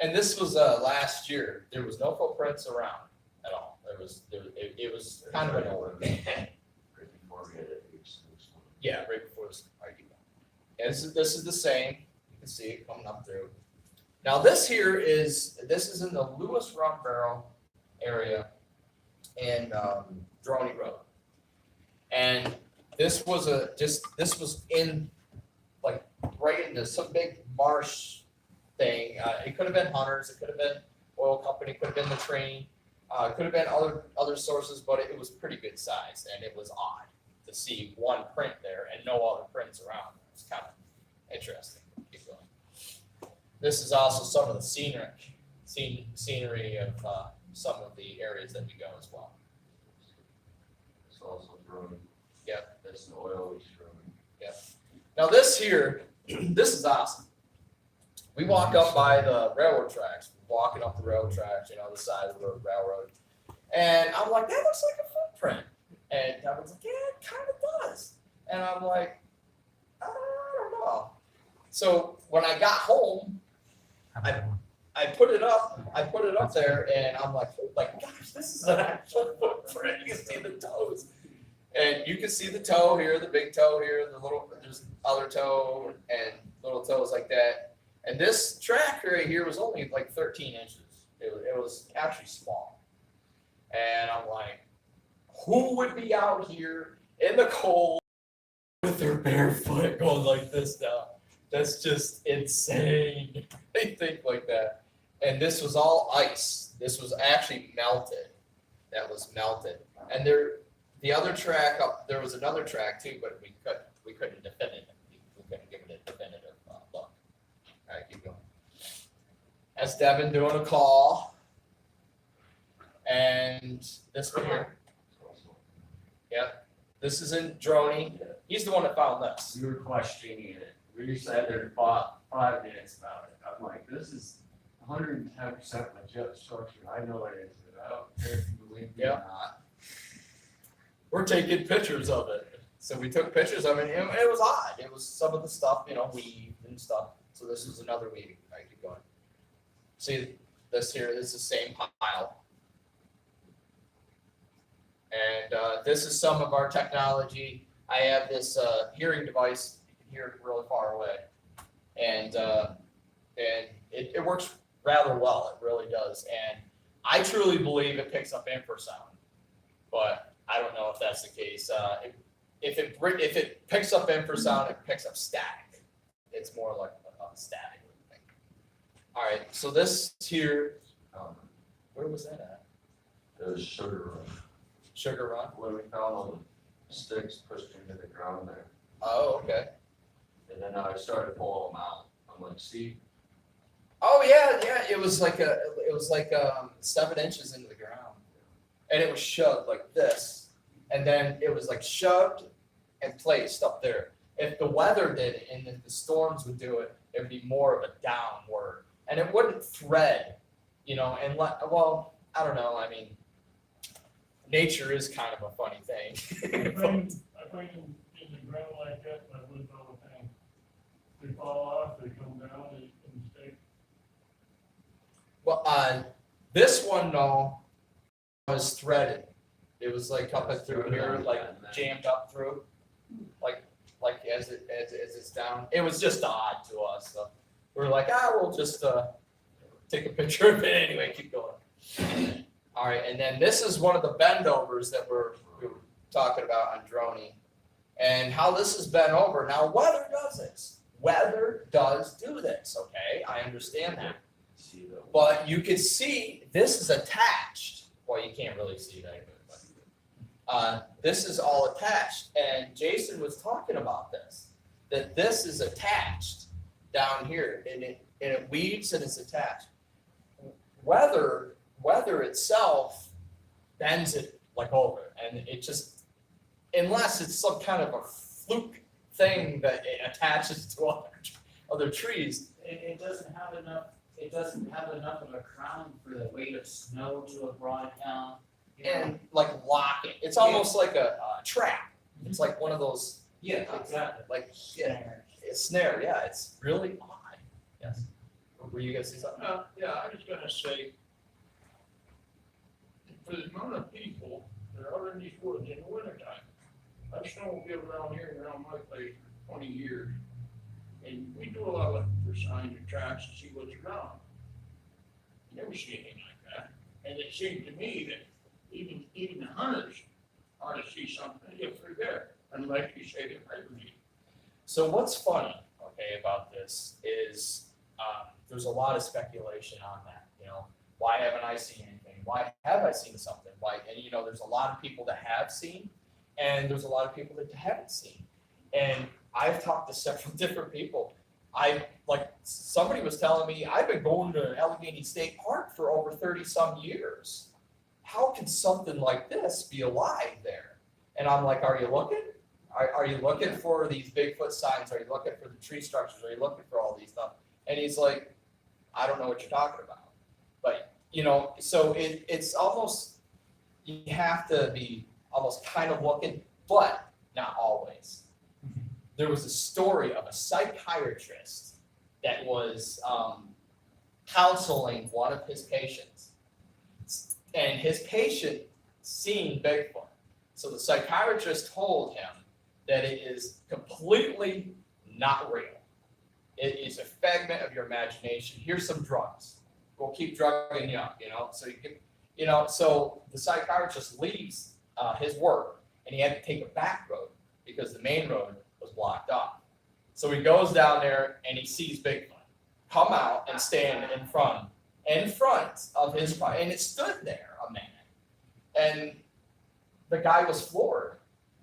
And this was last year. There was no footprints around at all. It was kind of an old. Right before we had it. Yeah, right before this argument. And this is the same. You can see it coming up through. Now this is in the Lewis Rum Barrel area and Droney Road. And this was in like right into some big marsh thing. It could have been hunters, it could have been oil company, it could have been the train, it could have been other sources, but it was pretty good size, and it was odd to see one print there and no other prints around. It's kind of interesting. Keep going. This is also some of the scenery of some of the areas that we go as well. It's also growing. Yep. That's the oil is growing. Now this here, this is awesome. We walk up by the railroad tracks, walking up the railroad tracks, you know, the side of the railroad. And I'm like, that looks like a footprint. And Devin's like, yeah, it kind of does. And I'm like, I don't know. So when I got home, I put it up there, and I'm like, oh my gosh, this is an actual footprint. You can see the toes. And you can see the toe here, the big toe here, there's other toe and little toes like that. And this track right here was only like 13 inches. It was actually small. And I'm like, who would be out here in the cold with their bare foot going like this down? That's just insane. They think like that. And this was all ice. This was actually melted. That was melted. And the other track up there was another track too, but we couldn't defend it. We couldn't give it a definitive look. All right, keep going. That's Devin doing a call, and this one here. Yep, this is in Droney. He's the one that found this. We were questioning it. We sat there for 5 minutes about it. I'm like, this is 110% legit structure. I know it is. I don't care if you believe me or not. We're taking pictures of it. So we took pictures of it, and it was odd. It was some of the stuff, you know, weave and stuff. So this is another weave. All right, keep going. See this here, this is the same pile. And this is some of our technology. I have this hearing device. You can hear it really far away. And it works rather well. It really does. And I truly believe it picks up infrasound. But I don't know if that's the case. If it picks up infrasound, it picks up static. It's more like a static thing. All right, so this here, where was that at? It was Sugar Run. Sugar Run? When we found all the sticks pushed into the ground there. Oh, okay. And then I started pulling them out. I'm like, see? Oh yeah. It was like 7 inches into the ground, and it was shoved like this, and then it was like shoved and placed up there. If the weather did it and if the storms would do it, it would be more of a downward, and it wouldn't thread, you know. And well, I don't know. I mean, nature is kind of a funny thing. I think in the ground like that, I wouldn't know a thing. They fall off, they come down, and stay. Well, this one though was threaded. It was like up and through here, like jammed up through, like as it's down. It was just odd to us. So we're like, we'll just take a picture of it anyway. Keep going. All right, and then this is one of the bendovers that we were talking about on Droney, and how this is bent over. Now, weather does this. Weather does do this. Okay, I understand that. But you can see this is attached. Well, you can't really see that good, but this is all attached. And Jason was talking about this, that this is attached down here, and it weaves and it's attached. Weather itself bends it like over, and it just, unless it's some kind of a fluke thing that it attaches to other trees. It doesn't have enough of a crown for the weight of snow to have brought it down. You know? And like lock it. It's almost like a trap. It's like one of those. Yeah, exactly. Like a snare. Yeah, it's really odd. Yes. Were you gonna say something? Yeah, I was gonna say, for the amount of people that are in these woods in the wintertime, I've snowmobiled around here and around my place for 20 years. And we do a lot of looking for signs and tracks to see what's around. Never see anything like that. And it seemed to me that even the hunters ought to see something if they're there, unless you say they're hibernate. So what's funny, okay, about this is there's a lot of speculation on that, you know. Why haven't I seen anything? Why have I seen something? Why, and you know, there's a lot of people that have seen, and there's a lot of people that haven't seen. And I've talked to several different people. Somebody was telling me, I've been going to Allegheny State Park for over 30-some years. How can something like this be alive there? And I'm like, are you looking? Are you looking for these Bigfoot signs? Are you looking for the tree structures? Are you looking for all these stuff? And he's like, I don't know what you're talking about. But, you know, so it's almost, you have to be almost kind of looking, but not always. There was a story of a psychiatrist that was counseling one of his patients. And his patient seen Bigfoot. So the psychiatrist told him that it is completely not real. It is a figment of your imagination. Here's some drugs. We'll keep drugging you up, you know. So you can, you know. So the psychiatrist leaves his work, and he had to take a back road because the main road was blocked off. So he goes down there and he sees Bigfoot come out and stand in front of his car, and it stood there a minute, and the guy was floored.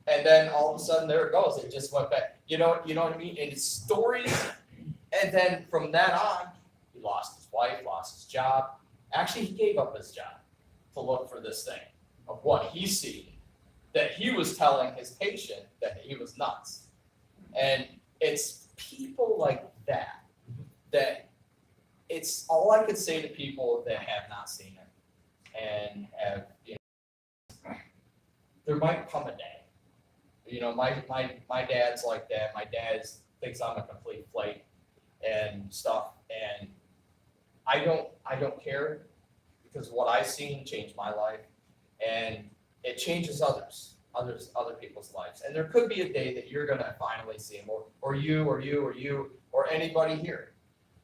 And then all of a sudden, there it goes. It just went back. You know what I mean? And it's stories. And then from then on, he lost his wife, lost his job. Actually, he gave up his job to look for this thing of what he seen, that he was telling his patient that he was nuts. And it's people like that, that it's all I could say to people that have not seen it and have, you know, there might come a day. You know, my dad's like that. My dad thinks I'm a complete flake and stuff, and I don't care, because what I've seen changed my life, and it changes other people's lives. And there could be a day that you're gonna finally see him, or you, or anybody here.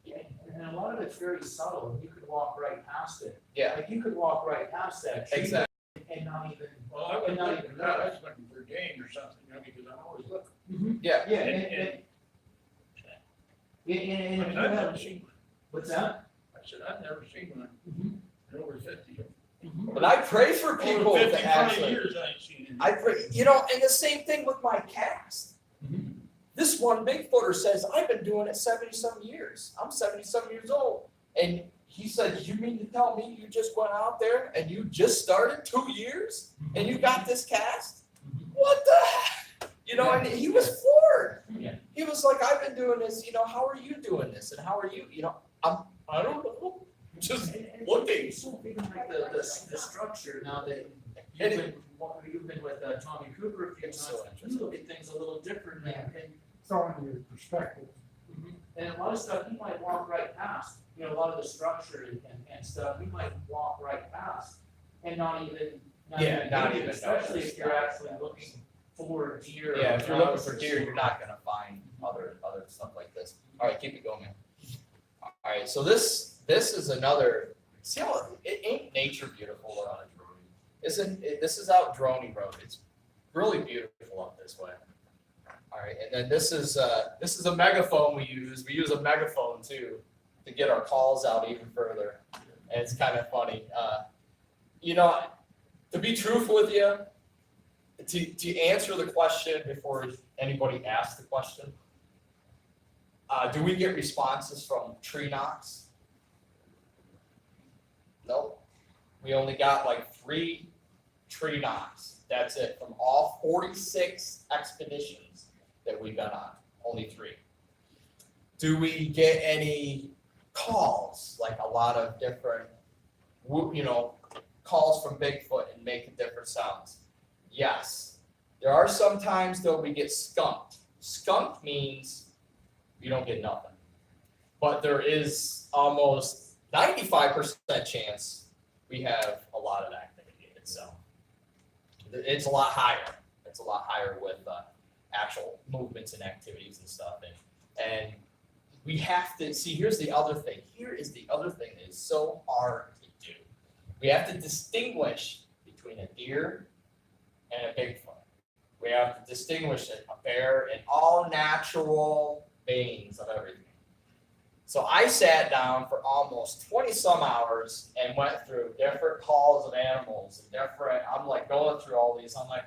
Yeah, and a lot of it's very subtle, and you could walk right past it. Yeah, Like you could walk right past that tree exactly. and not even. Well, I was looking for that, I was looking for game or something, you know, because I'm always looking. Yeah. Yeah, and if you I've have, never seen one. what's that? I said, I've never seen one. In over 50. But I pray for people Over to 55 actually. years I ain't seen it. I pray, you know, and the same thing with my cast. This one Bigfooter says, I've been doing it 70-some years. I'm 77 years old. And he said, you mean to tell me you just went out there and you just started 2 years and you got this cast? What the heck? You know, and he was floored. Yeah. He was like, I've been doing this, you know, how are you doing this? And how are you? You know, I don't know. Just looking. So even like the structure now that you've been with Tommy Cooper a few times, you look at things a little differently, and It's all in your perspective. and a lot of stuff you might walk right past. You know, a lot of the structure and stuff you might walk right past and not even even especially notice. if you're actually looking for deer. Yeah, or if you're looking grouse for or deer, something. you're not gonna find other stuff like this. All right, keep it going, man. All right, so this is another. See how ain't nature beautiful? This is out Droney Road. It's really beautiful up this way. All right, and then this is a megaphone we use. We use a megaphone too to get our calls out even further, and it's kind of funny. You know, to be truthful with you. To answer the question before anybody asks the question, do we get responses from tree knocks? No, we only got like 3 tree knocks. That's it from all 46 expeditions that we've been on. Only 3. Do we get any calls? Like a lot of different, you know, calls from Bigfoot and making different sounds. Yes. There are some times though we get skunked. Skunked means you don't get nothing. But there is almost 95% chance we have a lot of activity itself. It's a lot higher. It's a lot higher with actual movements and activities and stuff. And we have to see, here's the other thing. Here is the other thing that is so hard to do. We have to distinguish between a deer and a Bigfoot. We have to distinguish a bear and all natural beings of everything. So I sat down for almost 20 some hours and went through different calls of animals and different, I'm like going through all these. I'm like,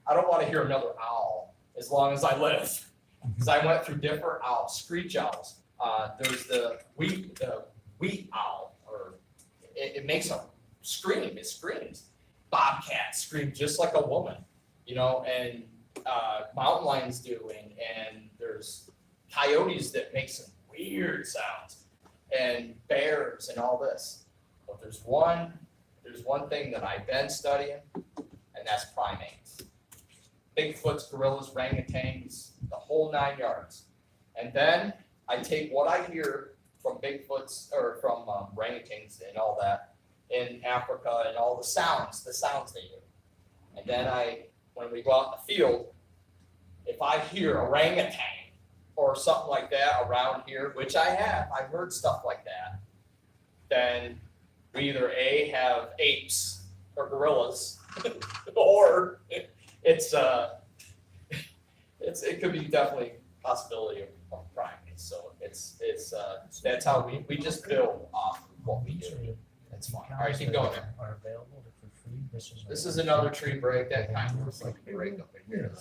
I don't want to hear another owl as long as I live. Because I went through different owls, screech owls. There's the wheat owl, or it makes a scream, it screams. Bobcats scream just like a woman, you know, and mountain lions do, and there's coyotes that make some weird sounds, and bears and all this. But there's one thing that I've been studying, and that's primates. Bigfoots, gorillas, orangutans, the whole 9 yards. And then I take what I hear from Bigfoots or from orangutans and all that in Africa and all the sounds they do. And then when we go out in the field, if I hear orangutan or something like that around here, which I've heard stuff like that, then we either A, have apes or gorillas, or it could be definitely a possibility of primates. So it's that's how we just build off of what we do. It's fun. All right, keep going. Are available for free. This is another tree break that kind of looks like a break up in here.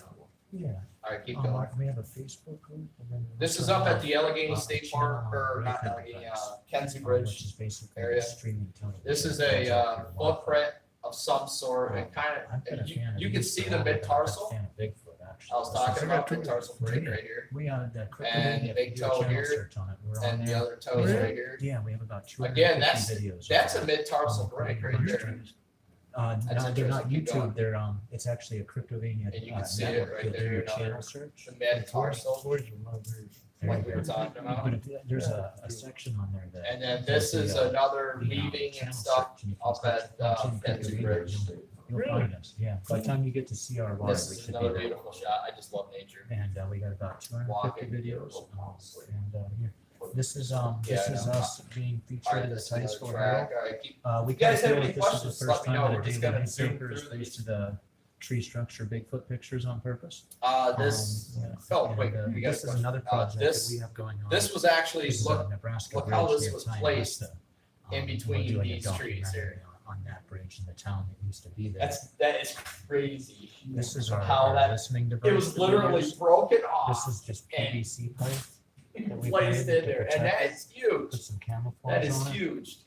Yeah. All right, keep going. We have a Facebook group. And then we This is also up at have, the Allegheny a State channel Park, on or not Bradford Allegheny, device, Kenzie which Bridge is basically area. streaming television. This is It goes a off your Wi-Fi. footprint of some sort, and I've been a you fan of can these see for the a while, but I'm mid-tarsal. a fan of Bigfoot, actually. I was talking about the tarsal break right here, We the And cryptovania, big if you do a toe channel here, search on it, we're on and the there. other toes right here. Yeah, we have about 250 Again, videos. that's a on mid-tarsal there. break right there. That's No, they're not interesting. Keep going. YouTube, they're, it's actually a cryptovania And you can see it network. right You'll do there, your another- channel search. The mid-tarsal, There like you we go. were talking about. But there's a section on there that. And then this is another weaving and stuff up at Kenzie Bridge. You'll find us, yeah. By the time you get to see our water, we This is should be another there. beautiful shot. I just love nature. And we got about 250 Walking. videos. And here, this is Yeah, I know. us being All featured right, in the this is another Titusville track. Herald. All right, keep. We you guys kind have of any feel like this is questions, the let first me time know. that We're a just daily gonna zoom newspaper is through posted the tree structure Bigfoot pictures on purpose. This. Yeah. Oh, And, wait, we got a this is question. another project that this- we have going on. This was actually This is look a Nebraska look how bridge this near was Tyne placed Vista. in We're between doing a these trees documentary here. On that bridge in the town that used to be there. that is crazy. This is our how that listening device. it was that we literally use. broken This off is just and PVC pipe that we placed made in to there, and protect that it. is huge. Put some camouflage That is on it. huge.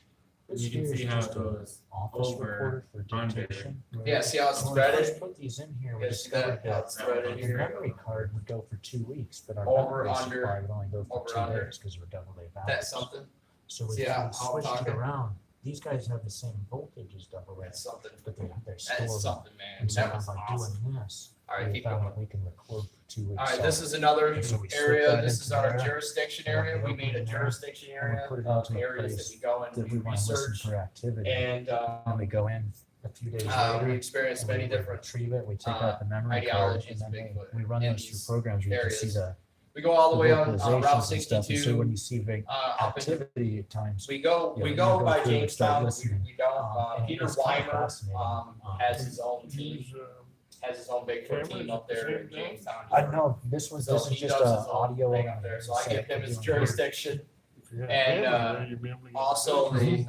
This You can here is see how just it a goes office over recorder for under. dictation. Yeah, see how it's When we first threaded? put these in here, we Yeah, see discovered that? How that it's threaded the here. memory card would go for 2 weeks, but our Over, battery under, supply would only go for over, 2 under. days because we're double A batteries. That's something. So we See how I'm switched it talking? around. These guys have the same voltage as double A, That's something. but they're That stored. is something, man. And so That was by awesome. doing this, All right, we keep found going. that we can record for 2 weeks. All right, this is another And so we slip area. that This into is our there, jurisdiction and area. we We open made a it there, jurisdiction and we area put it of into a areas that place we go that and we we want to listen research. for activity. And And we go in a few days we later. experience and many we different. retrieve it, we take out the memory card, ideologies and of then Bigfoot we run in those these through programs where you can see areas. the We go all the way on Route vocalizations and stuff. And so when 62. you see big Up in, activity at times, we go you go go by through and start Jamestown. listening. We don't. and Peter it's kind of Weimer fascinating. has his own team. Has his own Bigfoot team up there in Jamestown. I know this was So this is he just does a his own audio thing up there. So I give him his jurisdiction. And also the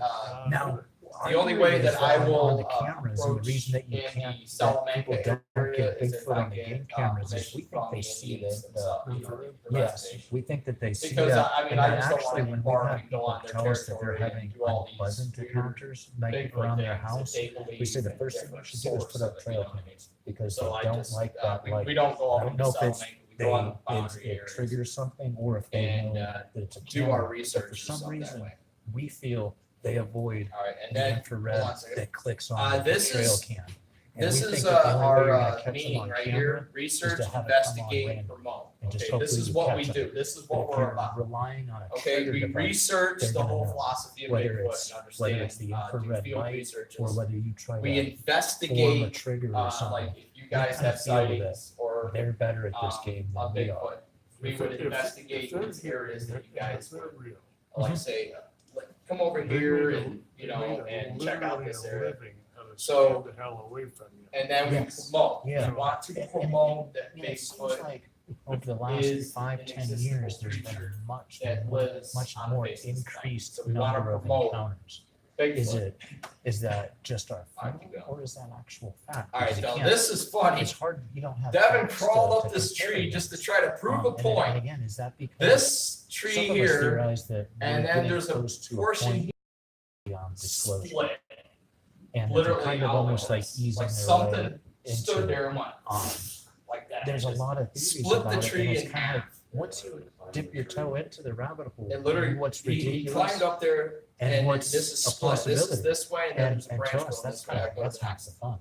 Now, the only way that I will on the cameras, and the approach reason that you in can't, the that Salamanca people don't area get is if Bigfoot I on the get game cameras, is permission we think from they the see Indians the, themselves, you know, the yes, reservation. we think that they see Because that. I mean, And I then just don't actually, want when to we have go people on their tell us that they're territory and having do all these unpleasant weird encounters, like Bigfoot around their things that house, they believe we say the in first thing you different should do is put sources up of trail it, you know what I mean? cams, because So they I don't just, like that, we like, don't go I up don't in know if it's Salamanca, we go on the it boundary areas triggers something, or if they and know that it's a do our camera, but research for or some something that reason, way. we feel they avoid All right, and the then, infrared hold on a second. that clicks on the this trail is- cam. And This we is think that the only way our you're gonna catch them meeting on right camera here, research, to have it come on investigate, random promote. and just Okay, this hopefully is you what catch we them. do, this is But what if we're you're about. relying on a Okay, trigger we device, research they're the gonna whole know. philosophy of Whether Bigfoot it's- and whether understand, it's the do infrared field light, research. or whether you try We to form a investigate, trigger or something. like if you guys kinda have feel that sightings or, They're better at this game on than we are. Bigfoot, we would investigate these areas that you guys would, like say, like, come over here and, you know, and check out this area. So, and then we Yes. promote, we Yeah. want to And- promote that Yeah, it seems Bigfoot like over the last is 5-10 years, there's been a much that lives on more the face of this planet. increased So we wanna number of promote encounters. Bigfoot. Is that just our Alright, feeling, keep going. or is that actual fact? All right, Because you now can't- this is funny. It's hard, you don't have. Devin facts crawled to up this compare tree just to against. try to prove a And point. again, is that because? This some tree of us here theorize that and we're then getting there's a close to portion point beyond disclosure. split. And they're Literally kind of out almost like this. easing Like their way something into stood it. there and went like that. There's a Just lot of theories split about the it, tree and it's in kind of half. once you dip your toe into the rabbit hole, It literally, and what's he ridiculous climbed up there and and what's this is a split. This is possibility. this way and then And, there's a and branch to going us, this that's way. kind I of, go that's back. half the fun.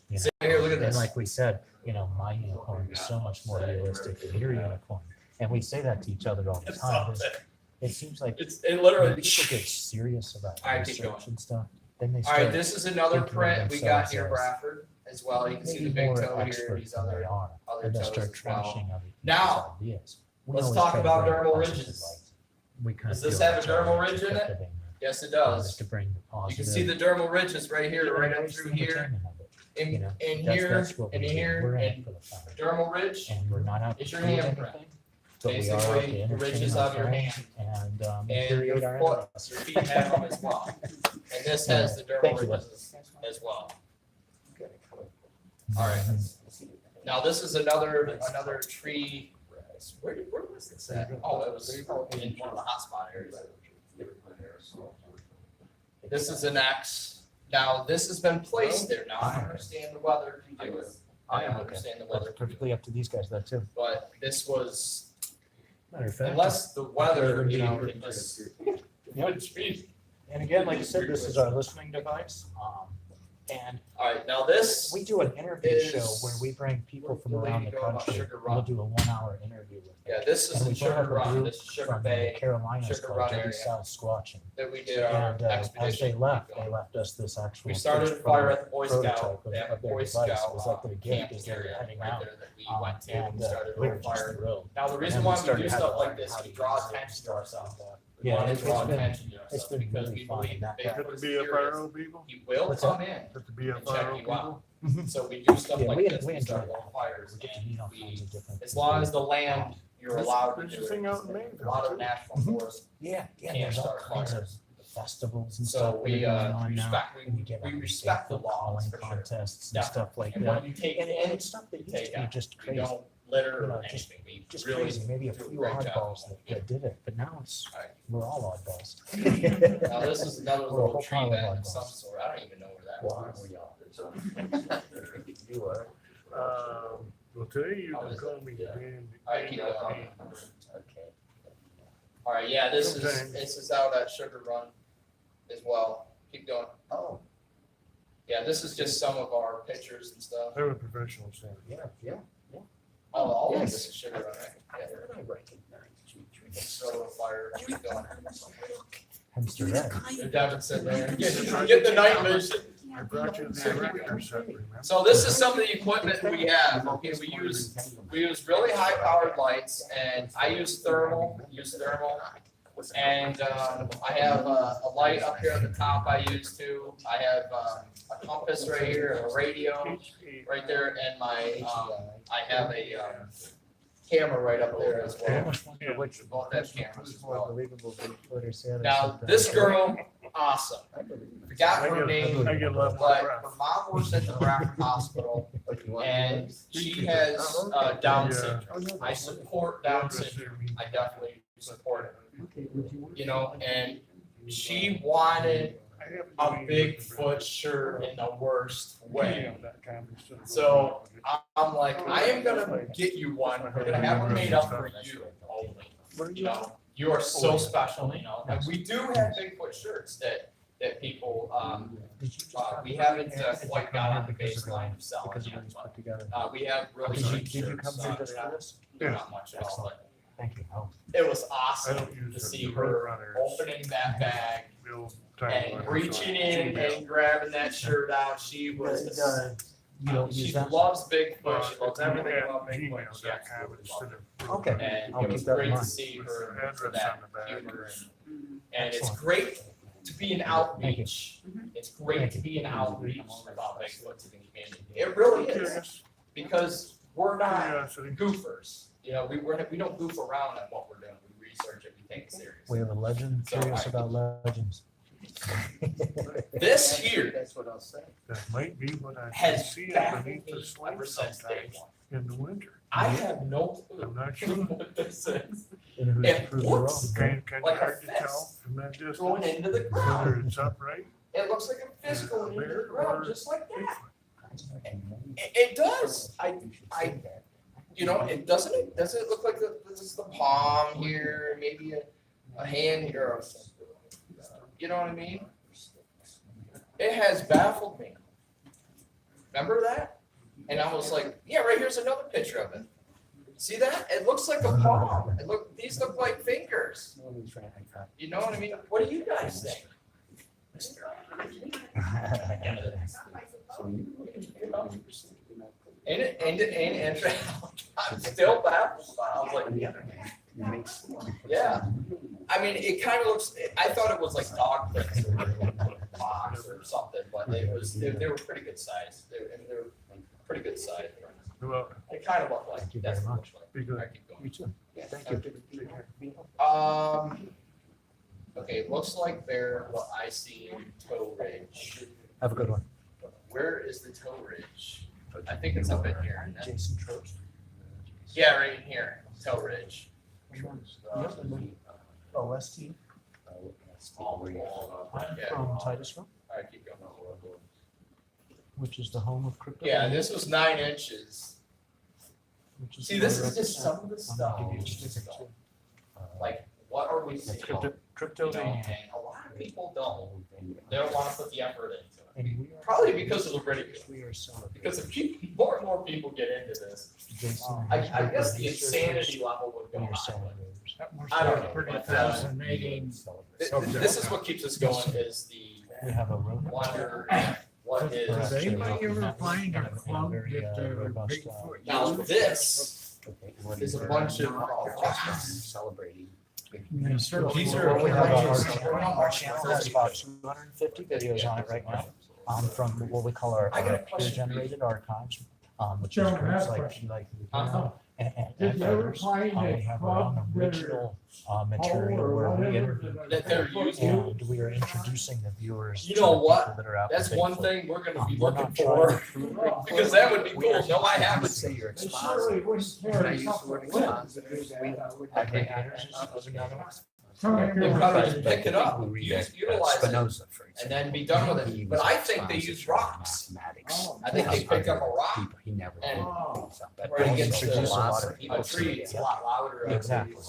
You know? See, here, look at And this. like we said, you know, my unicorn is so much more realistic than your unicorn. And we say that to each other all the It's time. something. It seems like It when literally. people get serious about All right, keep research going. and stuff, then they All right, start this is another thinking of print we got themselves here, as Bradford, as well. You can see the maybe big more toe here, expert these than they other are, and they toes start as well. trashing other people's Now, ideas. We let's always talk try to about bring dermal positive ridges. light. We kind Does of this feel have a that's dermal our ridge in it? cryptovania, Yes, it is does. to bring the You positive. can see the dermal ridges right here, right up It's the through here, entertainment of it, in, you know, in that's- here, that's what and we in do. here, We're in it and for the fun. dermal ridge. And we're not out to It's your prove handprint. anything, but we are out to Basically, the entertain ridges our of your friends hand. and And infuriate your our foot, enemies. your feet have them as well. And this has the dermal Thank you. ridges as well. All right. Now, this is another tree. Where was this at? Oh, it was in one of the hotspot areas. This is an X. Now, this has been placed there. Now, I understand the weather can do it. I understand the weather That's can do perfectly up to these guys though too. it. But this was, Matter of fact. unless the weather, you know, can just. And again, like I said, this is our listening device. And All right, now this, we do an interview is show where we bring people from the way around to the go about country. Sugar We'll Run. do a 1-hour interview with them. yeah, this is And in we brought Sugar up a Run, group this is Sugar from the Bay Carolinas Sugar called Run Dirty area. South Squatching. that we did our And as expedition. they left, they left us this actual. We started a first fire at the Boy prototype Scout, of- they have a of their Boy device. It Scout was like their gift camping as they were area heading right out. there that we went to and And started a we were little just fire. thrilled. Now, the reason And why we we started do to stuff have like a- this, how we to draw use it and attention to stuff ourselves. like that. We Yeah, want to it's draw been- attention to it's ourselves been because really we fun believe in that that Bigfoot Got is the serious. BFRO people? He will What's come that? in Got the and check BFRO you people? out. So we do stuff Yeah, like we this, we enjoy start that. little fires We get to and meet all kinds we, of different. as long as the land, you're There's- allowed to there's do a it. thing out in A Mayville, lot of too. national forests. Yeah, yeah, Can't there's all start kinds of fires. festivals and So stuff that are we, going on now. respect, And you get we like respect the Bigfoot laws calling for sure. contests and Yeah. stuff like And that. when you take And in, it's stuff that used take to be out. just we crazy. don't litter You know, or just- anything. We Just really crazy, maybe a do a few great job. oddballs that did it, but now it's, Alright. we're all oddballs. Now, this is another We're a little whole tree pile of bed of oddballs. some sort. I don't even know where that was. You are. Well, today you How can is call me Dan. Alright, keep Dan going. Payne. Okay. Alright, yeah, this Sometimes. is out at Sugar Run as well. Keep going. Oh, Yeah, this is just some of our pictures and stuff. They're a professional center. yeah. Oh, all of Yes. this is Sugar Run, right? Yeah. I recognize you. So fire, keep going. Hamster red. Devin said there, get the night vision. I brought you the erector set, remember? So this is some of the equipment we have. Okay, we use really high powered lights and I use thermal. And I have a light up here at the top I use too. I have a compass right here, a radio right there, and my I have a camera right up there as I well. almost wonder which. Both have cameras as well. Unbelievable Bigfoot or Santa Now, something. this girl, awesome. Forgot her name, I get love but breath. her mom works at the Bradford Hospital and she has Down syndrome. I support Down syndrome. I definitely support it. You know, and she wanted a Bigfoot shirt in the worst way. So I'm like, I am gonna get you one. We're gonna have one made up for you only. You know, you are so special, you know. And we do have Bigfoot shirts that people, we haven't quite got on the baseline of selling Because of yet, what he's but put together. we have really Did you, great did you come shirts. through just for this? They're not much at all, but Thank you. Oh, it was I awesome don't use to the see road her runners. opening that bag Real time and runners. reaching in and grabbing that shirt out. She was, you don't she use that? loves Bigfoot. She Well, loves everything at about Bigfoot. She gmail.com absolutely instead loves of- it. Okay. And I'll it was keep that in great to mind. see With her the for address that on the back. humor. And it's Excellent. great to be an outreach. Mm-hmm. It's great Thank to you. be an outreach about Bigfoot to the community. It really is. Curious, Because we're not curiosity. goofers. You know, we don't goof around on what we're doing. We research it, we take it serious. We have a legend, So curious I- about legends. This here That's what I'll say. That might be what I can has see baffled underneath me the slate ever since day sometimes one. in the winter. I have no I'm clue not sure. what this is. And who's It to prove you wrong, looks right? Kind of like a hard to tell fist from that distance going into the whether ground. it's upright. It looks like a fist going into the ground, just like that. It It does. You know, doesn't it look like this is the palm here, maybe a hand or you know what I mean? It has baffled me. Remember that? And I was like, yeah, right here's another picture of it. See that? It looks like a palm. These look like fingers. You know what I mean? What do you guys think? And I'm still baffled. I was like, yeah. I mean, it kind of looks. I thought it was like dog prints or box or something, but they were pretty good size. They were pretty good size. Well, They kind of look like. Thank you That's very what it much. looks like. be good. I keep going. You too. Thank you. Okay, looks like they're what I see in Toe Ridge. Have a good one. Where is the Toe Ridge? I think it's up in here. isn't it? Jason Trost. Yeah, right in here, Toe Ridge. OST. I'm Yeah. from Titusville, Alright, keep going. which is the home of crypto. Yeah, this was 9 inches. which is See, where this I is just represent. some of the I'm stuff. gonna give you a certificate too. Like, what are we It's seeing? cryptovania. And a lot of people don't. They don't want to put the effort into it. And we are. Probably because of the ridicule. We are celebrating. Because if more and more people get into this, Jason. I guess the insanity level would go We are high. celebrators. That must I don't be know, pretty but, fascinating. This is what keeps us going is the We have a rodent. wonder what is. Does Actually, anybody in ever that- find a in a club very, that robust, Bigfoot Now uses? this is a bunch of. Celebrating. These are. We have our channel has about 250 videos on it right now. From what we call our I got a peer question. generated archives, which is Gentlemen, I groups have a like question. Uh-huh. and Did you ever others. find We a have our own club that original material where we interview That they're people, using. and we are introducing the viewers You to know the what? people that are out That's for one Bigfoot. thing we're gonna be We're looking not trying to for, prove Bigfoot. because that would be We cool. are- No, I would haven't. say you're They surely wouldn't Can I care use the word expositor? Aggregators is another one. They probably just pick it up, utilize it, Spinoza, for and example. then be done with He it. was But I think they expositor use in rocks. mathematics. I think they pick up a rock People, he never. and- Oh. But Where it also gets to introduce a lot of philosophy. a tree, it's a lot louder. I Exactly. believe.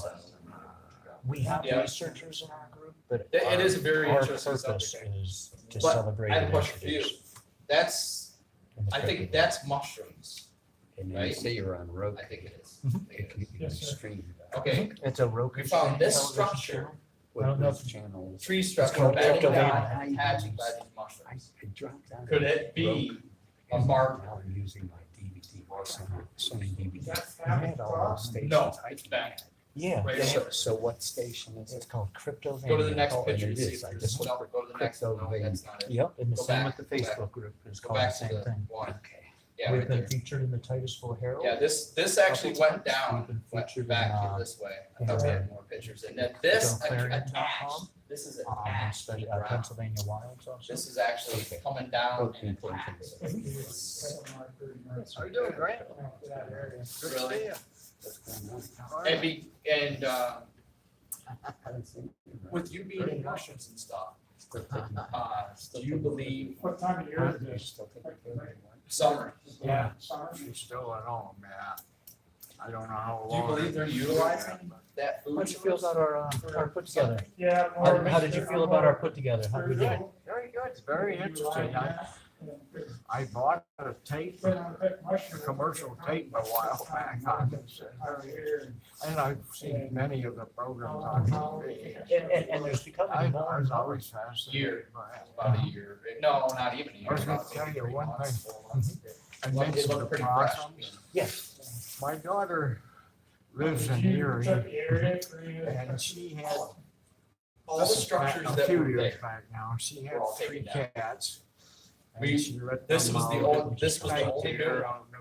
We have Yeah. researchers in our group, but It is a very our interesting purpose subject. is to But celebrate I have a and question for you. introduce. That's, in the I think crypto that's mushrooms. And then you say you're on road. I think it is. Mhm. I think it is. Yes, sir. Extreme. Okay, It's a Roku. we found this television structure, channel. What I don't know those channels. tree structure called bending down cryptovania. and attaching by these I mushrooms. dropped down. Could it be a mark? Now I'm using my DVD, Sony DVD. That's I had all those stations. No, I it's back. Yeah, Right. they- So what station is it's it? called cryptovania. Go to the next Oh, and picture it and see is. if I there's, just no, go to the next one. No, that's not it. Yep, and the Go same back, with the go back. Facebook group is Go called the back to same the thing. one. Okay. Yeah, We've right been there. featured in the Titusville Herald. Yeah, this actually went We've down, been went featured back in, here this way. I thought we had more pictures. And then this Clarion.com. attached, this is attached to the ground. Pennsylvania Wilds also. This is actually coming down Okay, and important to attached. How you doing, Grant? Really? What's going on? And I haven't seen you, right? with you being in mushrooms and stuff, do you believe What time of year is You this? still taking care of your wife? summer? Yeah. Summer? She's still at home, yeah. I don't know how Do you long. believe they're utilizing that food? How'd you feel about our put together? Yeah. How did you feel about our put together? How did we do? Very good, it's very interesting. I bought a tape, a commercial tape a while back on this. And I've seen many of the programs on TV. And there's becoming I more and was more. always fascinated by it. About a year. No, not even a year. I was gonna about tell you 3 one months, thing. 4 months. I It mentioned the looked pretty fresh. possums. Yes. My daughter lives in Erie and she had, All the structures a that few were years there. back now, she had Were all 3 taken down. cats. We- And she let This them was the out old, this was the right only there new. on the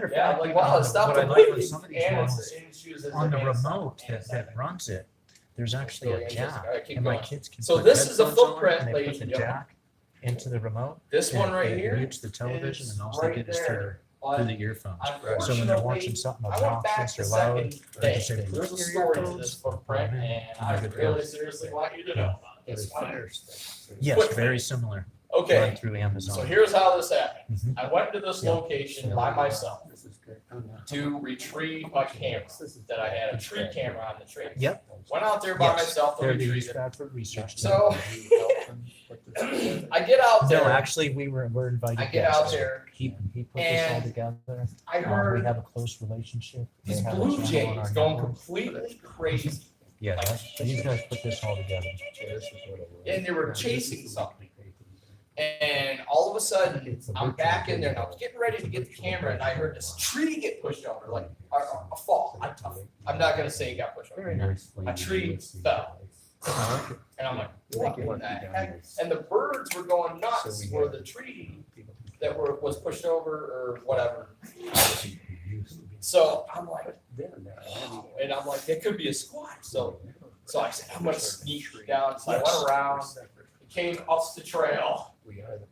matter of Yeah, I'm fact, like, wow, it stopped what I the like on bleeding. some of these And ones it's, and she was in on the hand. remote that runs it, There's actually a jack, Alright, keep and my going. kids can So put this is a headphones on, footprint, and they ladies put and the gentlemen. jack into the remote. This one and right it here mutes the television is and also right get us there. through the earphones. So when they're Unfortunately, watching something I went back obnoxious the or loud, second they day. can say, There's a "Put your story to earphones this footprint, on in," and and I they're good to really go. seriously want you to know about this one. Yes, Footprint. very similar. Okay, Run through Amazon. so here's how this happened. Mhm. I went to this Yeah. location by myself to retrieve a camera that I had, a tree camera on the tree. Yep. Went out there by Yes. myself to They're the retrieve East it. Bradford Research. So Center. I get out No, there, actually, we're invited. I get out guests. there, He put this all and together. I We heard have a close relationship. They these have a blue channel on jays our going network. completely crazy. Yeah, these guys put this all together. And they were chasing something. And all of a sudden, I'm back in there and I was getting ready to get the camera and I heard this tree get pushed over, like a fall. I'm not gonna say it got pushed over. A tree fell. And I'm like, what in the heck? And the birds were going nuts where the tree that was pushed over or whatever. So I'm like, wow. And I'm like, it could be a squat. So I said, I'm gonna sneak down. So I went around, came up the trail,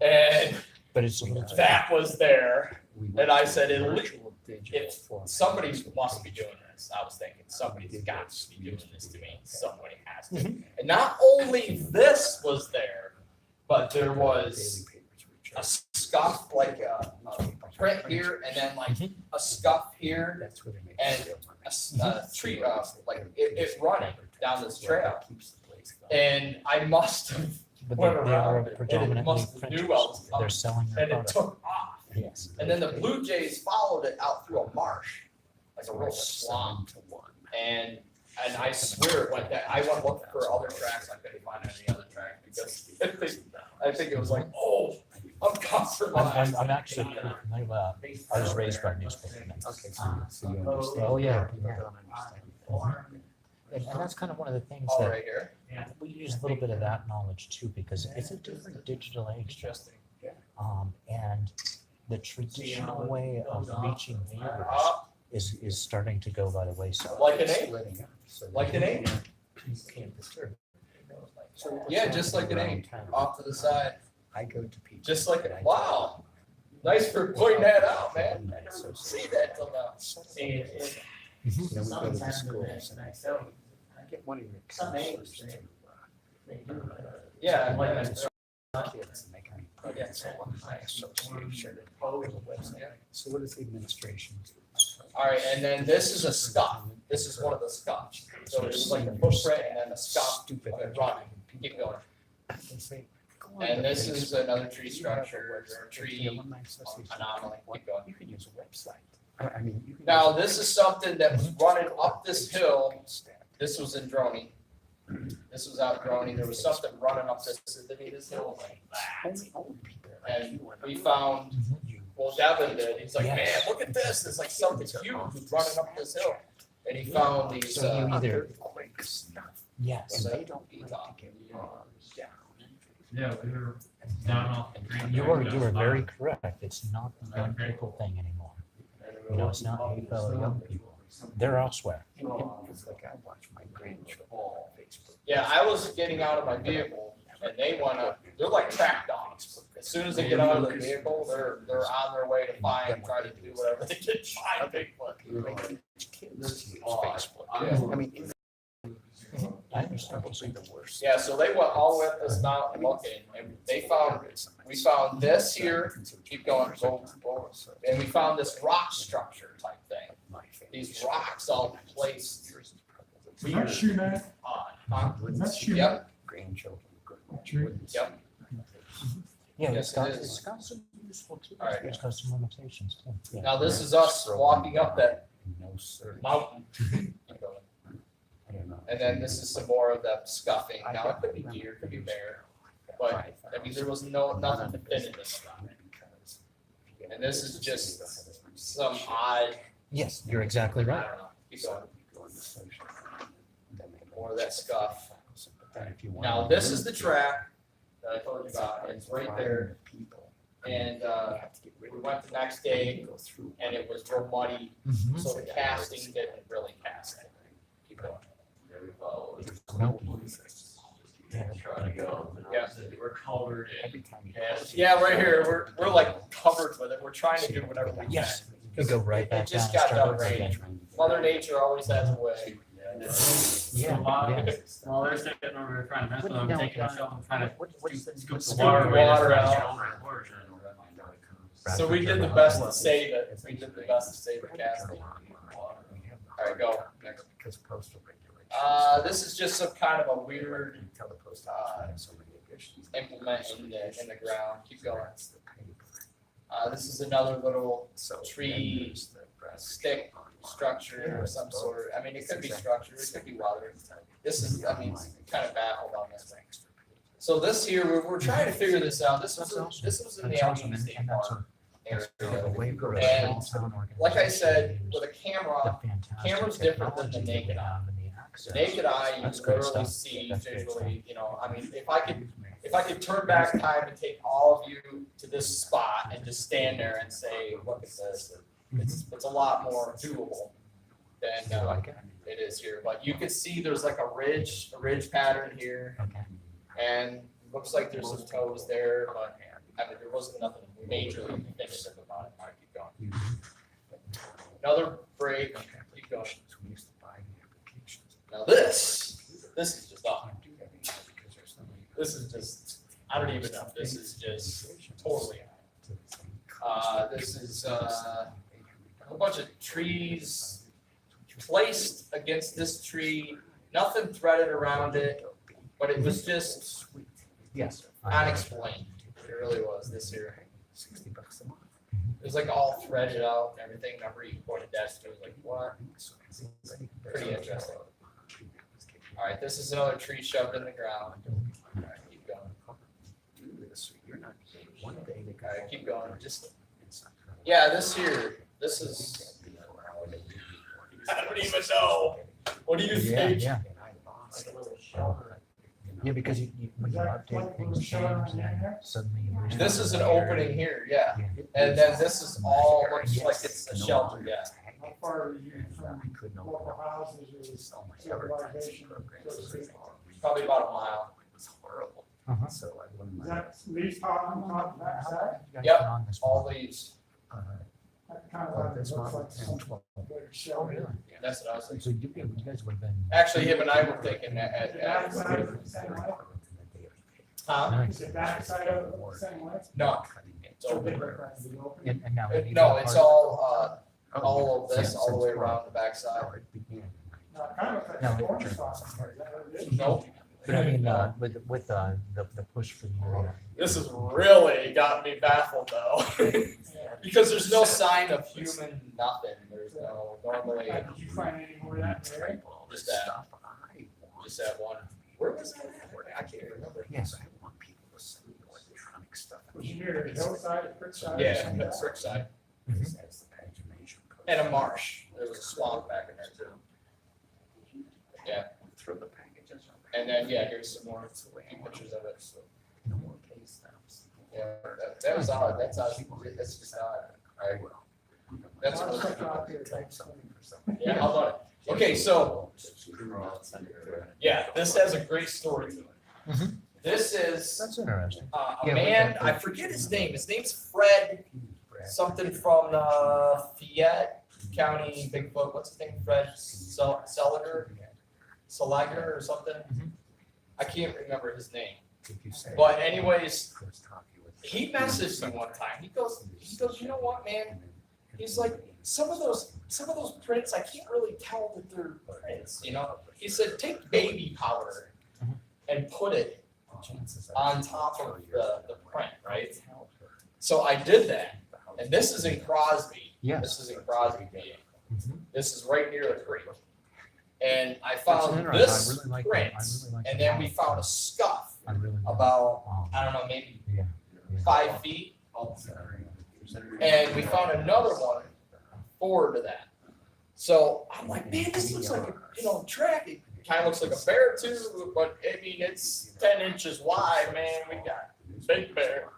and But it's a little. that was there. And I said, if somebody must be doing this. I was thinking, somebody's got to be doing this to me. Somebody has to. And not only this was there, but there was a scuff, like a print here, and then like a scuff here, and a tree, like it's running down this trail. And I must have But went they are around it, and it predominantly must have printers. knew I was They're coming, selling their and it product. took off. Yes. And then the Blue Jays followed it out through a marsh, like a real swamp. And I swear it went that, I went looking for other tracks, I couldn't find any other track because I think it was like, oh, I'm compromised. I'm actually, I was raised by newspapermen. Okay. So you understand. Oh, yeah. And that's kind of one of the things All that right here. we use a little bit of that knowledge too, because it's a different digital age. Interesting. And the traditional way of reaching viewers Up, is starting to go by the wayside. like an ape, like an ape. Yeah, just like an ape, off to the side. I go to people. Just like, wow. Nice for pointing that out, man. I never see that till now. See, it, Mhm. sometimes Get one of your some apes, counselors they do. Yeah, like that. kids and they can put it in my association. So what is the administration? All right, and then this is a scuff. This is one of the scuffs. So it's like a footprint and then a scuff Stupid. running. Keep going. And this is another tree structure, or tree anomaly. Keep going. You can use a website. I mean, you can. Now, this is something that was running up this hill. This was in Droney. This was out in Droney. There was something running up this hill like that. And we found, well, Devin did. He's like, man, look at this. There's like something huge running up this hill. And he found these, So you either, yes, they don't eat on. Yeah, we were down off the green. you are very correct. It's not the young people thing anymore. You know, it's not any fellow young people. They're elsewhere. It's like I watch my grandchildren on Facebook. Yeah, I was getting out of my vehicle and they wanna, they're like track dogs. As soon as they get out of the vehicle, they're on their way to find, try to do whatever they can to find Bigfoot. Kids use Facebook. Yeah. I mean, I understand. the worst. Yeah, so they went all the way up this mountain looking and we found this here, keep going, go, and we found this rock structure type thing. These rocks all placed. Is that shoe man? Huh? Is that shoe? Yep, Grandchildren. True. yep. Yeah, Yes, it is. it's got some useful too. All right. It's got some limitations too. Yeah. Now this is us walking up that No, sir. mountain. I don't know. And then this is some more of the scuffing. Now it could be deer, it could be bear, but I mean, there was nothing definitive about it. And this is just some odd, Yes, you're exactly I right. don't know, keep going, more of that scuff. Now, this is the track that I told you about, it's right there. And, we went the next day and it was real muddy, Mhm. so the casting didn't really cast it. Keep going. covered in. Yeah, right here, we're like covered with it, we're trying to do whatever we can. Yes. You go right It back down. just and got start done over again. raining. Mother Nature always has a way. Yeah, yeah. Well, they're sitting over trying to mess with them, Now, taking a shovel, trying to what is the- scoop what's the the- water away, water that's trying to out. get over the portion. So we did the best to save it, we did the best to save the casting. Alright, go, next. This is just some kind of a weird, implement in the ground, keep going. This is another little tree stick structure or some sort, I mean, it could be structure, it could be weather. This is, I mean, it's kind of baffled on this thing. So this here, we're trying to figure this out, this was in the Allegheny State Park area. And like I said, with a camera, camera's different than the naked eye. The naked eye, you literally see visually, you know, I mean, if I could turn back time and take all of you to this spot and just stand there and say, look at this, it's a lot more doable than it is here. But you can see there's like a ridge pattern here, and looks like there's some toes there, but I mean, there wasn't nothing majorly definitive about it. All right, keep going. Another break, keep going. Now this is just off. This is just, I don't even know, this is just totally off. This is a whole bunch of trees placed against this tree, nothing threaded around it, but it was just Yes. unexplained. It really was this year. It was like all threaded out and everything. Remember you pointed that to, it was like, what? Pretty interesting. All right, this is another tree shoved in the ground. All right, keep going. All right, keep going. Just, yeah, this here, this is, I don't even know. What do you think? Yeah. Yeah, because when you update things change, then suddenly you lose. This is an opening here, yeah. And then this is all looks like it's a shelter, yeah. How far are you from local houses or civilization? Probably about a mile. Is that least on that side? Yep, all leaves. That kind of looks like some better shelter. That's what I was thinking. So you guys would have been. Actually, him and I were thinking that That side of the same way? Huh? Is it that side of the same way? No. It's So open. they require to be open? And now. No, it's all of this, all the way around the backside. No, it kind of looks like No, a it- corn stalk. Is that what it is? Nope. But I mean, with the push for the area. This has really got me baffled though. Because there's no sign of human nothing. There's no normally Did you find any more of that in there? just that one. Where was that at? I can't remember. Yes. Was you near the hillside, the creek side? or Yeah, something? that's Rick side. Mhm. And a marsh. There was a swamp back in there too. Yeah. And then, yeah, here's some more pictures of it. Yeah, that was odd. That's odd. That's just odd. Alright. That's I'll what. check out there, thanks. Yeah, how about it? Okay, so, yeah, this has a great story to it. Mhm. This is That's interesting. a Yeah, man, but- I forget his name. His name's Fred, something from Fayette County, Bigfoot. What's his name? Fred Seliger or something? Mhm. I can't remember his name. But anyways, he messaged me one time. He goes, you know what, man? He's like, some of those prints, I can't really tell that they're prints, you know? He said, take baby powder and put it on top of the print, right? So I did that, and this is in Crosby. Yes. This is in Crosby, PA. Mhm. This is right near the creek. And I That's found interesting. this I really like print, that. I really like and that. then we found a scuff I really like about, I don't know, maybe Yeah. 5 feet. And we found another one forward to that. So I'm like, man, this looks like a, track. It kind of looks like a bear too, but I mean, it's 10 inches wide, man. We got big bear.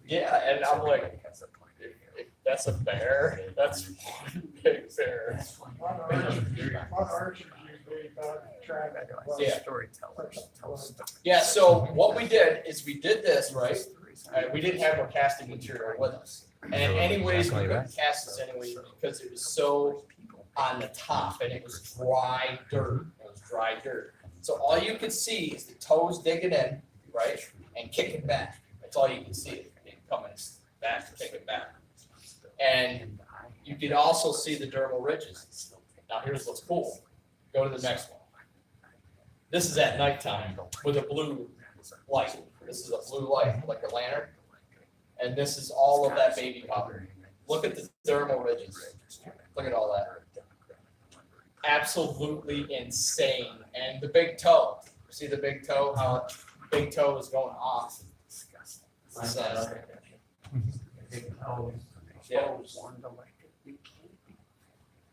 Yeah, and I'm like, if that's a bear, that's one big bear. A lot of archers use baby Yeah. Storytellers tell stories. Yeah, so what we did is we did this, right? We didn't have no casting material with us. And anyways, we couldn't cast this anyways because it was so on the top and it was dry dirt. It was dry dirt. So all you could see is the toes digging in, right? And kicking back. That's all you can see. And coming back and kicking back. And you could also see the dermal ridges. Now here's what's cool. Go to the next one. This is at nighttime with a blue light. This is a blue light, like a lantern. And this is all of that baby powder. Look at the dermal ridges. Look at all that. Absolutely insane. And the big toe. See the big toe? How big toe is going off. Yeah.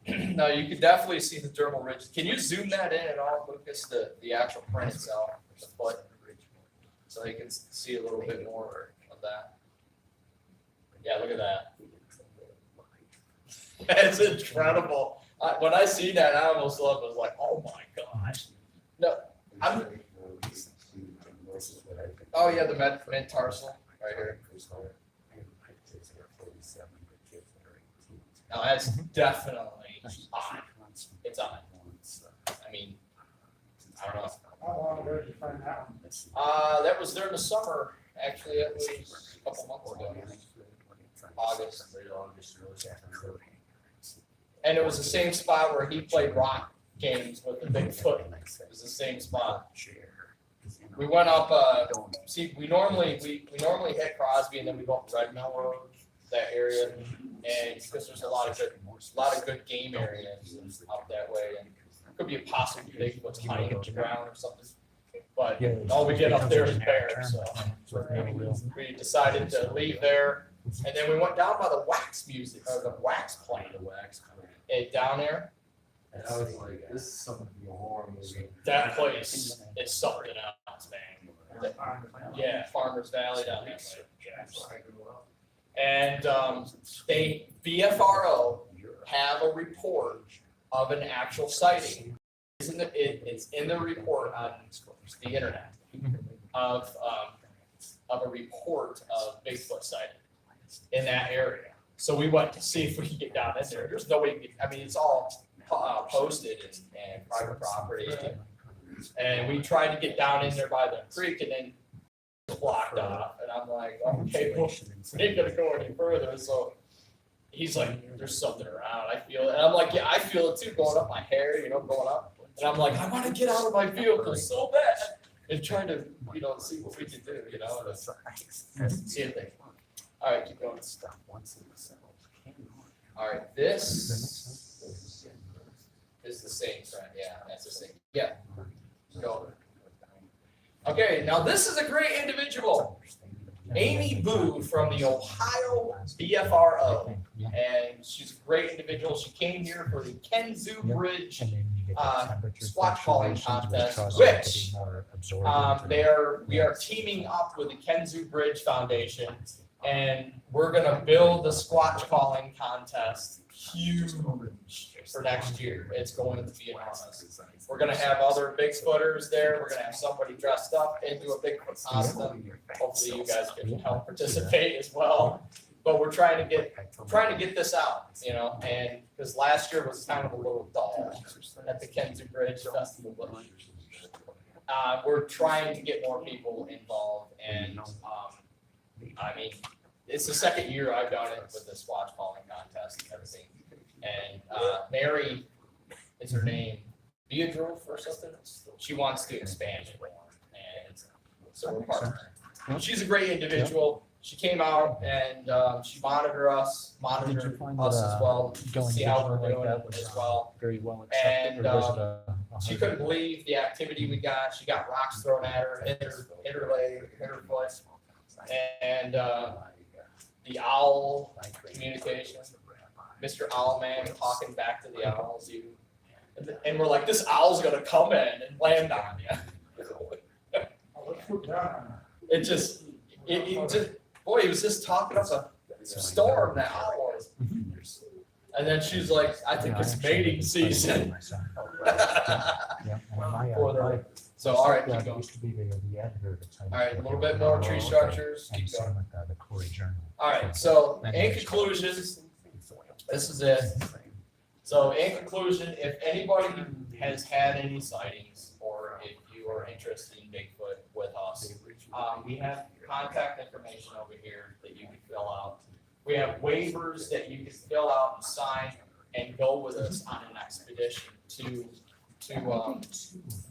No, you can definitely see the dermal ridge. Can you zoom that in at all, Lucas? The actual print itself, the foot, so you can see a little bit more of that. Yeah, look at that. That's incredible. When I see that, I almost love it. I was like, oh my gosh. No, oh yeah, the metatarsal right here. Now that's definitely on. It's on. I mean, I don't know. How long ago did you find that one? That was during the summer. Actually, that was a couple months ago. August. And it was the same spot where he played rock games with the Bigfoot. It was the same spot. We went up. See, we normally hit Crosby and then we go up Red Mill Road, that area, and because there's a lot of good game areas out that way, and it could be a possible Bigfoot's hiding on the ground or something. But all we get up there is bears, so we decided to leave there, and then we went down by the wax music or the wax plant. Down there. And I was like, this is something to be a horror movie. That place is something else, man. Yeah, Farmers Valley down there. And they, BFRO, have a report of an actual sighting. It's in the report on the internet of a report of Bigfoot sighting in that area. So we went to see if we could get down in there. There's no way, I mean, it's all posted and private property. And we tried to get down in there by the creek and then blocked off. And I'm like, okay, well, we ain't gonna go any further. So he's like, there's something around. I feel it. And I'm like, yeah, I feel it too, going up my hair, going up. And I'm like, I want to get out of my vehicle so bad. And trying to, see what we can do, see if they. All right, keep going. All right, this is the same friend. Yeah, that's the same. Yeah. Go. Okay, now this is a great individual. Amy Boo from the Ohio BFRO. And she's a great individual. She came here for the Kenzu Bridge squatch calling contest, which we are teaming up with the Kenzu Bridge Foundation. And we're gonna build the squatch calling contest huge for next year. It's going to be enormous. We're gonna have other Bigfooters there. We're gonna have somebody dressed up into a Bigfoot costume. Hopefully you guys can help participate as well. But we're trying to get this out, and because last year was kind of a little dull at the Kenzu Bridge Festival. We're trying to get more people involved, and I mean, it's the second year I've done it with the squatch calling contest and everything. And Mary is her name, Beatrice or something. She wants to expand it more, and so we're partnering. She's a great individual. She came out and she monitored us as well, see how we're doing as well. Very well accepted. And she couldn't believe the activity we got. She got rocks thrown at her, hit her leg, hit her foot. And the owl communication, Mr. Owlman talking back to the owls, and we're like, this owl's gonna come in and land on you. It just, boy, he was just talking up a storm, that owl was. And then she's like, I think it's mating season. Yeah, and my, For the- my So, all right, yeah, keep I going. used to be the editor of the Times. All right, a little bit more tree structures, And keep same going. with the Corey Journal. All right, so in Anyways. conclusions, this is it. So in conclusion, if anybody has had any sightings, or if you are interested in Bigfoot with us, we have contact information over here that you can fill out. We have waivers that you can fill out and sign and go with us on an expedition to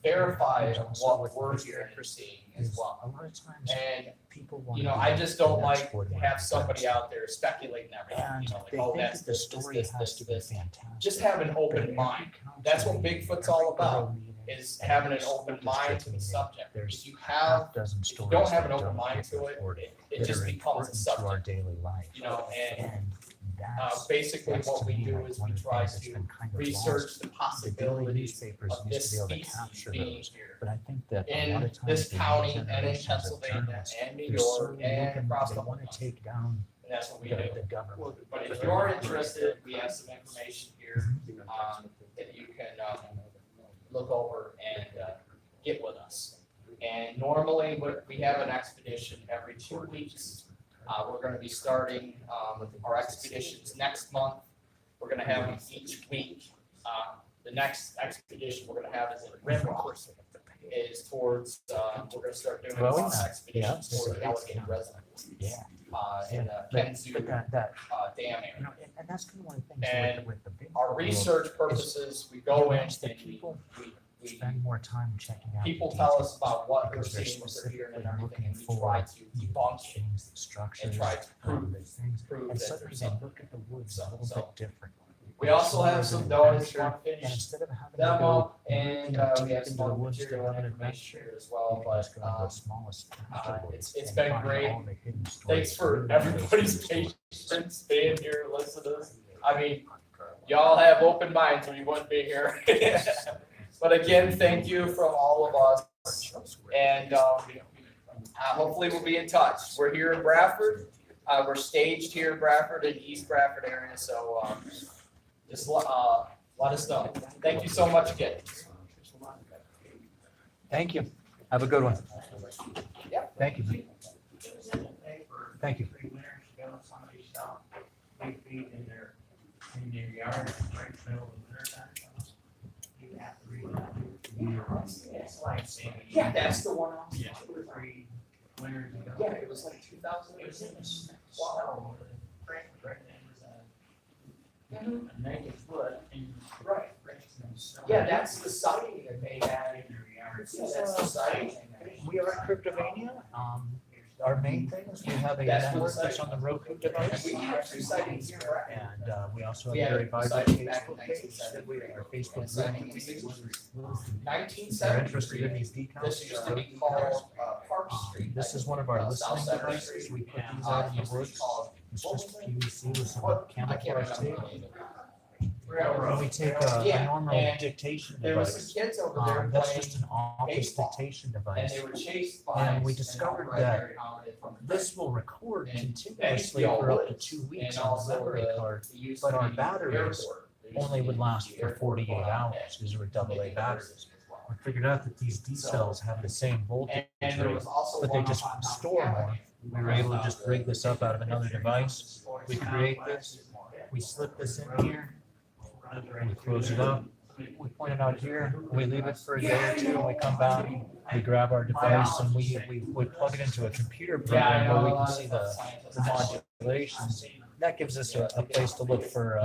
verify what we're hearing and seeing as well. A lot of times And people want. you know, I just don't like to have somebody out there speculating everything, And you know, like, they oh, think that's that the this, story this, has this, to be this. fantastic. Just have an open mind. That's what Bigfoot's all about, is having an open mind to the subject. If you have, if you don't have an open mind to it, it just becomes a To our subject, daily life. you know, and that's, basically that's what to we me do like is one we of the try things that's to been kind of research lost. the The daily possibilities newspapers of used this to be able to species capture being those, here but I think that a lot in of times this the county new and in generations of Pennsylvania journalists, and New they're so York and looking, across they the want whole to take down And that's what we do. the government. But if you're interested, we have some information here, that you can, look over and, get with us. And normally, we have an expedition every 2 weeks. We're gonna be starting, our expeditions next month. We're gonna have them each week. The next expedition we're gonna have is in Rimrock, is towards, we're gonna start doing Well, some expeditions yeah. towards the alligator reservoirs. Yeah. In the But Kenzu, that, dam you area. know, and that's kind of one of the things And with the big. Our research purposes, we go in and the we, people we, spend more time checking out. people the tell us details about what they're because they're seeing, what they're hearing and specifically everything, and we looking try for to debunk it things, the structures, and try to prove, the things. prove And that suddenly there's they something. look at the woods a So- little so bit differently. We also have some donuts, And want to finish instead of having to them go up, and, deep we have into some the other woods to material have and an information adventure, here as well, you can but, just go to the smallest afterwards it's and been find great. all the hidden stories. Thanks for Really everybody's stories. patience being here, listening to us. I mean, y'all have open minds or you wouldn't be here. But again, thank you from all of us, and, hopefully we'll be in touch. We're here in Bradford, we're staged here in Bradford, in East Bradford area, so, just, let us know. Thank you so much again. Thank you. Have a good one. Yep. Thank you. Thank you. Somebody stopped 8 feet in their yard, right in the middle of the winter time. You have to read that. It's like saying. Yeah, that's the one. Yeah. 2 or 3 winters ago. Yeah, it was like 2000. It was in the snow. Right there was a naked foot in. Right. in the snow. Yeah, that's the sighting that they had. In their yard. Yeah, that's the sighting. We are Cryptovania. Our main thing is we have a That's network what that's on the Roku device. We have 2 sightings here, right? And we also We have a had very a vibrant sighting back in Facebook page that we, our Facebook Sighting group. in If you're 1973. interested in these decals. This used to be called, Park Street. This is one of our listening South Center devices. Street. We put these out in the Used to be woods. called- It's just PVC with some I can't camouflage tape. remember. And we take a Yeah, normal and dictation There was device. some kids over there That's playing, just an office baseball. dictation and device. they were chased by. And we an discovered outright that Harry Holiday from the This will record And continuously all for up to woods. 2 And weeks on the also memory the- card. it used but to our be batteries airport. There used Only to would be last the for airport 48 going on hours there. because they were AA Maybe batteries. as well. We figured out that these D cells have the same voltage And there rate, was also but they one just on store Callahan. more. We were able to just rig this up out of another device. We create this, we slip this in here, we close it up, we point it out here, we leave it for a day or two, and we come back, we grab our device and we plug it into a computer program where we can see the modulations. That gives us a place to look for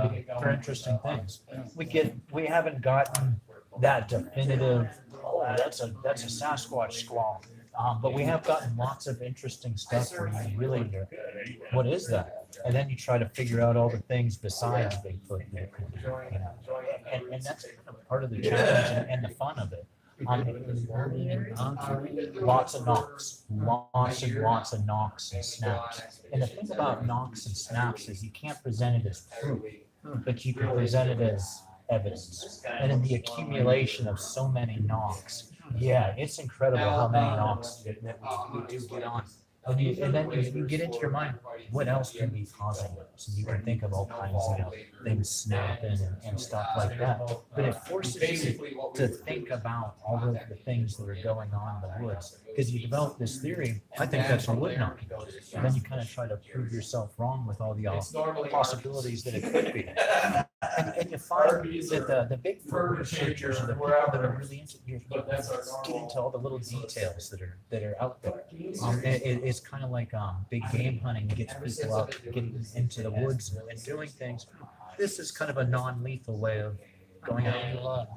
interesting things. We haven't gotten that definitive, oh, that's a Sasquatch squall. But we have gotten lots of interesting stuff where you really, what is that? And then you try to figure out all the things besides Bigfoot that it could be, you know. And that's kind of part of the challenge and the fun of it. Lots of knocks, lots and lots of knocks and snaps. And the thing about knocks and snaps is you can't present it as proof, but you can present it as evidence. And in the accumulation of so many knocks, yeah, it's incredible how many knocks that we do get on. And then you get into your mind, what else can be causing this? And you can think of all kinds of things snapping and stuff like that. But it forces you to think about all of the things that are going on in the woods. Because you develop this theory, I think that's a wood knocking. And then you kind of try to prove yourself wrong with all the possibilities that it could be. And you find that the Bigfoot researchers are the people that are really into, you get into all the little details that are out there. It's kind of like big game hunting gets people out getting into the woods and doing things. This is kind of a non-lethal way of going out and do a lot.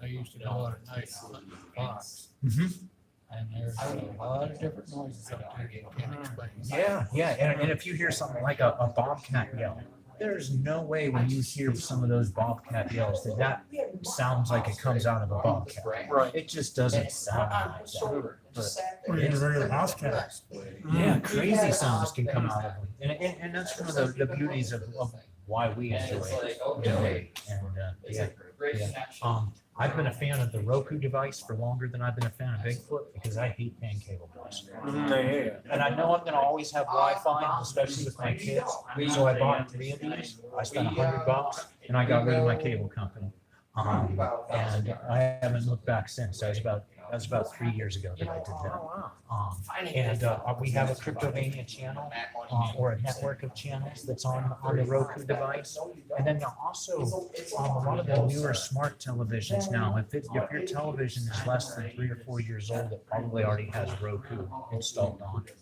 I used to go out at night hunting fox. And there's a lot of different noises out there you can't explain. Yeah, and if you hear something like a bobcat yell, there's no way when you hear some of those bobcat yells that sounds like it comes out of a bobcat. Right. It just doesn't sound like that. Or even regular house cats. Yeah, crazy sounds can come out of them. And that's one of the beauties of why we enjoy it. And I've been a fan of the Roku device for longer than I've been a fan of Bigfoot because I hate paying cable bills. And I know I'm gonna always have Wi-Fi, especially with my kids. So I bought 3 of these. I spent $100 and I got rid of my cable company. And I haven't looked back since. That was about 3 years ago that I did that. We have a cryptovania channel or a network of channels that's on the Roku device. And then also a lot of the newer smart televisions now, if your television is less than 3 or 4 years old, it probably already has Roku installed on it.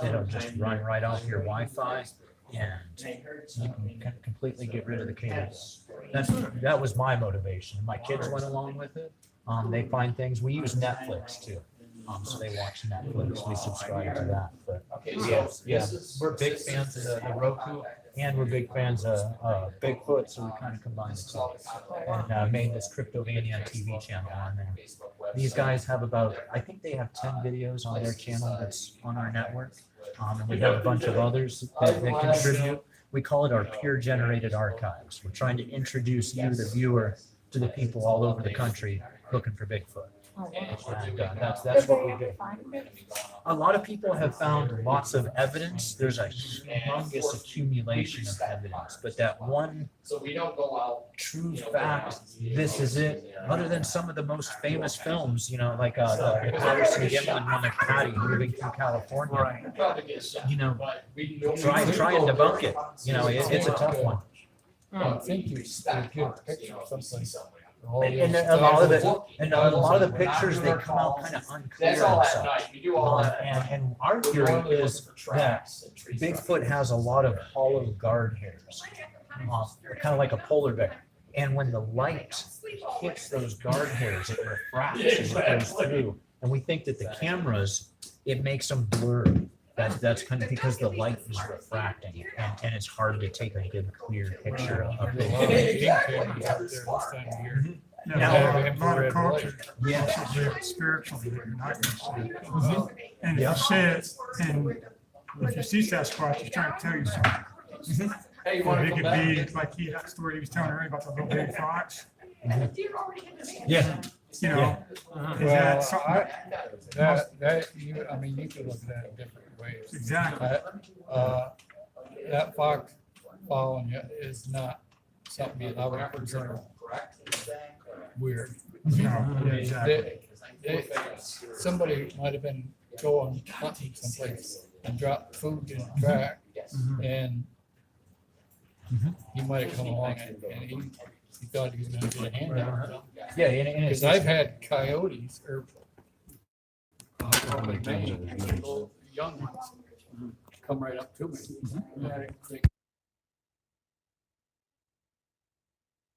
It'll just run right off your Wi-Fi and you can completely get rid of the cables. That was my motivation. My kids went along with it. They find things. We use Netflix too. So they watch Netflix. We subscribe to that. But yeah, we're big fans of the Roku, and we're big fans of Bigfoot. So we kind of combined the two and made this Cryptovania TV channel on there. These guys have I think they have 10 videos on their channel that's on our network. And we have a bunch of others that contribute. We call it our peer-generated archives. We're trying to introduce you, the viewer, to the people all over the country looking for Bigfoot. And that's what we do. A lot of people have found lots of evidence. There's a humongous accumulation of evidence, but that one true fact, this is it, other than some of the most famous films, like the Patterson Gimlin one of Patty moving through California. Try and debunk it. It's a tough one. I think you get picture someplace. And a lot of the pictures, they come out kind of unclear and stuff. And our theory is that Bigfoot has a lot of hollow guard hairs, kind of like a polar bear. And when the light hits those guard hairs, it refracts as it goes through. And we think that the cameras, it makes them blurry. That's kind of because the light is refracting, and it's hard to take a good, clear picture of it. Spiritually, you're not going to see it. And if you see it, and if you see Sasquatch, he's trying to tell you something. Or it could be like that story he was telling earlier about the little baby fox. Yeah. Is that something? You could look at that in different ways. Exactly. That fox following you is not something that I would consider weird. Somebody might have been going hunting someplace and dropped food in the track, and he might have come along and he thought he was going to get a handout. Yeah, and Because I've had coyotes or young ones come right up to me.